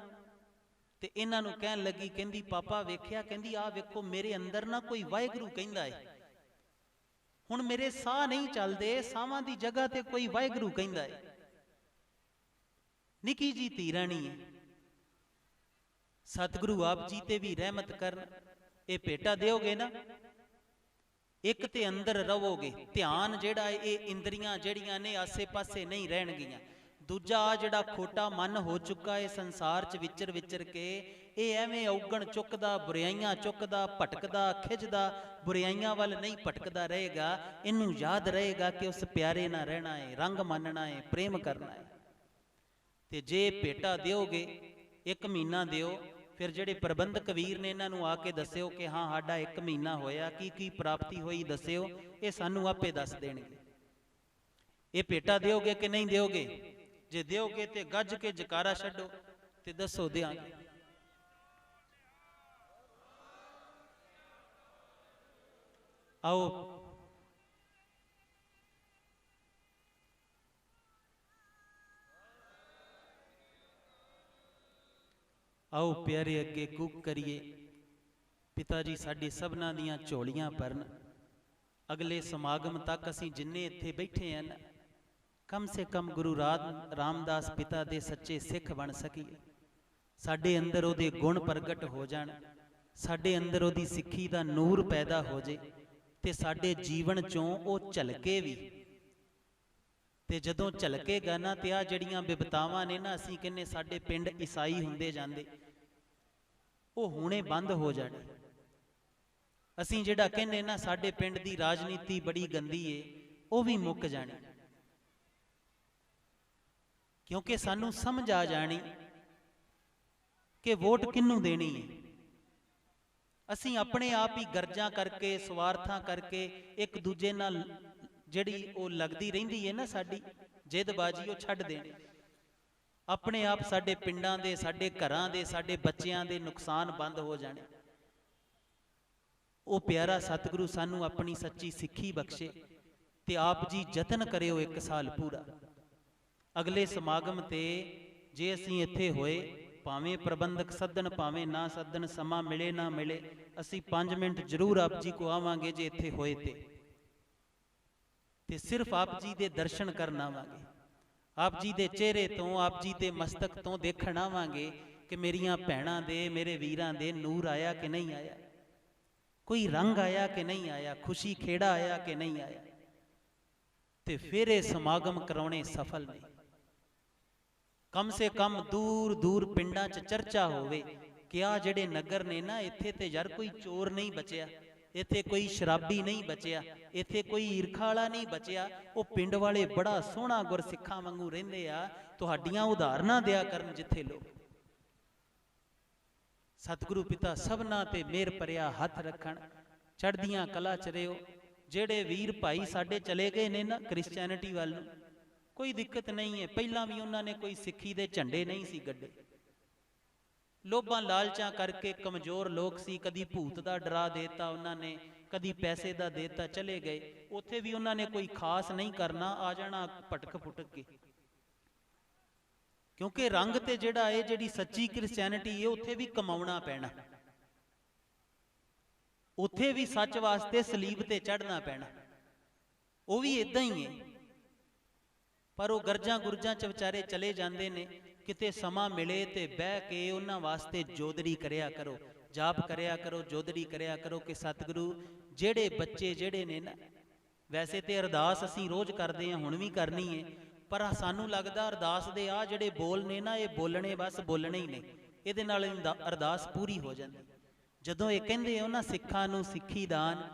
ਤੇ ਇਹਨਾਂ ਨੂੰ ਕਹਿਣ ਲੱਗੀ, ਕਹਿੰਦੀ ਪਾਪਾ ਵੇਖਿਆ, ਕਹਿੰਦੀ ਆਹ ਵੇਖੋ ਮੇਰੇ ਅੰਦਰ ਨਾ ਕੋਈ ਵਾਹਿਗੁਰੂ ਕਹਿੰਦਾ ਏ। ਹੁਣ ਮੇਰੇ ਸਾਹ ਨਹੀਂ ਚੱਲਦੇ, ਸਾਹਾਂ ਦੀ ਜਗ੍ਹਾ ਤੇ ਕੋਈ ਵਾਹਿਗੁਰੂ ਕਹਿੰਦਾ ਏ। ਨਿੱਕੀ ਜੀ ਧੀ ਰਾਣੀ ਹੈ। ਸਤਿਗੁਰੂ ਆਪ ਜੀ ਤੇ ਵੀ ਰਹਿਮਤ ਕਰਨ। ਇਹ ਭੇਟਾ ਦਿਓਗੇ ਨਾ, ਇੱਕ ਤੇ ਅੰਦਰ ਰਹੋਗੇ, ਧਿਆਨ ਜਿਹੜਾ ਇਹ ਇੰਦਰੀਆਂ ਜਿਹੜੀਆਂ ਨੇ ਆਸੇ ਪਾਸੇ ਨਹੀਂ ਰਹਿਣਗੀਆਂ। ਦੂਜਾ ਆ ਜਿਹੜਾ ਖੋਟਾ ਮਨ ਹੋ ਚੁੱਕਾ ਹੈ ਸੰਸਾਰ 'ਚ ਵਿਚਰ ਵਿਚਰ ਕੇ, ਇਹ ਐਵੇਂ ਔਗਣ ਚੁੱਕਦਾ, ਬੁਰਾਈਆਂ ਚੁੱਕਦਾ, ਭਟਕਦਾ, ਖਿੱਚਦਾ, ਬੁਰਾਈਆਂ ਵੱਲ ਨਹੀਂ ਭਟਕਦਾ ਰਹੇਗਾ। ਇਹਨੂੰ ਯਾਦ ਰਹੇਗਾ ਕਿ ਉਸ ਪਿਆਰੇ ਨਾਲ ਰਹਿਣਾ ਹੈ, ਰੰਗ ਮੰਨਣਾ ਹੈ, ਪ੍ਰੇਮ ਕਰਨਾ ਹੈ। ਤੇ ਜੇ ਭੇਟਾ ਦਿਓਗੇ, 1 ਮਹੀਨਾ ਦਿਓ, ਫਿਰ ਜਿਹੜੇ ਪ੍ਰਬੰਧਕ ਵੀਰ ਨੇ ਇਹਨਾਂ ਨੂੰ ਆ ਕੇ ਦੱਸਿਓ ਕਿ ਹਾਂ ਸਾਡਾ 1 ਮਹੀਨਾ ਹੋਇਆ, ਕੀ ਕੀ ਪ੍ਰਾਪਤੀ ਹੋਈ ਦੱਸਿਓ, ਇਹ ਸਾਨੂੰ ਆਪੇ ਦੱਸ ਦੇਣਗੇ। ਇਹ ਭੇਟਾ ਦਿਓਗੇ ਕਿ ਨਹੀਂ ਦਿਓਗੇ? ਜੇ ਦਿਓਗੇ ਤੇ ਗੱਜ ਕੇ ਜਕਾਰਾ ਛੱਡੋ ਤੇ ਦੱਸੋ ਦਿਆਂਗੇ। ਆਓ आओ प्यारे अगे कूक करिए, पिता जी साडे सबना दियां झोलियां भरन। अगले समागम तक असीं जिन्ने इत्थे बैठे हैं ना, कम से कम गुरु रामदास पिता दे सच्चे सिख बन सकीए। साडे अंदर उहदे गुण प्रगट हो जाण, साडे अंदर उहदी सिੱਖੀ दा नूर पैदा हो जे ते साडे जीवन चों ਉਹ ਝਲਕੇ भी। ਤੇ ਜਦੋਂ ਝਲਕੇਗਾ ਨਾ ਤੇ ਆ ਜਿਹੜੀਆਂ ਬਿਪਤਾਵਾਂ ਨੇ ਨਾ, ਅਸੀਂ ਕਹਿੰਨੇ ਸਾਡੇ ਪਿੰਡ ਈਸਾਈ ਹੁੰਦੇ ਜਾਂਦੇ, ਉਹ ਹੁਣੇ ਬੰਦ ਹੋ ਜਾਣੇ। ਅਸੀਂ ਜਿਹੜਾ ਕਹਿੰਨੇ ਨਾ ਸਾਡੇ ਪਿੰਡ ਦੀ ਰਾਜਨੀਤੀ ਬੜੀ ਗੰਦੀ ਏ, ਉਹ ਵੀ ਮੁੱਕ ਜਾਣੀ। ਕਿਉਂਕਿ ਸਾਨੂੰ ਸਮਝ ਆ ਜਾਣੀ ਕਿ ਵੋਟ ਕਿਹਨੂੰ ਦੇਣੀ ਹੈ। ਅਸੀਂ ਆਪਣੇ ਆਪ ਹੀ ਗਰਜਾਂ ਕਰਕੇ, ਸਵਾਰਥਾਂ ਕਰਕੇ, ਇੱਕ ਦੂਜੇ ਨਾਲ ਜਿਹੜੀ ਉਹ ਲੱਗਦੀ ਰਹਿੰਦੀ ਹੈ ਨਾ ਸਾਡੀ ਜਿੱਦਬਾਜੀ, ਉਹ ਛੱਡ ਦੇਣੀ। ਆਪਣੇ ਆਪ ਸਾਡੇ ਪਿੰਡਾਂ ਦੇ, ਸਾਡੇ ਘਰਾਂ ਦੇ, ਸਾਡੇ ਬੱਚਿਆਂ ਦੇ ਨੁਕਸਾਨ ਬੰਦ ਹੋ ਜਾਣੇ। ਉਹ ਪਿਆਰਾ ਸਤਿਗੁਰੂ ਸਾਨੂੰ ਆਪਣੀ ਸੱਚੀ ਸਿੱਖੀ ਬਖਸ਼ੇ ਤੇ ਆਪ ਜੀ ਯਤਨ ਕਰਿਓ 1 ਸਾਲ ਪੂਰਾ। ਅਗਲੇ ਸਮਾਗਮ ਤੇ ਜੇ ਅਸੀਂ ਇੱਥੇ ਹੋਏ, ਭਾਵੇਂ ਪ੍ਰਬੰਧਕ ਸੱਦਣ ਭਾਵੇਂ ਨਾ ਸੱਦਣ, ਸਮਾਂ ਮਿਲੇ ਨਾ ਮਿਲੇ, ਅਸੀਂ 5 ਮਿੰਟ ਜ਼ਰੂਰ ਆਪ ਜੀ ਕੋ ਆਵਾਂਗੇ ਜੇ ਇੱਥੇ ਹੋਏ ਤੇ ਸਿਰਫ ਆਪ ਜੀ ਦੇ ਦਰਸ਼ਨ ਕਰਨ ਆਵਾਂਗੇ। ਆਪ ਜੀ ਦੇ ਚਿਹਰੇ ਤੋਂ, ਆਪ ਜੀ ਦੇ ਮਸਤਕ ਤੋਂ ਦੇਖਣ ਆਵਾਂਗੇ ਕਿ ਮੇਰੀਆਂ ਭੈਣਾਂ ਦੇ, ਮੇਰੇ ਵੀਰਾਂ ਦੇ ਨੂਰ ਆਇਆ ਕਿ ਨਹੀਂ ਆਇਆ, ਕੋਈ ਰੰਗ ਆਇਆ ਕਿ ਨਹੀਂ ਆਇਆ, ਖੁਸ਼ੀ ਖੇੜਾ ਆਇਆ ਕਿ ਨਹੀਂ ਆਇਆ। ਤੇ ਫਿਰ ਇਹ ਸਮਾਗਮ ਕਰਾਉਣੇ ਸਫਲ ਨੇ। ਕਮ ਸੇ ਕਮ ਦੂਰ ਦੂਰ ਪਿੰਡਾਂ 'ਚ ਚਰਚਾ ਹੋਵੇ ਕਿ ਆ ਜਿਹੜੇ ਨਗਰ ਨੇ ਨਾ, ਇੱਥੇ ਤੇ ਯਾਰ ਕੋਈ ਚੋਰ ਨਹੀਂ ਬਚਿਆ, ਇੱਥੇ ਕੋਈ ਸ਼ਰਾਬੀ ਨਹੀਂ ਬਚਿਆ, ਇੱਥੇ ਕੋਈ ਈਰਖਾ ਵਾਲਾ ਨਹੀਂ ਬਚਿਆ। ਉਹ ਪਿੰਡ ਵਾਲੇ ਬੜਾ ਸੋਹਣਾ ਗੁਰਸਿੱਖਾਂ ਵਾਂਗੂ ਰਹਿੰਦੇ ਆ। ਤੁਹਾਡੀਆਂ ਉਦਾਹਰਨਾਂ ਦਿਆ ਕਰਨ ਜਿੱਥੇ ਲੋਕ। ਸਤਿਗੁਰੂ ਪਿਤਾ ਸਭਨਾ ਤੇ ਮਿਹਰ ਭਰਿਆ ਹੱਥ ਰੱਖਣ, ਚੜ੍ਹਦੀਆਂ ਕਲਾ ਚ ਰਿਓ। ਜਿਹੜੇ ਵੀਰ ਭਾਈ ਸਾਡੇ ਚਲੇ ਗਏ ਨੇ ਨਾ ਕ੍ਰਿਸਚੈਨਿਟੀ ਵੱਲ ਨੂੰ, ਕੋਈ ਦਿੱਕਤ ਨਹੀਂ ਹੈ। ਪਹਿਲਾਂ ਵੀ ਉਹਨਾਂ ਨੇ ਕੋਈ ਸਿੱਖੀ ਦੇ ਝੰਡੇ ਨਹੀਂ ਸੀ ਗੱਡੇ, ਲੋਭਾਂ ਲਾਲਚਾਂ ਕਰਕੇ ਕਮਜ਼ੋਰ ਲੋਕ ਸੀ। ਕਦੀ ਭੂਤ ਦਾ ਡਰਾ ਦੇਤਾ ਉਹਨਾਂ ਨੇ, ਕਦੀ ਪੈਸੇ ਦਾ ਦੇਤਾ, ਚਲੇ ਗਏ। ਉੱਥੇ ਵੀ ਉਹਨਾਂ ਨੇ ਕੋਈ ਖਾਸ ਨਹੀਂ ਕਰਨਾ, ਆ ਜਾਣਾ ਭਟਕ ਫੁਟਕ ਕੇ। ਕਿਉਂਕਿ ਰੰਗ ਤੇ ਜਿਹੜਾ ਇਹ ਜਿਹੜੀ ਸੱਚੀ ਕ੍ਰਿਸਚੈਨਿਟੀ ਹੈ, ਉੱਥੇ ਵੀ ਕਮਾਉਣਾ ਪੈਣਾ, ਉੱਥੇ ਵੀ ਸੱਚ ਵਾਸਤੇ ਸਲੀਬ ਤੇ ਚੜ੍ਹਨਾ ਪੈਣਾ। ਉਹ ਵੀ ਇਦਾਂ ਹੀ ਹੈ। ਪਰ ਉਹ ਗਰਜਾਂ ਗੁਰਜਾਂ ਚ ਵਿਚਾਰੇ ਚਲੇ ਜਾਂਦੇ ਨੇ। ਕਿਤੇ ਸਮਾਂ ਮਿਲੇ ਤੇ ਬਹਿ ਕੇ ਉਹਨਾਂ ਵਾਸਤੇ ਜੋਦੜੀ ਕਰਿਆ ਕਰੋ, ਜਾਪ ਕਰਿਆ ਕਰੋ, ਜੋਦੜੀ ਕਰਿਆ ਕਰੋ ਕਿ ਸਤਿਗੁਰੂ ਜਿਹੜੇ ਬੱਚੇ ਜਿਹੜੇ ਨੇ ਨਾ, ਵੈਸੇ ਤੇ ਅਰਦਾਸ ਅਸੀਂ ਰੋਜ਼ ਕਰਦੇ ਹਾਂ, ਹੁਣ ਵੀ ਕਰਨੀ ਹੈ, ਪਰ ਸਾਨੂੰ ਲੱਗਦਾ ਅਰਦਾਸ ਦੇ ਆ ਜਿਹੜੇ ਬੋਲ ਨੇ ਨਾ, ਇਹ ਬੋਲਣੇ ਬਸ ਬੋਲਣੇ ਹੀ ਨੇ, ਇਹਦੇ ਨਾਲ ਅਰਦਾਸ ਪੂਰੀ ਹੋ ਜਾਂਦੀ। ਜਦੋਂ ਇਹ ਕਹਿੰਦੇ ਉਹਨਾਂ ਸਿੱਖਾਂ ਨੂੰ ਸਿੱਖੀ ਦਾਨ,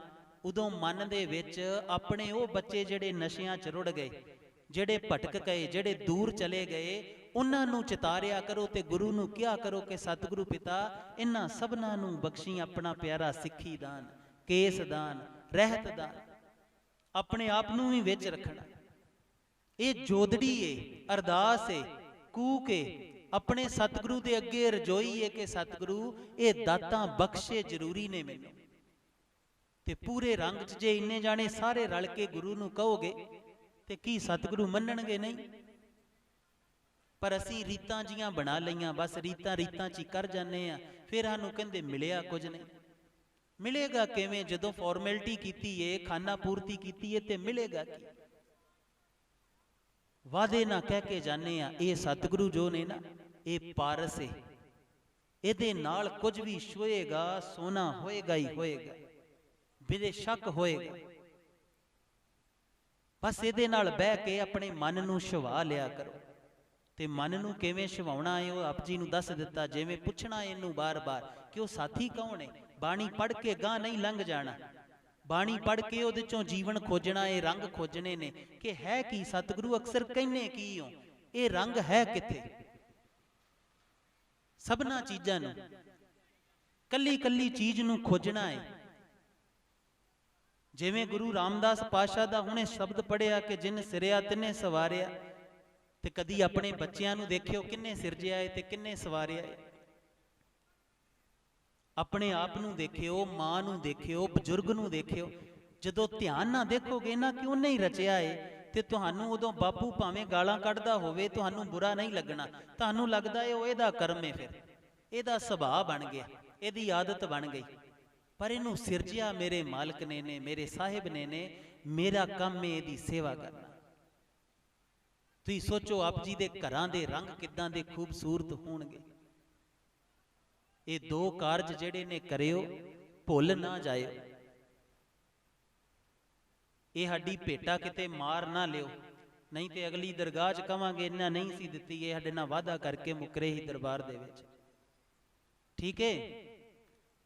ਉਦੋਂ ਮਨ ਦੇ ਵਿੱਚ ਆਪਣੇ ਉਹ ਬੱਚੇ ਜਿਹੜੇ ਨਸ਼ਿਆਂ 'ਚ ਰੁੜ ਗਏ, ਜਿਹੜੇ ਭਟਕ ਗਏ, ਜਿਹੜੇ ਦੂਰ ਚਲੇ ਗਏ, ਉਹਨਾਂ ਨੂੰ ਚਿਤਾਰਿਆ ਕਰੋ ਤੇ ਗੁਰੂ ਨੂੰ ਕਿਹਾ ਕਰੋ ਕਿ ਸਤਿਗੁਰੂ ਪਿਤਾ ਇਹਨਾਂ ਸਭਨਾਂ ਨੂੰ ਬਖਸ਼ੀ ਆਪਣਾ ਪਿਆਰਾ ਸਿੱਖੀ ਦਾਨ, ਕੇਸ ਦਾਨ, ਰਹਿਤ ਦਾਨ, ਆਪਣੇ ਆਪ ਨੂੰ ਵੀ ਵਿੱਚ ਰੱਖਣਾ। ਇਹ ਜੋਦੜੀ ਏ, ਅਰਦਾਸ ਏ, ਕੂਕ ਏ, ਆਪਣੇ ਸਤਿਗੁਰੂ ਦੇ ਅੱਗੇ ਰਜੋਈ ਏ ਕਿ ਸਤਿਗੁਰੂ ਇਹ ਦਾਤਾਂ ਬਖਸ਼ੇ ਜ਼ਰੂਰੀ ਨੇ ਮੈਨੂੰ। ਤੇ ਪੂਰੇ ਰੰਗ 'ਚ ਜੇ ਇੰਨੇ ਜਾਣੇ ਸਾਰੇ ਰਲ ਕੇ ਗੁਰੂ ਨੂੰ ਕਹੋਗੇ ਤੇ ਕੀ ਸਤਿਗੁਰੂ ਮੰਨਣਗੇ? ਨਹੀਂ। ਪਰ ਅਸੀਂ ਰੀਤਾਂ ਜੀਆਂ ਬਣਾ ਲਈਆਂ, ਬਸ ਰੀਤਾਂ 'ਚ ਹੀ ਕਰ ਜਾਂਦੇ ਆ। ਫਿਰ ਸਾਨੂੰ ਕਹਿੰਦੇ ਮਿਲਿਆ ਕੁਝ ਨਹੀਂ। ਮਿਲੇਗਾ ਕਿਵੇਂ ਜਦੋਂ ਫਾਰਮੈਲਿਟੀ ਕੀਤੀ ਏ, ਖਾਨਾ ਪੂਰਤੀ ਕੀਤੀ ਏ, ਤੇ ਮਿਲੇਗਾ ਕੀ? ਵਾਅਦੇ ਨਾ ਕਹਿ ਕੇ ਜਾਂਦੇ ਆ। ਇਹ ਸਤਿਗੁਰੂ ਜੋ ਨੇ ਨਾ, ਇਹ ਪਾਰਸ ਏ, ਇਹਦੇ ਨਾਲ ਕੁਝ ਵੀ ਛੋਏਗਾ ਸੋਨਾ ਹੋਏਗਾ ਹੀ ਹੋਏਗਾ, ਬੇਸ਼ੱਕ ਹੋਏਗਾ। ਬਸ ਇਹਦੇ ਨਾਲ ਬਹਿ ਕੇ ਆਪਣੇ ਮਨ ਨੂੰ ਛੁਵਾ ਲਿਆ ਕਰੋ। ਤੇ ਮਨ ਨੂੰ ਕਿਵੇਂ ਛੁਵਾਉਣਾ ਹੈ ਉਹ ਆਪ ਜੀ ਨੂੰ ਦੱਸ ਦਿੱਤਾ। ਜਿਵੇਂ ਪੁੱਛਣਾ ਇਹਨੂੰ ਬਾਰ-ਬਾਰ ਕਿ ਉਹ ਸਾਥੀ ਕੌਣ ਹੈ। ਬਾਣੀ ਪੜ੍ਹ ਕੇ ਗਾਂ ਨਹੀਂ ਲੰਘ ਜਾਣਾ, ਬਾਣੀ ਪੜ੍ਹ ਕੇ ਉਹਦੇ ਚੋਂ ਜੀਵਨ ਖੋਜਣਾ, ਇਹ ਰੰਗ ਖੋਜਣੇ ਨੇ ਕਿ ਹੈ ਕੀ ਸਤਿਗੁਰੂ। ਅਕਸਰ ਕਹਿੰਨੇ ਕੀ ਹੋ, ਇਹ ਰੰਗ ਹੈ ਕਿੱਥੇ? ਸਭਨਾ ਚੀਜ਼ਾਂ ਨੂੰ, ਕੱਲੀ ਕੱਲੀ ਚੀਜ਼ ਨੂੰ ਖੋਜਣਾ ਹੈ। ਜਿਵੇਂ ਗੁਰੂ ਰਾਮਦਾਸ ਪਾਤਸ਼ਾਹ ਦਾ ਹੁਣੇ ਸ਼ਬਦ ਪੜਿਆ ਕਿ ਜਿਨ ਸਿਰਿਆ ਤਿੰਨੇ ਸਵਾਰਿਆ। ਤੇ ਕਦੀ ਆਪਣੇ ਬੱਚਿਆਂ ਨੂੰ ਦੇਖਿਓ ਕਿੰਨੇ ਸਿਰਜਿਆ ਹੈ ਤੇ ਕਿੰਨੇ ਸਵਾਰਿਆ ਹੈ। ਆਪਣੇ ਆਪ ਨੂੰ ਦੇਖਿਓ, ਮਾਂ ਨੂੰ ਦੇਖਿਓ, ਬਜ਼ੁਰਗ ਨੂੰ ਦੇਖਿਓ। ਜਦੋਂ ਧਿਆਨ ਨਾਲ ਦੇਖੋਗੇ ਨਾ ਕਿ ਉਹਨੇ ਹੀ ਰਚਿਆ ਹੈ ਤੇ ਤੁਹਾਨੂੰ ਉਦੋਂ ਬਾਪੂ ਭਾਵੇਂ ਗਾਲਾਂ ਕੱਢਦਾ ਹੋਵੇ ਤੁਹਾਨੂੰ ਬੁਰਾ ਨਹੀਂ ਲੱਗਣਾ। ਤੁਹਾਨੂੰ ਲੱਗਦਾ ਹੈ ਉਹ ਇਹਦਾ ਕਰਮ ਹੈ, ਫਿਰ ਇਹਦਾ ਸੁਭਾਅ ਬਣ ਗਿਆ, ਇਹਦੀ ਆਦਤ ਬਣ ਗਈ। ਪਰ ਇਹਨੂੰ ਸਿਰਜਿਆ ਮੇਰੇ ਮਾਲਕ ਨੇ ਮੇਰੇ ਸਾਹਿਬ ਨੇ ਮੇਰਾ ਕੰਮ ਹੈ ਇਹਦੀ ਸੇਵਾ ਕਰਨਾ। ਤੁਸੀਂ ਸੋਚੋ ਆਪ ਜੀ ਦੇ ਘਰਾਂ ਦੇ ਰੰਗ ਕਿੱਦਾਂ ਦੇ ਖੂਬਸੂਰਤ ਹੋਣਗੇ। ਇਹ ਦੋ ਕਾਰਜ ਜਿਹੜੇ ਨੇ ਕਰਿਓ, ਭੁੱਲ ਨਾ ਜਾਇਓ। ਇਹ ਸਾਡੀ ਭੇਟਾ ਕਿਤੇ ਮਾਰ ਨਾ ਲਿਓ, ਨਹੀਂ ਤੇ ਅਗਲੀ ਦਰਗਾਹ 'ਚ ਕਵਾਂਗੇ ਇਹਨਾਂ ਨਹੀਂ ਸੀ ਦਿੱਤੀ, ਇਹ ਸਾਡੇ ਨਾਲ ਵਾਅਦਾ ਕਰਕੇ ਮੁਕਰੇ ਹੀ ਦਰਬਾਰ ਦੇ ਵਿੱਚ। ਠੀਕ ਹੈ,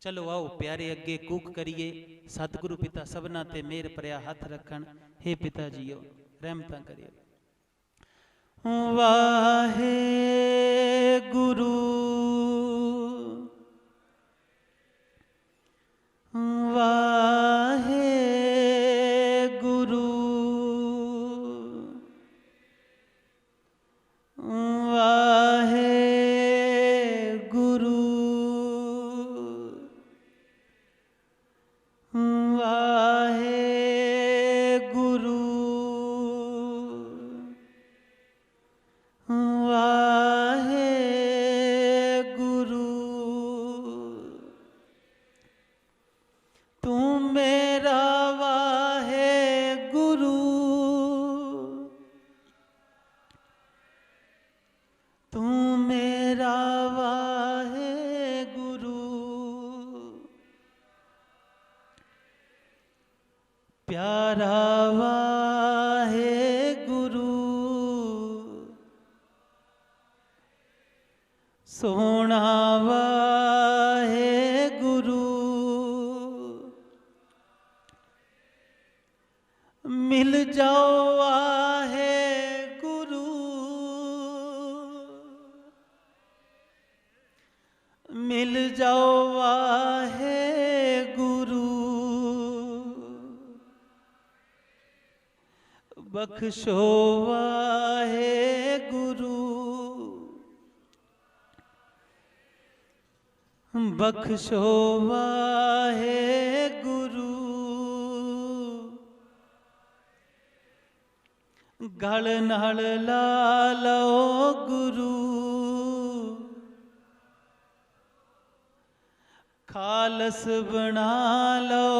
ਚਲੋ ਆਓ ਪਿਆਰੇ ਅੱਗੇ ਕੂਕ ਕਰੀਏ। ਸਤਿਗੁਰੂ ਪਿਤਾ ਸਭਨਾ ਤੇ ਮਿਹਰ ਭਰਿਆ ਹੱਥ ਰੱਖਣ। ਹੇ ਪਿਤਾ ਜੀਓ ਰਹਿਮਤਾਂ ਕਰਿਓ। ਵਾਹਿਗੁਰੂ ਵਾਹਿਗੁਰੂ प्यारा वाहेगुरु सोना वाहेगुरु मिल जाओ वाहेगुरु मिल जाओ वाहेगुरु बख्शो वाहेगुरु बख्शो वाहेगुरु गल नाल ला लो गुरु खालस बना लो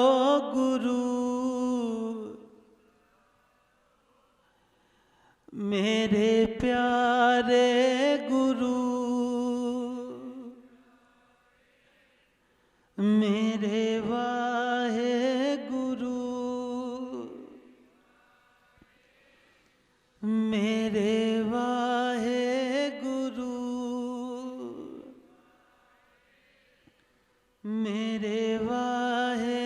गुरु मेरे प्यारे गुरु मेरे वाहेगुरु मेरे वाहेगुरु मेरे वाहेगुरु।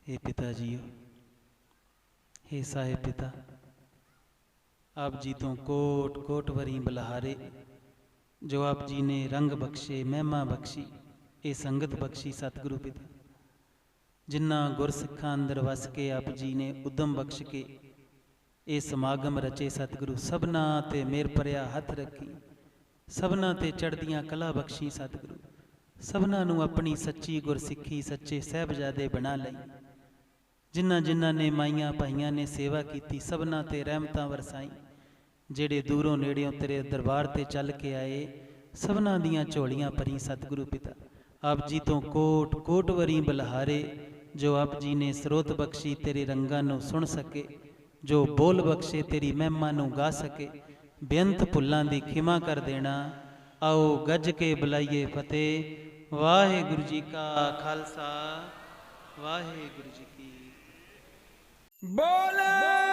हे पिता जीओ, हे साहिब पिता, आप जी तो कोट कोट वरी बलहारे, जो आप जी ने रंग बख्शे महिमा बख्शी ये संगत बख्शी सतगुरु पिता, जिन्ना गुरसिखां अंदर वस के आप जी ने उदम बख्श के ये समागम रचे सतगुरु, सबना ते मेर भरिया हथ रखी, सबना ते चढ़दियां कला बख्शी सतगुरु, सबना नू अपनी सच्ची गुरसिखी सच्चे साहिबजादे बना लई, जिन्ना जिन्ना ने माइयां भाइयां ने सेवा की सबना ते रहमतां वरसाई, जेड़े दूरों नेड़ियों तेरे दरबार ते चल के आए सबना दियां झोलियां भरी सतगुरु पिता, आप जी तो कोट कोट वरी बलहारे, जो आप जी ने स्रोत बख्शी तेरे रंगां नूं सुन सके, जो बोल बख्शे तेरी महिमा नूं गा सके, बेअंत भुल्लां दी खिमा कर देना। आओ गज के बुलाइए फतेह। वाहिगुरु जी का खालसा वाहिगुरु जी की बोले